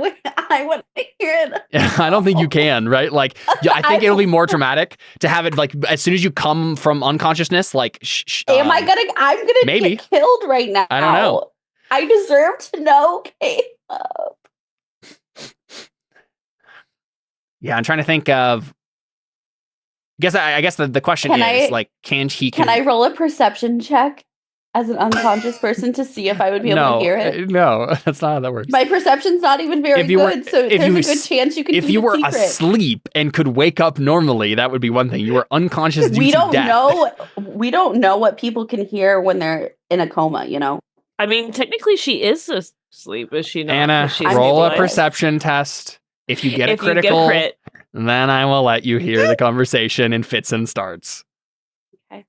I want to hear it. I don't think you can, right? Like, yeah, I think it'll be more dramatic to have it like as soon as you come from unconsciousness. Like, I'm gonna maybe get killed right now. I don't know. I deserve to know, Caleb. Yeah, I'm trying to think of. I guess the question is like, can I roll a perception check as an unconscious person to see if I would be able to hear it? No, that's not how that works. My perception's not even very good, so there's a good chance you could. If you were asleep and could wake up normally, that would be one thing. You were unconscious due to death. We don't know what people can hear when they're in a coma. You know. I mean, technically, she is asleep, is she not? Anna, roll a perception test. If you get a critical, then I will let you hear the conversation in fits and starts. Okay.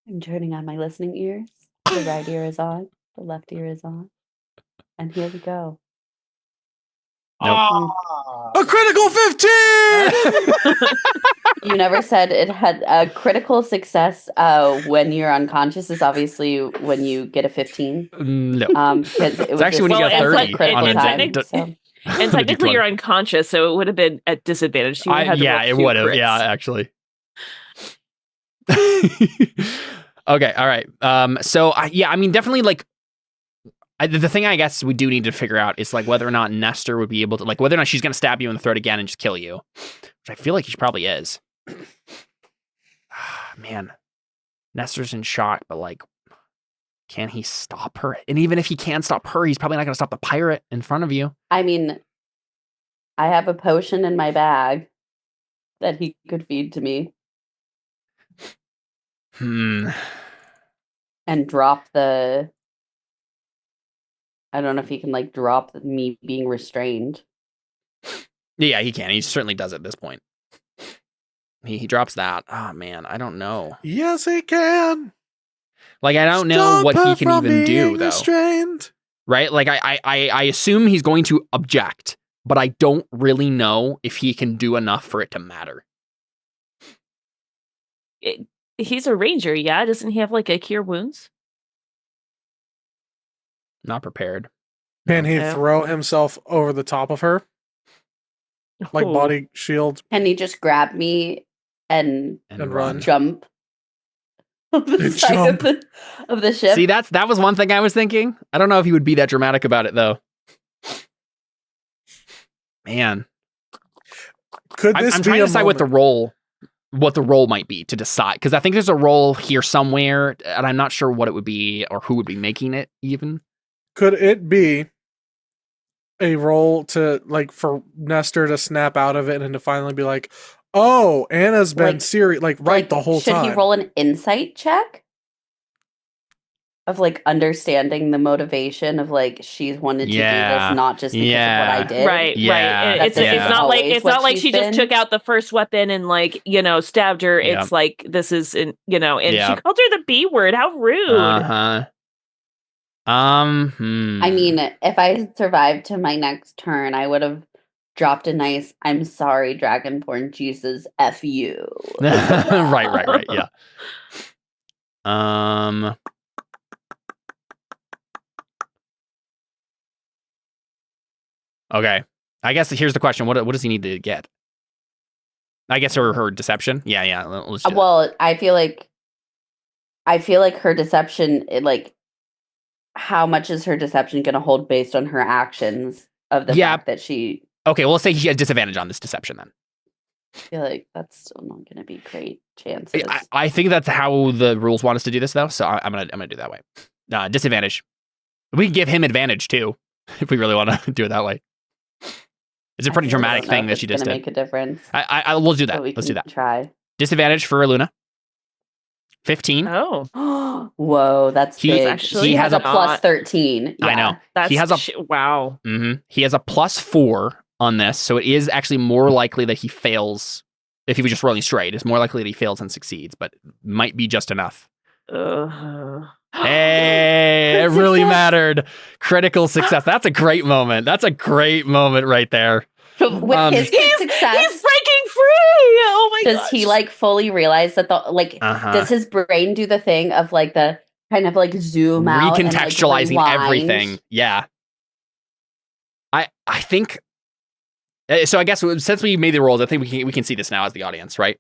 I'm turning on my listening ears. The right ear is on. The left ear is on. And here we go. Nope. A critical 15! You never said it had a critical success when you're unconscious is obviously when you get a 15. No. Because it's actually when you get 30 critical on time. And technically you're unconscious, so it would have been at disadvantage. It would have. Yeah, actually. Okay, all right. I mean, definitely like the thing I guess we do need to figure out is like whether or not Nestor would be able to, like whether or not she's going to stab you in the throat again and just kill you, which I feel like she probably is. Man, Nestor's in shock, but like, can he stop her? And even if he can stop her, he's probably not going to stop the pirate in front of you. I mean, I have a potion in my bag that he could feed to me. And drop the... I don't know if he can like drop me being restrained. Yeah, he can. He certainly does at this point. He drops that. Oh man, I don't know. Yes, he can. Like I don't know what he can even do though. Restrained. Right? Like I assume he's going to object, but I don't really know if he can do enough for it to matter. He's a ranger, yeah? Doesn't he have like a cure wounds? Not prepared. Can he throw himself over the top of her? Like body shield? Can he just grab me and run? Jump of the side of the ship? See, that was one thing I was thinking. I don't know if he would be that dramatic about it though. Man. Could this I'm be trying to a decide what the role might be to decide, because I think there's a role here somewhere and I'm not sure what it would be or who would be making it even. Could it be a role to like for Nestor to snap out of it and to finally be like, oh, Anna's been serious, like the whole time? Should he roll an insight check of like understanding the motivation of like she's wanted to do this not just because of what I did? Right. It's not like she just took out the first weapon and like, stabbed her. It's like this is and she called her the B word. How rude. I mean, if I had survived to my next turn, I would have dropped a nice "I'm sorry, Dragonborn Jesus, F you." right, yeah. Okay. I guess here's the question: what does he need to get? I guess her deception. Yeah. Let's do that. Well, I feel like her deception, how much is her deception going to hold based on her actions of the fact that she... Okay, well, let's say he has disadvantage on this deception then. I feel like that's still not going to be great chances. I think that's how the rules want us to do this, though, so I'm gonna do it that way. Disadvantage. We can give him advantage, too, if we really want to do it that way. It's a pretty dramatic thing that she just did. Make a difference. We'll do that. Let's do that. Try. Disadvantage for Luna. 15. Oh. Whoa, that's big. Actually he has a plus 13. Yeah. I know. That's he has a wow. Mm-hmm. He has a plus 4 on this, so it is actually more likely that he fails. If he was just rolling straight, it's more likely that he fails than succeeds, but might be just enough. Hey, it really mattered. Critical success. That's a great moment. That's a great moment right there. So with his success, he's breaking free. Oh my god! Does he fully realize that does his brain do the thing of the kind of zoom out, recontextualizing and, everything? Yeah. I think. So I guess since we made the rolls, I think we can see this now as the audience, right?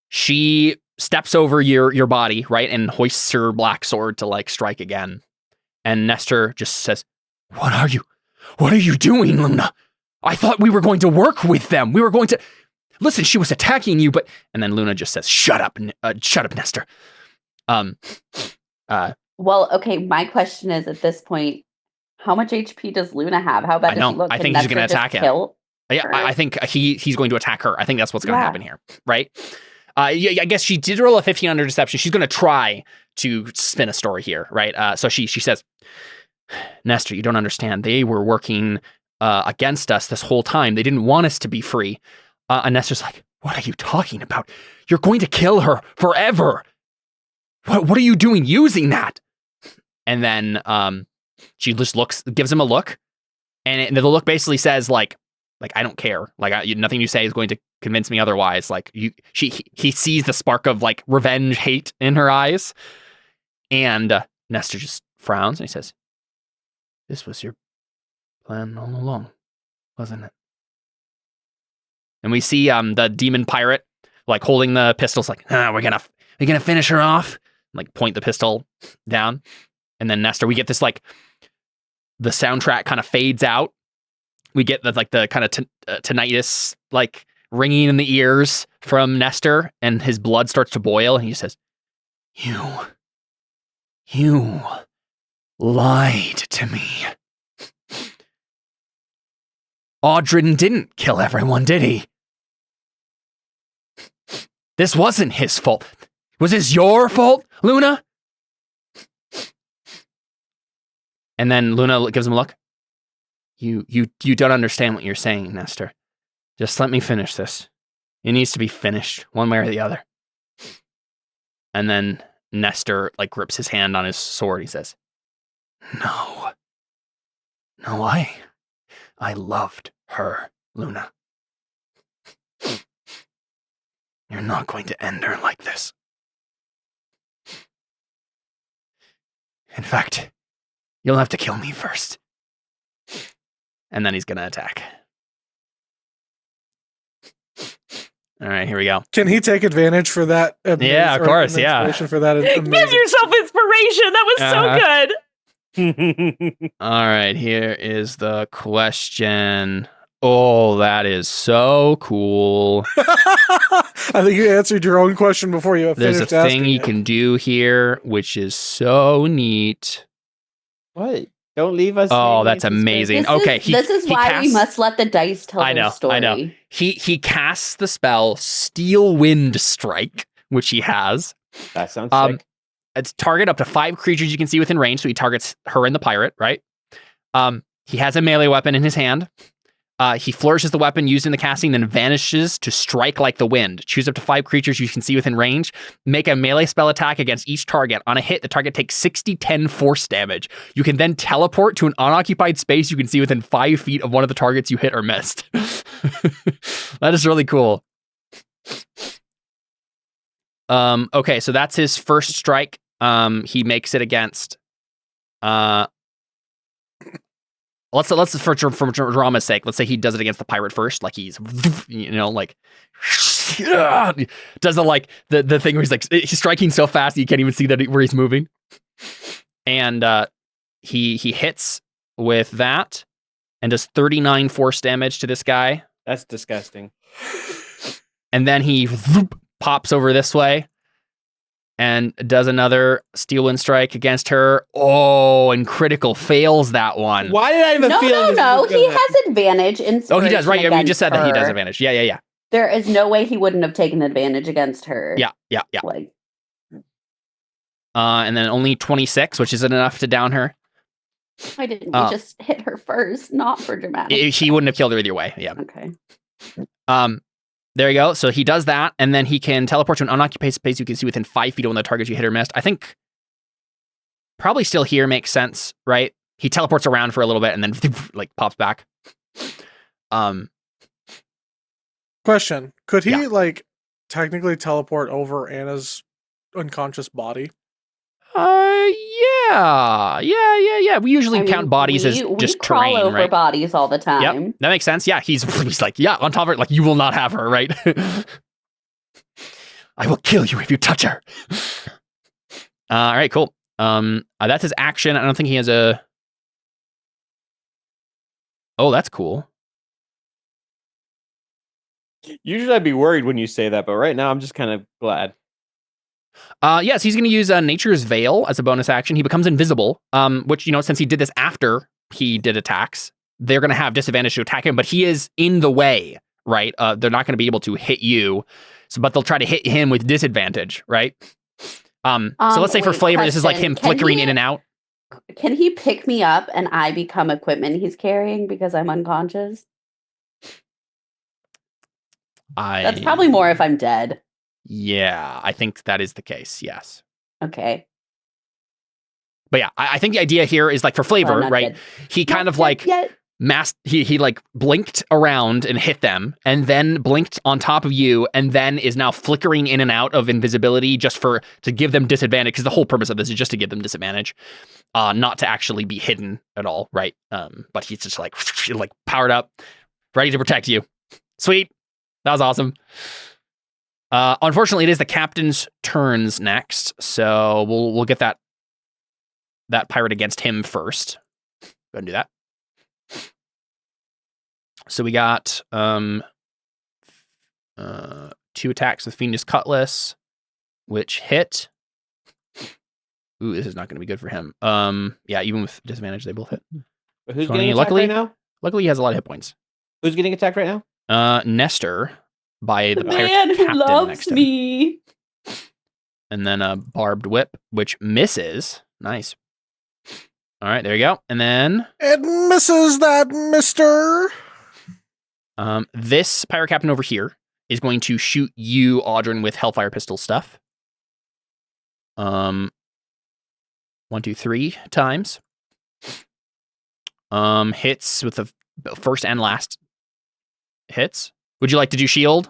She steps over your body, right, and hoists her black sword to strike again. And Nestor just says, "What are you? What are you doing, Luna? I thought we were going to work with them. We were going to listen. She was attacking you, but..." And then Luna just says, "Shut up, Nestor." Well, okay. My question is, at this point, how much HP does Luna have? How bad does she look? I think she's going to attack him. Yeah, I think he's going to attack her. I think that's what's going to happen here, right? I guess she did roll a 15 under deception. She's going to try to spin a story here, right? So she says, "Nestor, you don't understand. They were working against us this whole time. They didn't want us to be free." And Nestor's like, "What are you talking about? You're going to kill her forever. What are you doing using that?" And then she just gives him a look, and the look basically says I don't care. Nothing you say is going to convince me otherwise. He sees the spark of revenge, hate in her eyes, and Nestor just frowns and he says, "This was your plan all along, wasn't it?" And we see the demon pirate holding the pistols, we're gonna finish her off. Point the pistol down, and then Nestor. We get this the soundtrack kind of fades out. We get the kind of tinnitus ringing in the ears from Nestor, and his blood starts to boil, and he says, You lied to me. Audrin didn't kill everyone, did he? This wasn't his fault. Was this your fault, Luna?" And then Luna gives him a look. You don't understand what you're saying, Nestor. Just let me finish this. It needs to be finished, one way or the other. And then Nestor grips his hand on his sword. He says, No, I loved her, Luna. You're not going to end her like this. In fact, you'll have to kill me first. And then he's going to attack. All right, here we go. Can he take advantage for that? Yeah, of course, yeah. For that Give yourself inspiration. That was so good. All right, here is the question. Oh, that is so cool. I think you answered your own question before you There's finished a thing you it. can do here, which is so neat. What? Don't leave us. Oh, that's amazing. This is why we must let the dice tell their story. I know. He casts the spell Steel Wind Strike, which he has. That sounds sick. It's target up to 5 creatures you can see within range, so he targets her and the pirate, right? He has a melee weapon in his hand. He flourishes the weapon used in the casting, then vanishes to strike like the wind. Choose up to 5 creatures you can see within range. Make a melee spell attack against each target. On a hit, the target takes 60-10 force damage. You can then teleport to an unoccupied space you can see within 5 feet of one of the targets you hit or missed. That is really cool. Okay, so that's his first strike. He makes it against let's for drama's sake, let's say he does it against the pirate first, like he's, like does the thing where he's like he's striking so fast you can't even see where he's moving, and he hits with that and does 39 force damage to this guy. That's disgusting. And then he pops over this way and does another steel wind strike against her. Oh, and critical fails that one. Why did I even feel No. He has advantage in. Oh, he does, right? You just said that he does advantage. Yeah. There is no way he wouldn't have taken advantage against her. Yeah. Like, and then only 26, which isn't enough to down her. why didn't you just hit her first? Not for dramatic. He wouldn't have killed her either way. Yeah. Okay. There you go. So he does that, and then he can teleport to an unoccupied space you can see within 5 feet of one of the targets you hit or missed. I think probably still here makes sense, right? He teleports around for a little bit and then like pops back. Question: could he Yeah. like technically teleport over Anna's unconscious body? Yeah. We usually count bodies as just we crawl terrain, over right? bodies all the time. Yep, that makes sense. Yeah, he's like, yeah, on top of it, like, you will not have her, right? I will kill you if you touch her. All right, cool. That's his action. I don't think he has a... Oh, that's cool. Usually I'd be worried when you say that, but right now I'm just kind of glad. Yes, he's going to use Nature's Veil as a bonus action. He becomes invisible, which, since he did this after he did attacks, they're going to have disadvantage to attack him, but he is in the way, right? They're not going to be able to hit you, but they'll try to hit him with disadvantage, right? So let's say for flavor, this is like him flickering in and out. Can he pick me up and I become equipment he's carrying because I'm unconscious? That's probably more if I'm dead. Yeah, I think that is the case. Yes. Okay. But yeah, I think the idea here is like for flavor, right? Dead. He kind of like he like blinked around and hit them, and then blinked on top of you, and then is now flickering in and out of invisibility just to give them disadvantage, because the whole purpose of this is just to give them disadvantage, not to actually be hidden at all, right? But he's just like powered up, ready to protect you. Sweet. That was awesome. Unfortunately, it is the captain's turns next, so we'll get that pirate against him first. Go ahead and do that. So we got 2 attacks with Fiendish Cutlass, which hit. Ooh, this is not going to be good for him. Yeah, even with disadvantage, they both hit. But who's getting attacked right now? Luckily, he has a lot of hit points. Who's getting attacked right now? Nestor, by the pirate man who captain loves next to him. me. And then a barbed whip, which misses. Nice. All right, there you go. And then It misses that, mister. this pirate captain over here is going to shoot you, Audryn, with Hellfire pistol stuff. 1, 2, 3 times. Hits with the first and last hits. Would you like to do shield?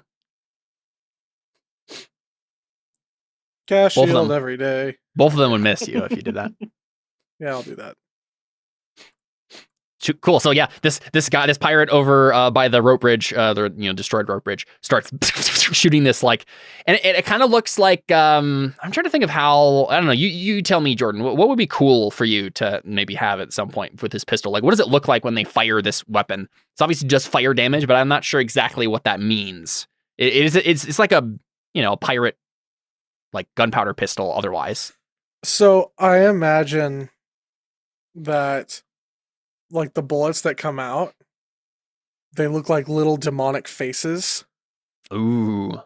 Cast Both of shield them. every day. Both of them would miss you if you did that. Yeah, I'll do that. Cool. So yeah, this pirate over by the rope bridge, the destroyed rope bridge, starts shooting this and it kind of looks like I'm trying to think of how, I don't know. You tell me, Jordan. What would be cool for you to maybe have at some point with this pistol? Like, what does it look like when they fire this weapon? It's obviously just fire damage, but I'm not sure exactly what that means. It's like a pirate like gunpowder pistol. Otherwise, So I imagine that like the bullets that come out, they look like little demonic faces. ooh,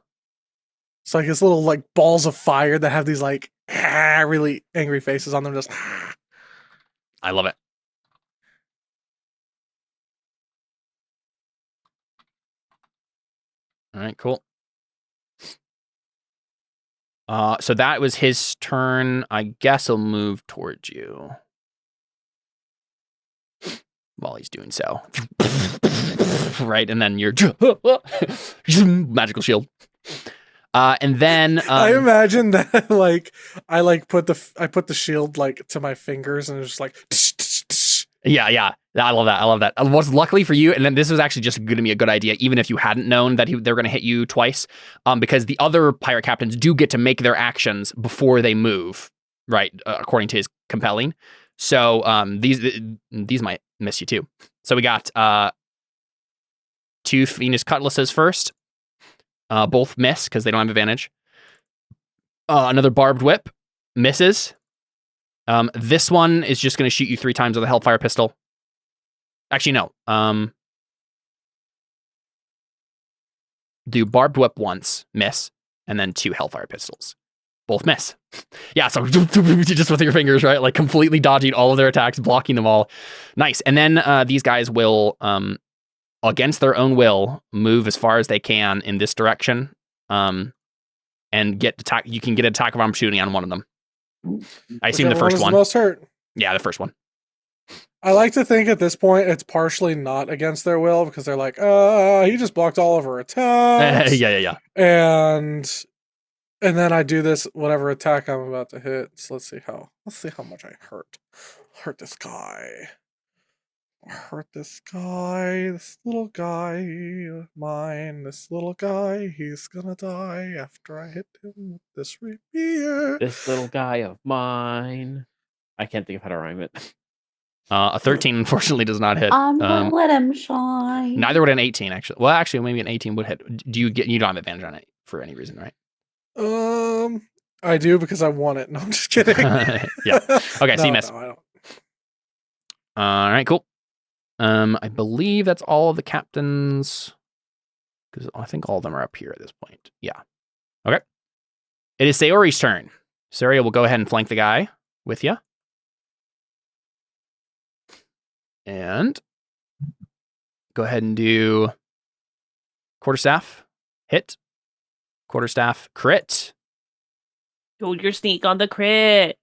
It's like this little like balls of fire that have these like really angry faces on them. Just I love it. All right, cool. So that was his turn. I guess he'll move towards you while he's doing so. Right, and then you're magical shield. And then I imagine that I put the shield like to my fingers and it's just like Yeah. I love that. What's luckily for you, and then this was actually just going to be a good idea, even if you hadn't known that they're going to hit you twice, because the other pirate captains do get to make their actions before they move, right? According to his compelling. So these might miss you too. So we got 2 Venus Cutlasses first. Both miss because they don't have advantage. Another Barbed Whip misses. This one is just going to shoot you 3 times with a Hellfire Pistol. Actually, no. Do Barbed Whip once, miss, and then 2 Hellfire Pistols. Both miss. Yeah, so just with your fingers, right? Like completely dodging all of their attacks, blocking them all. Nice. And then these guys will, against their own will, move as far as they can in this direction. And get attack. You can get an attack of opportunity on one of them. I assume the first one. The most hurt. Yeah, the first one. I like to think at this point it's partially not against their will because they're like, he just blocked all of our attacks. Yeah. And then I do this whatever attack I'm about to hit. So let's see how much I hurt. Hurt this guy. This little guy of mine. This little guy, he's gonna die after I hit him with this rapier. This little guy of mine. I can't think of how to rhyme it. A 13 unfortunately does not hit. Let him shine. Neither would an 18 actually. Well, actually, maybe an 18 would hit. You don't have advantage on it for any reason, right? I do because I want it. No, I'm just kidding. Yeah. Okay, so you miss. No, I don't. All right, cool. I believe that's all of the captains, because I think all of them are up here at this point. Yeah. Okay. It is Sayori's turn. Sayori will go ahead and flank the guy with you. And go ahead and do quarterstaff hit, quarterstaff crit. Hold your sneak on the crit.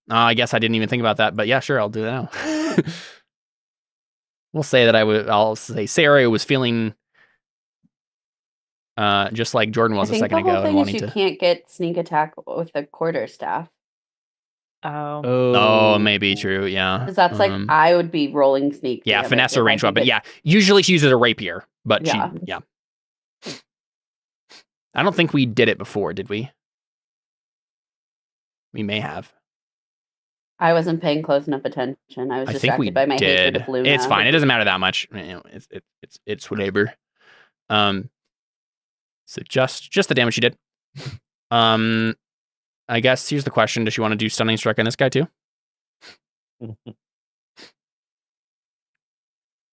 I guess I didn't even think about that, but yeah, sure, I'll do that now. We'll say that I'll say Sayori was feeling just like Jordan was a second ago. The whole thing is you can't get sneak attack with a quarterstaff. Oh, maybe true. Yeah, because that's like I would be rolling sneak. Yeah, finesse or range weapon. Yeah, usually she uses a rapier, but Yeah. I don't think we did it before, did we? We may have. I wasn't paying close enough attention. I was I think we distracted by my hatred did. of Luna. It's fine. It doesn't matter that much. You know, it's whatever. So just the damage she did. I guess here's the question: does she want to do stunning strike on this guy too?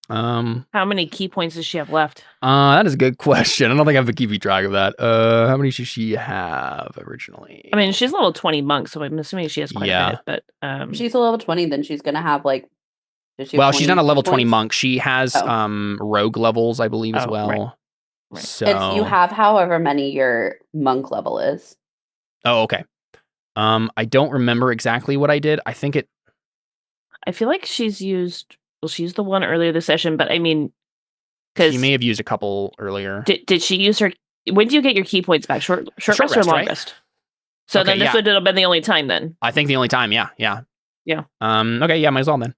how many key points does she have left? That is a good question. I don't think I've been keeping track of that. How many should she have originally? I mean, she's level 20 monk, so I'm assuming she has quite a bit. But if she's a level 20, then she's gonna have like. Well, she's not a level 20 monk. She has rogue levels, I believe, as well. Right. So you have however many your monk level is. Oh, okay. I don't remember exactly what I did. I think it. I feel like she's used. Well, she used the one earlier this session, but I mean, because she may have used a couple earlier. Did she use her? When do you get your key points back? Short rest or long right? rest? So then this would have been the only time then. I think the only time. Yeah. Okay. Yeah. Might as well then.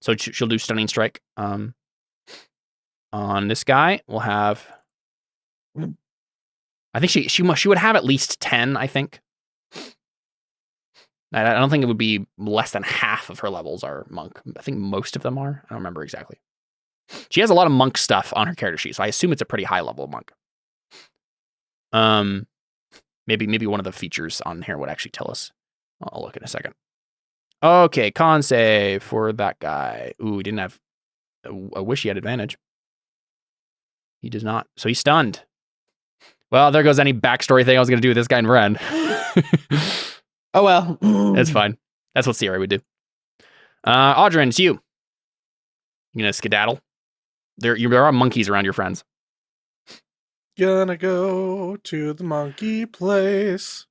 So she'll do stunning strike. On this guy, we'll have. I think she would have at least 10. I think. I don't think it would be less than half of her levels are monk. I think most of them are. I don't remember exactly. She has a lot of monk stuff on her character sheet, so I assume it's a pretty high level monk. Maybe one of the features on here would actually tell us. I'll look in a second. Okay, con save for that guy. Ooh, he didn't have. I wish he had advantage. He does not. So he's stunned. Well, there goes any backstory thing I was going to do with this guy in Ren. Oh, well. That's fine. That's what Sierra would do. Audrin, it's you. You gonna skedaddle? There are monkeys around your friends. Gonna go to the monkey place.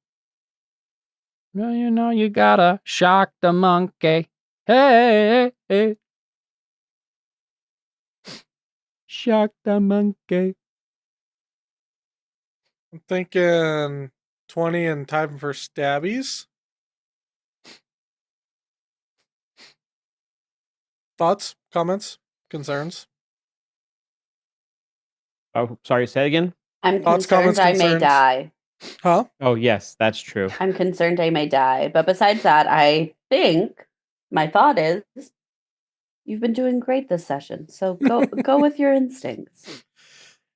Well, you know you gotta shock the monkey. Hey. Shock the monkey. I'm thinking 20 and time for stabbies. Thoughts, comments, concerns? Oh, sorry. Say it again. I'm Thoughts, concerned comments, I may concerns? die. Huh? Oh, yes, that's true. I'm concerned I may die. But besides that, I think my thought is you've been doing great this session. So go with your instincts.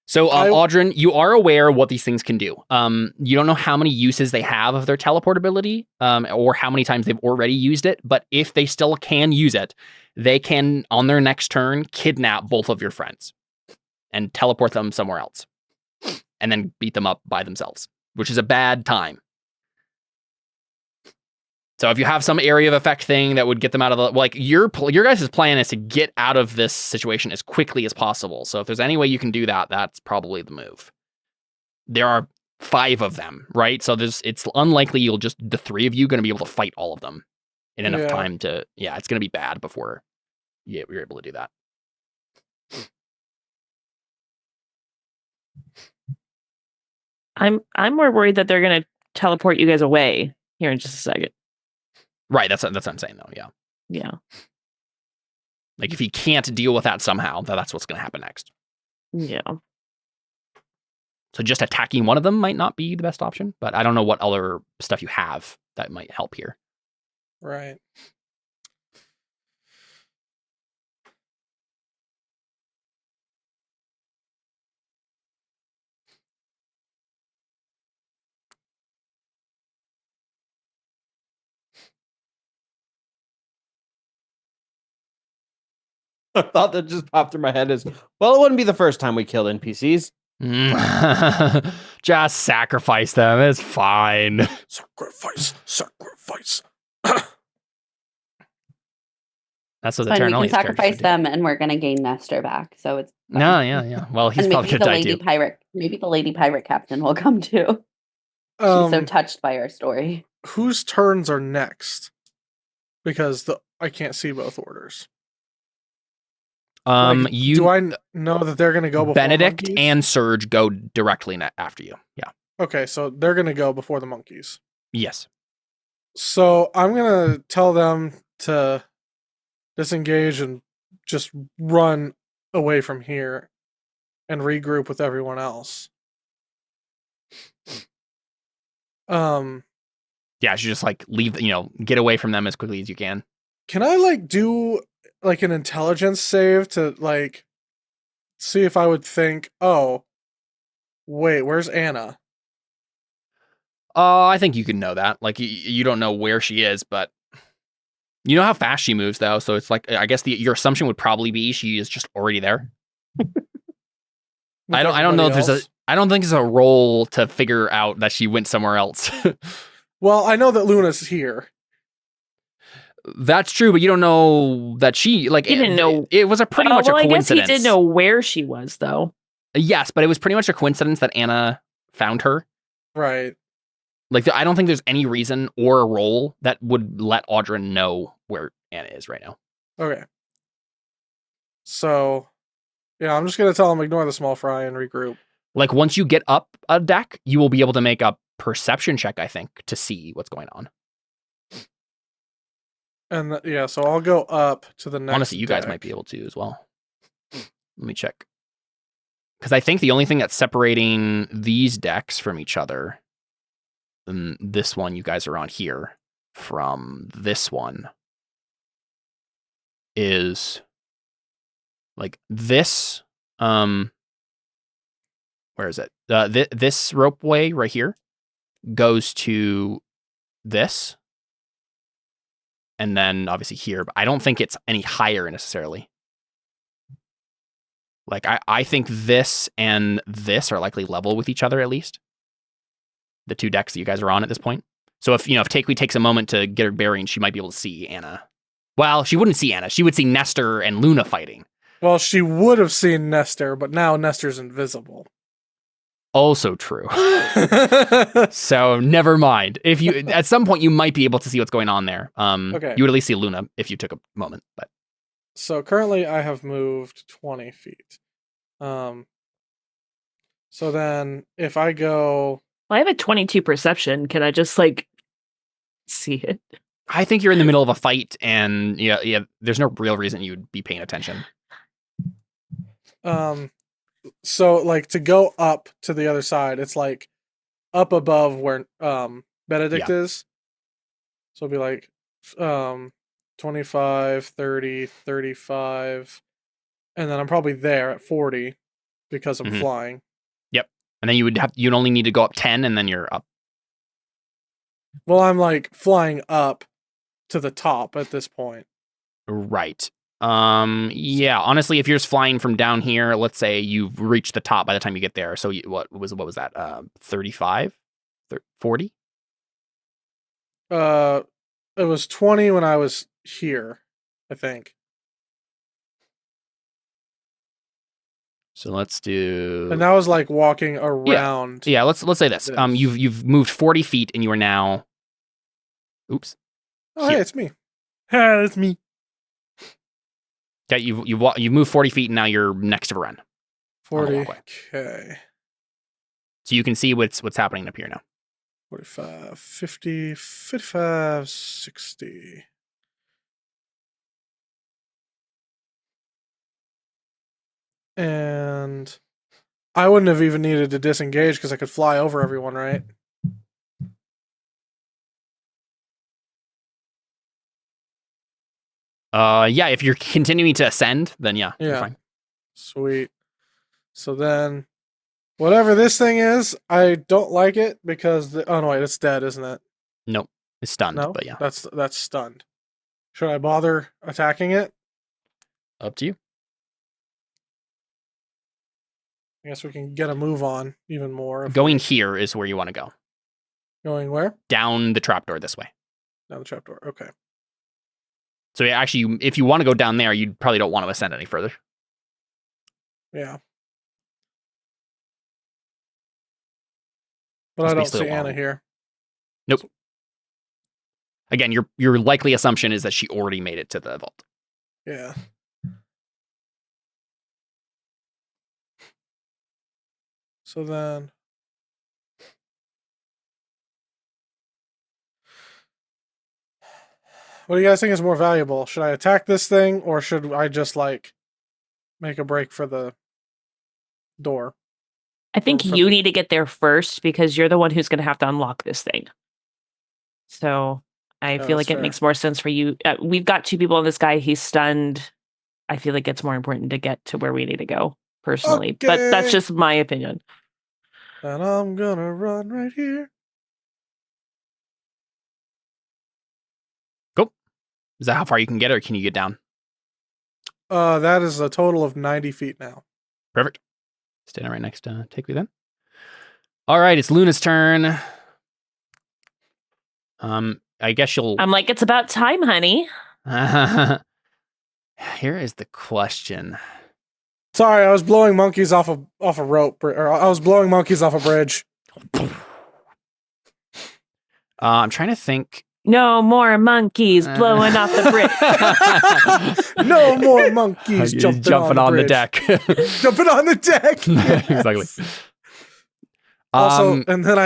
So, Audrin, you are aware what these things can do. You don't know how many uses they have of their teleport ability, or how many times they've already used it. But if they still can use it, they can, on their next turn, kidnap both of your friends and teleport them somewhere else, and then beat them up by themselves, which is a bad time. So if you have some area of effect thing that would get them out of the, like, your guys' plan is to get out of this situation as quickly as possible. So if there's any way you can do that, that's probably the move. There are 5 of them, right? So it's unlikely the 3 of you going to be able to fight all of them in enough time to, it's going to be bad before you're able to do that. I'm more worried that they're going to teleport you guys away here in just a second. Right, that's what I'm saying, though, yeah. Yeah. Like, if he can't deal with that somehow, that's what's going to happen next. Yeah. So just attacking one of them might not be the best option, but I don't know what other stuff you have that might help here. Right. A thought that just popped through my head is, well, it wouldn't be the first time we killed NPCs. Just sacrifice them. It's fine. Sacrifice. That's what the Fine, Terra we can Nullius characters sacrifice do. them, and we're gonna gain Nestor back. So it's fine. No, yeah. Well, he's and probably maybe gonna the die lady too. pirate, maybe the lady pirate captain will come too. She's so touched by our story. Whose turns are next? Because I can't see both orders. Like, do I know that they're going to go before Benedict monkeys? and Surge go directly after you. Yeah. Okay, so they're going to go before the monkeys. Yes. So I'm going to tell them to disengage and just run away from here and regroup with everyone else. Yeah, you just like leave, get away from them as quickly as you can. Can I do an intelligence save to see if I would think, oh, wait, where's Anna? I think you can know that. Like, you don't know where she is, but you know how fast she moves, though. So it's like, I guess your assumption would probably be she is just already there. I don't know if I don't think there's a role to figure out that she went somewhere else. Well, I know that Luna's here. That's true, but you don't know that she He didn't know. It was a pretty much a coincidence. I guess he did know where she was, though. Yes, but it was pretty much a coincidence that Anna found her. Right. Like, I don't think there's any reason or a role that would let Audrin know where Anna is right now. Okay. So, yeah, I'm just going to tell him ignore the small fry and regroup. Like, once you get up a deck, you will be able to make a perception check, I think, to see what's going on. And so I'll go up to the next Honestly, you guys deck. might be able to as well. Let me check. Because I think the only thing that's separating these decks from each other, and this one you guys are on here, from this one, is like this. Where is it? This ropeway right here goes to this. And then obviously here, but I don't think it's any higher necessarily. Like, I think this and this are likely level with each other, at least. The 2 decks that you guys are on at this point. So if Takewee takes a moment to get her bearing, she might be able to see Anna. Well, she wouldn't see Anna. She would see Nestor and Luna fighting. Well, she would have seen Nestor, but now Nestor's invisible. Also true. So never mind. If you at some point you might be able to see what's going on there. Okay. You would at least see Luna if you took a moment. But so currently I have moved 20 feet. So then if I go, I have a 22 perception. Can I just see it? I think you're in the middle of a fight, and yeah, there's no real reason you'd be paying attention. So like to go up to the other side, it's like up above where Benedict is. So it'll be like 25, 30, 35, and then I'm probably there at 40 because I'm flying. Yep. And then you'd only need to go up 10 and then you're up. Well, I'm like flying up to the top at this point. Right. Yeah, honestly, if you're just flying from down here, let's say you've reached the top by the time you get there. So what was that? 35? 40? It was 20 when I was here, I think. So let's do. And that was like walking around. Yeah, let's say this. You've moved 40 feet and you are now. Oops. Oh, hey, it's me. Hey, it's me. Okay, you've moved 40 feet and now you're next to Varen. 40. Okay. So you can see what's happening up here now. 45, 50, 55, 60. And I wouldn't have even needed to disengage because I could fly over everyone, right? Yeah, if you're continuing to ascend, then yeah. You're fine. Sweet. So then, whatever this thing is, I don't like it because oh no, wait, it's dead, isn't it? Nope, it's stunned. No, but yeah, that's stunned. Should I bother attacking it? Up to you. I guess we can get a move on even more. Going here is where you want to go. Going where? Down the trapdoor this way. Down the trapdoor. Okay. So yeah, actually, if you want to go down there, you probably don't want to ascend any further. Yeah. But I don't see Anna here. Nope. Again, your likely assumption is that she already made it to the vault. Yeah. So then... What do you guys think is more valuable? Should I attack this thing, or should I just, like, make a break for the door? I think you need to get there first because you're the one who's going to have to unlock this thing. So I feel like it makes more sense for you. We've got 2 people on this guy. He's stunned. I feel like it's more important to get to where we need to go, personally. Okay. But that's just my opinion. And I'm going to run right here. Cool. Is that how far you can get, or can you get down? That is a total of 90 feet now. Perfect. Standing right next to Take Me then. All right, it's Luna's turn. I guess you'll. I'm like, it's about time, honey. Here is the question. Sorry, I was blowing monkeys off a rope, or I was blowing monkeys off a bridge. I'm trying to think. No more monkeys blowing off the bridge. No more monkeys jumping on the deck. Jumping on the deck. Exactly. Also, and then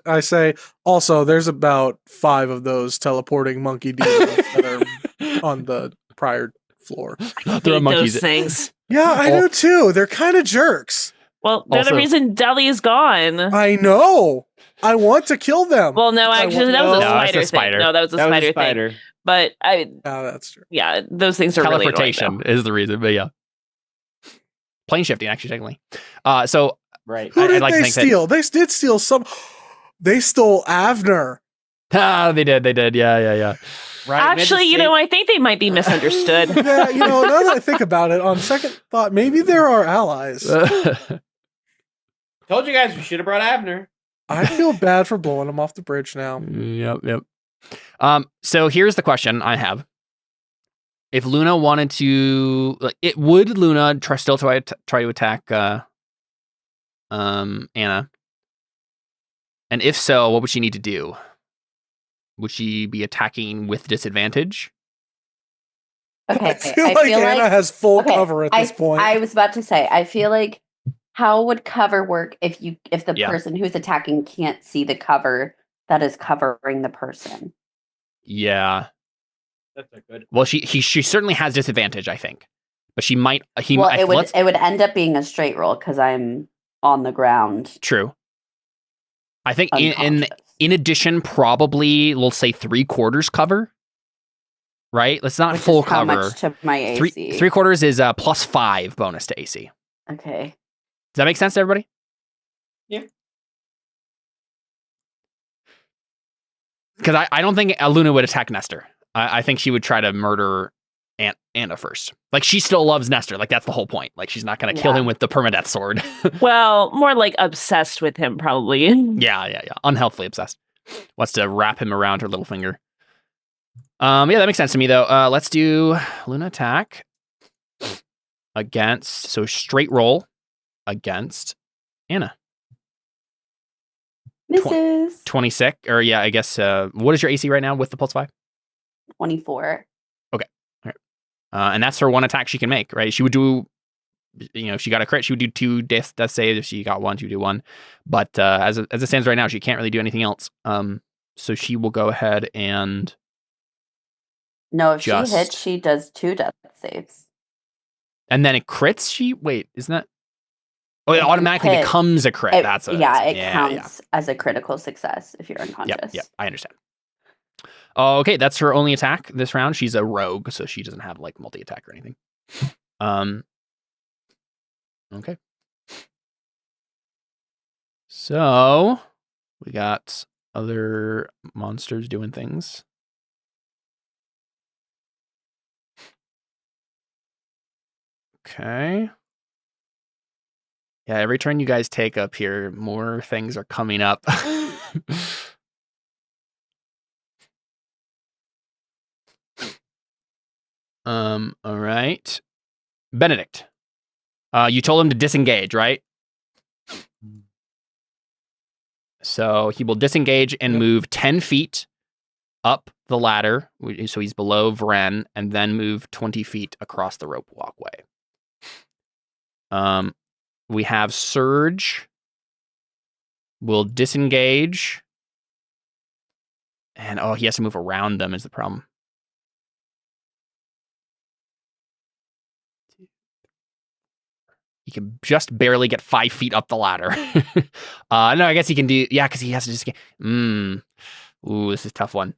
I say, there's about 5 of those teleporting monkey demons that are on the prior floor. There are monkeys. Those things. Yeah, I do too. They're kind of jerks. Well, they're the reason Deli is gone. I know. I want to kill them. Well, no, actually, that was a spider thing. No, that was a spider thing. But that's true. Yeah, those things are teleportation really annoying, is the reason. But yeah, plane shifting actually technically. So right. Who did they steal? They did steal some. They stole Avner. They did. Yeah. Right. Actually, I think they might be misunderstood. Yeah, now that I think about it, on second thought, maybe they're our allies. Told you guys we should have brought Avner. I feel bad for blowing them off the bridge now. Yep. So here's the question I have. If Luna wanted to, would Luna still try to attack Anna? And if so, what would she need to do? Would she be attacking with disadvantage? Okay, I feel like Anna has full cover at this point. I was about to say, I feel like how would cover work if the person who's attacking can't see the cover that is covering the person? Yeah. That's not good. Well, she certainly has disadvantage, I think. But she might. Well, it would end up being a straight roll because I'm on the ground. True. I think Unconscious. in addition, probably we'll say 3/4 cover. Right? Let's not Which full is how cover. much to my AC? 3/4 is +5 bonus to AC. Okay. Does that make sense to everybody? Yeah. Because I don't think Luna would attack Nestor. I think she would try to murder Anna first. Like, she still loves Nestor. Like, that's the whole point. Like, she's not going to kill him with the permadeath sword. Well, more like obsessed with him, probably. Yeah. Unhealthily obsessed. Wants to wrap him around her little finger. Yeah, that makes sense to me, though. Let's do Luna attack against, so straight roll against Anna. Misses. 26, or yeah, I guess, what is your AC right now with the +5? 24. Okay. All right. And that's her one attack she can make, right? She would do, if she got a crit, she would do 2 death saves. If she got 1, she would do 1. But as it stands right now, she can't really do anything else. So she will go ahead and... No, if she hits, she does 2 death saves. And then it crits? Wait, isn't that... Oh, it automatically becomes a crit. That's what it counts as a critical success if you're unconscious. Yep, I understand. Okay, that's her only attack this round. She's a rogue, so she doesn't have like multi-attack or anything. Okay. So we got other monsters doing things. Okay. Yeah, every turn you guys take up here, more things are coming up. All right. Benedict. You told him to disengage, right? So he will disengage and move 10 feet up the ladder. So he's below Vren, and then move 20 feet across the rope walkway. We have Surge. Will disengage. And he has to move around them is the problem. He can just barely get 5 feet up the ladder. No, I guess he can do, because he has to just get, ooh, this is a tough one.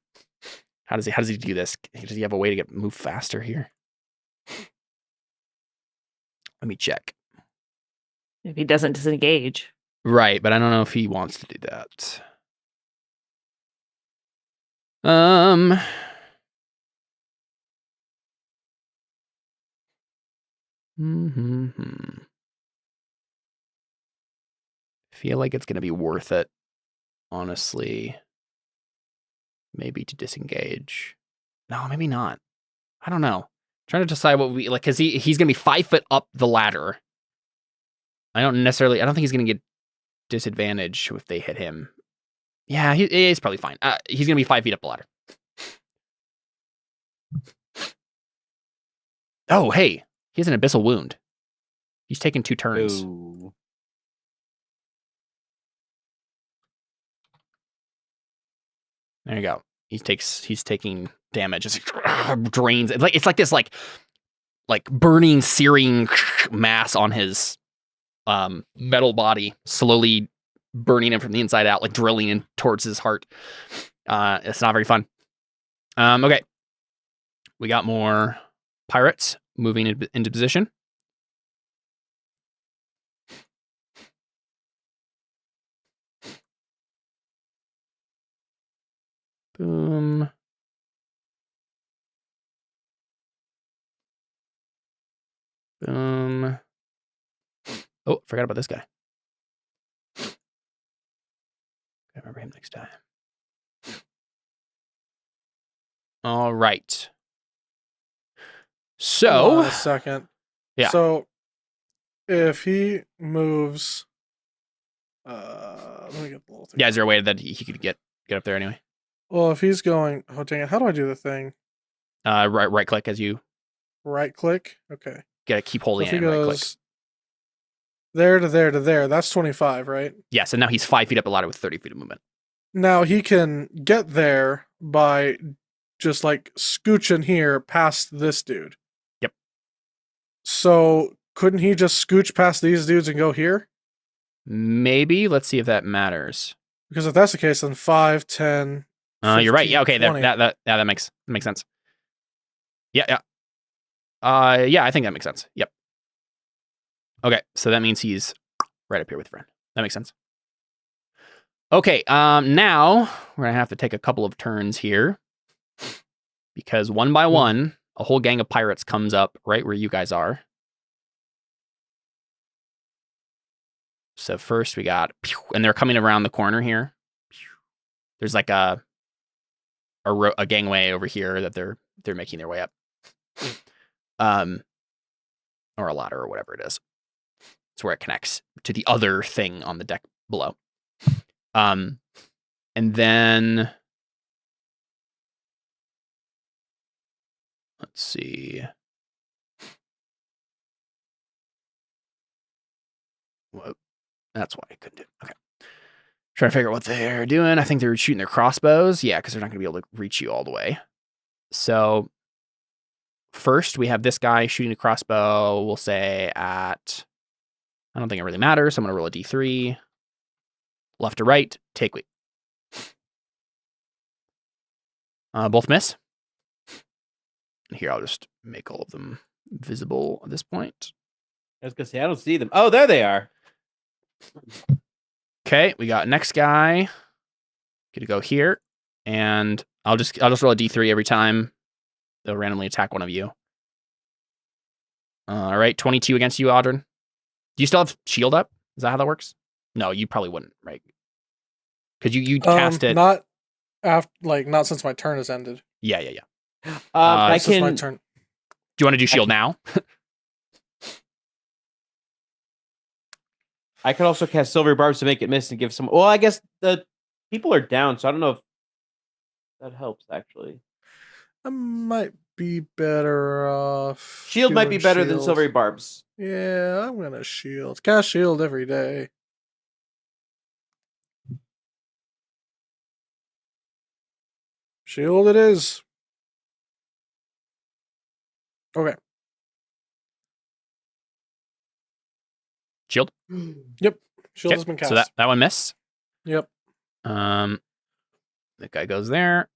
How does he do this? Does he have a way to move faster here? Let me check. If he doesn't disengage. Right, but I don't know if he wants to do that. Feel like it's going to be worth it, honestly. Maybe to disengage. No, maybe not. I don't know. Trying to decide what we like, because he's going to be 5 foot up the ladder. I don't think he's going to get disadvantage if they hit him. Yeah, he's probably fine. He's going to be 5 feet up the ladder. Oh, hey, he has an abyssal wound. He's taken 2 turns. Ooh. There you go. He's taking damage. It's like, drains. It's like this like burning, searing mass on his metal body, slowly burning him from the inside out, like drilling in towards his heart. It's not very fun. Okay. We got more pirates moving into position. Boom. Boom. Oh, forgot about this guy. I remember him next time. All right. So, hold on a second. Yeah. So if he moves, let me get the little thing. Yeah, is there a way that he could get up there anyway? Well, if he's going, oh dang it, how do I do the thing? Right click as you Right click. Okay. gotta keep holding So it if he and right click. goes there to there to there, that's 25, right? Yeah, so now he's 5 feet up the ladder with 30 feet of movement. Now he can get there by just like scooching here past this dude. Yep. So couldn't he just scooch past these dudes and go here? Maybe. Let's see if that matters. Because if that's the case, then 5, 10. You're right. 15, Yeah. Okay. 20. That makes sense. Yeah. Yeah. I think that makes sense. Yep. Okay. So that means he's right up here with friend. That makes sense. Okay. Now we're gonna have to take a couple of turns here because one by one, a whole gang of pirates comes up right where you guys are. So first we got, and they're coming around the corner here. There's like a gangway over here that they're making their way up, or a ladder or whatever it is. It's where it connects to the other thing on the deck below. And then let's see. Whoa. That's why I couldn't do it. Okay. Trying to figure out what they're doing. I think they're shooting their crossbows. Yeah, because they're not going to be able to reach you all the way. So first we have this guy shooting a crossbow. We'll say at, I don't think it really matters. So I'm going to roll a D3. Left to right, take weak. Both miss. Here, I'll just make all of them visible at this point. I was gonna say I don't see them. Oh, there they are. Okay, we got next guy. Gonna go here, and I'll just roll a D3 every time. They'll randomly attack one of you. All right, 22 against you, Audrin. Do you still have shield up? Is that how that works? No, you probably wouldn't, right? Because you cast it. Not after, not since my turn has ended. Yeah. I Since my can. turn. Do you want to do shield now? I could also cast Silvery Barbs to make it miss and give some. Well, I guess the people are down, so I don't know if that helps. Actually, I might be better off. shield might be doing better than shield. Silvery Barbs. Yeah, I'm gonna shield. Cast shield every day. Shield it is. Okay. Shield. Yep. Shield Okay, has been cast. so that one miss. Yep. That guy goes there.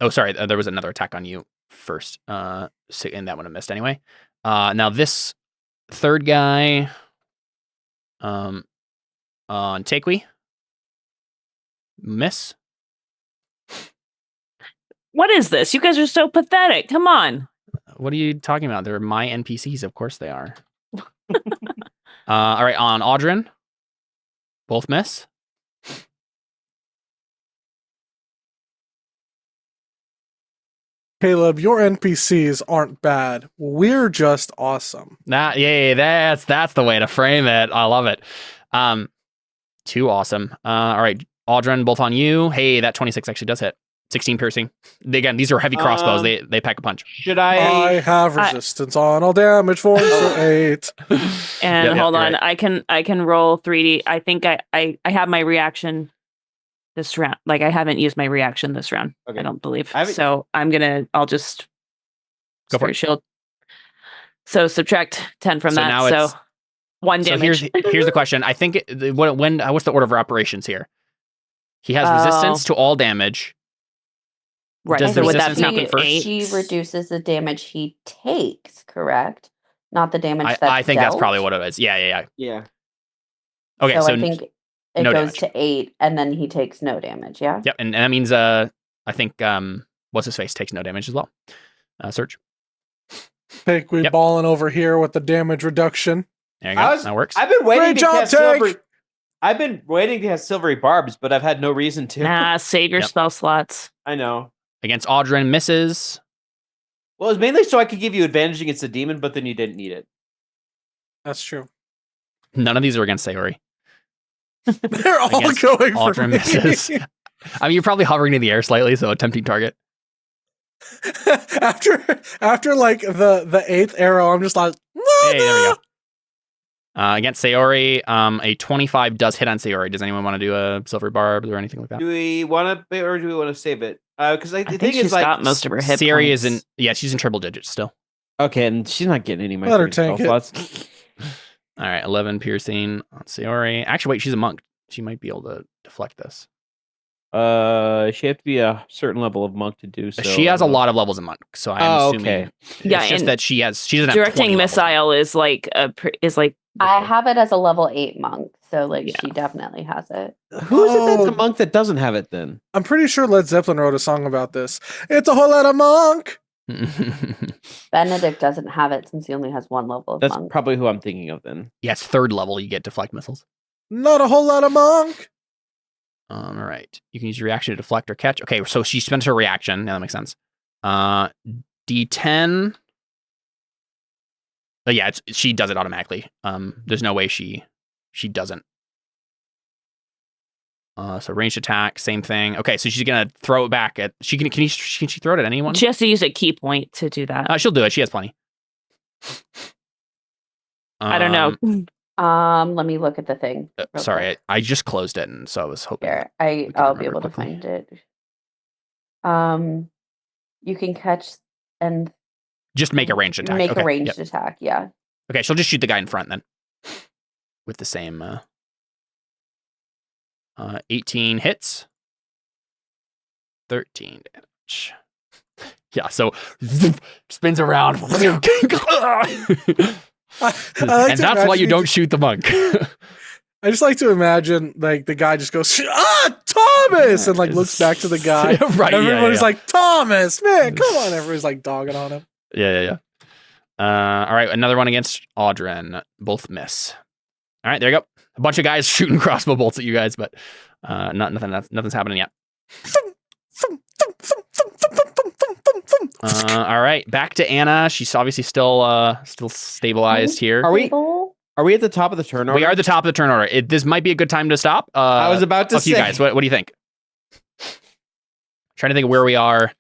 Oh, sorry. There was another attack on you first. And that one I missed anyway. Now this third guy, on Takewee, miss. What is this? You guys are so pathetic. Come on. What are you talking about? They're my NPCs. Of course they are. All right, on Audrin, both miss. Caleb, your NPCs aren't bad. We're just awesome. That's the way to frame it. I love it. Too awesome. All right, Audrin, both on you. Hey, that 26 actually does hit. 16 piercing. Again, these are heavy crossbows. They pack a punch. Should I have resistance on all damage forms for 8. And hold on, right. I can roll 3D. I think I have my reaction this round. Like I haven't used my reaction this round. Okay. I don't believe. I haven't- So I'll just Go for Spirit it. shield. So subtract 10 from So that. now So it's- 1 So damage. here's the question. I think what's the order of operations here? He has resistance to all damage. Right. Does So the would that resistance make happen it first? 8? She reduces the damage he takes, correct? Not the damage that's I think that's dealt? probably what it is. Yeah. Yeah. Okay, so I think it no goes damage. to 8, and then he takes no damage. Yeah. Yep, and that means I think what's his face takes no damage as well. Search. We Yep. balling over here with the damage reduction. There you go. That works. I've been waiting Great to job, cast Tank! Silvery. I've been waiting to cast Silvery Barbs, but I've had no reason to. Nah, save your Yep. spell slots. I know. Against Audrin, misses. Well, it's mainly so I could give you advantage against the demon, but then you didn't need it. That's true. None of these are against Sayori. They're all Against going for Audrin me. misses. I mean, you're probably hovering in the air slightly, so a tempting target. after like the 8th arrow, I'm just like, Hey, there we go. Against Sayori, a 25 does hit on Sayori. Does anyone want to do a silver barbs or anything like that? Do we want to, or do we want to save it? Because I the think thing she's is, like, got most of her hit Sayori points. is in, she's in triple digits still. okay, and she's not getting any of my Let her free spell tank it. slots. All right, 11 piercing on Sayori. Actually, wait, she's a monk. She might be able to deflect this. She have to be a certain level of monk to do so. She has a lot of levels of monk, so I'm assuming. okay. Yeah, It's just and that she doesn't have 20 directing levels. missile is like I have it as a level 8 monk, so like Yeah. she definitely has it. Who is it that's Oh. a monk that doesn't have it then? I'm pretty sure Led Zeppelin wrote a song about this. It's a whole lot of monk. Benedict doesn't have it since he only has 1 level of That's monk. probably who I'm thinking of then. Yes, 3rd level, you get deflect missiles. Not a whole lot of monk. All right. You can use your reaction to deflect or catch. Okay, so she spends her reaction. Yeah, that makes sense. D10. But yeah, she does it automatically. There's no way she doesn't. So ranged attack, same thing. Okay, so she's gonna throw it back at. Can she throw it at anyone? She has to use a key point to do that. She'll do it. She has plenty. I don't know. Let me look at the thing. real Sorry, quick. I just closed it, and so I was hoping. Here, can I'll be remember able to quickly. find it. You can catch and Just make a ranged attack. make Okay, a ranged yep. attack. Yeah. Okay, she'll just shoot the guy in front then. With the same 18 hits. 13 damage. Yeah, so spins around. I like And to that's why imagine you don't shoot the monk. I just like to imagine like the guy just goes, Thomas, and like looks back to the guy. Right, Everybody's yeah. like, Thomas, man, come on. Everybody's like dogging on him. Yeah. All right, another one against Audrin. Both miss. All right, there you go. A bunch of guys shooting crossbow bolts at you guys, but nothing's happening yet. All right, back to Anna. She's obviously still stabilized here. Are we Stable? at the top of the turn order? We are at the top of the turn order. This might be a good time to stop. I was about to up to say. you guys. What do you think? Trying to think of where we are.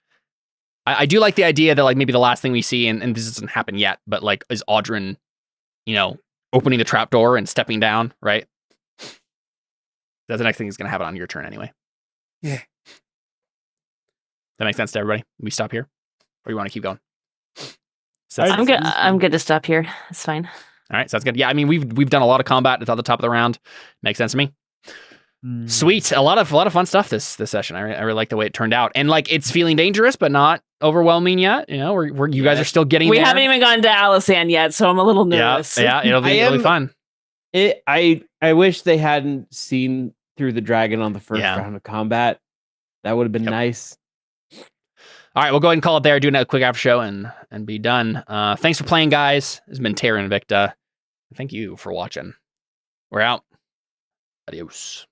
I do like the idea that like maybe the last thing we see, and this doesn't happen yet, but like is Audrin, opening the trapdoor and stepping down, right? That's the next thing that's going to happen on your turn anyway. Yeah. That makes sense to everybody? We stop here? Or you want to keep going? I'm good to stop here. It's fine. All right, sounds good. Yeah, I mean, we've done a lot of combat at the top of the round. Makes sense to me. Sweet, a lot of fun stuff this session. I really like the way it turned out, and like it's feeling dangerous, but not overwhelming yet. You guys are still getting We there. haven't even gotten to Alisan yet, so I'm a little nervous. Yeah, it'll be fun. I wish they hadn't seen through the dragon on the first round of combat. That would have been nice. All right, we'll go ahead and call it there. Do a quick after show and be done. Thanks for playing, guys. This has been Terra Invicta. Thank you for watching. We're out. Adios.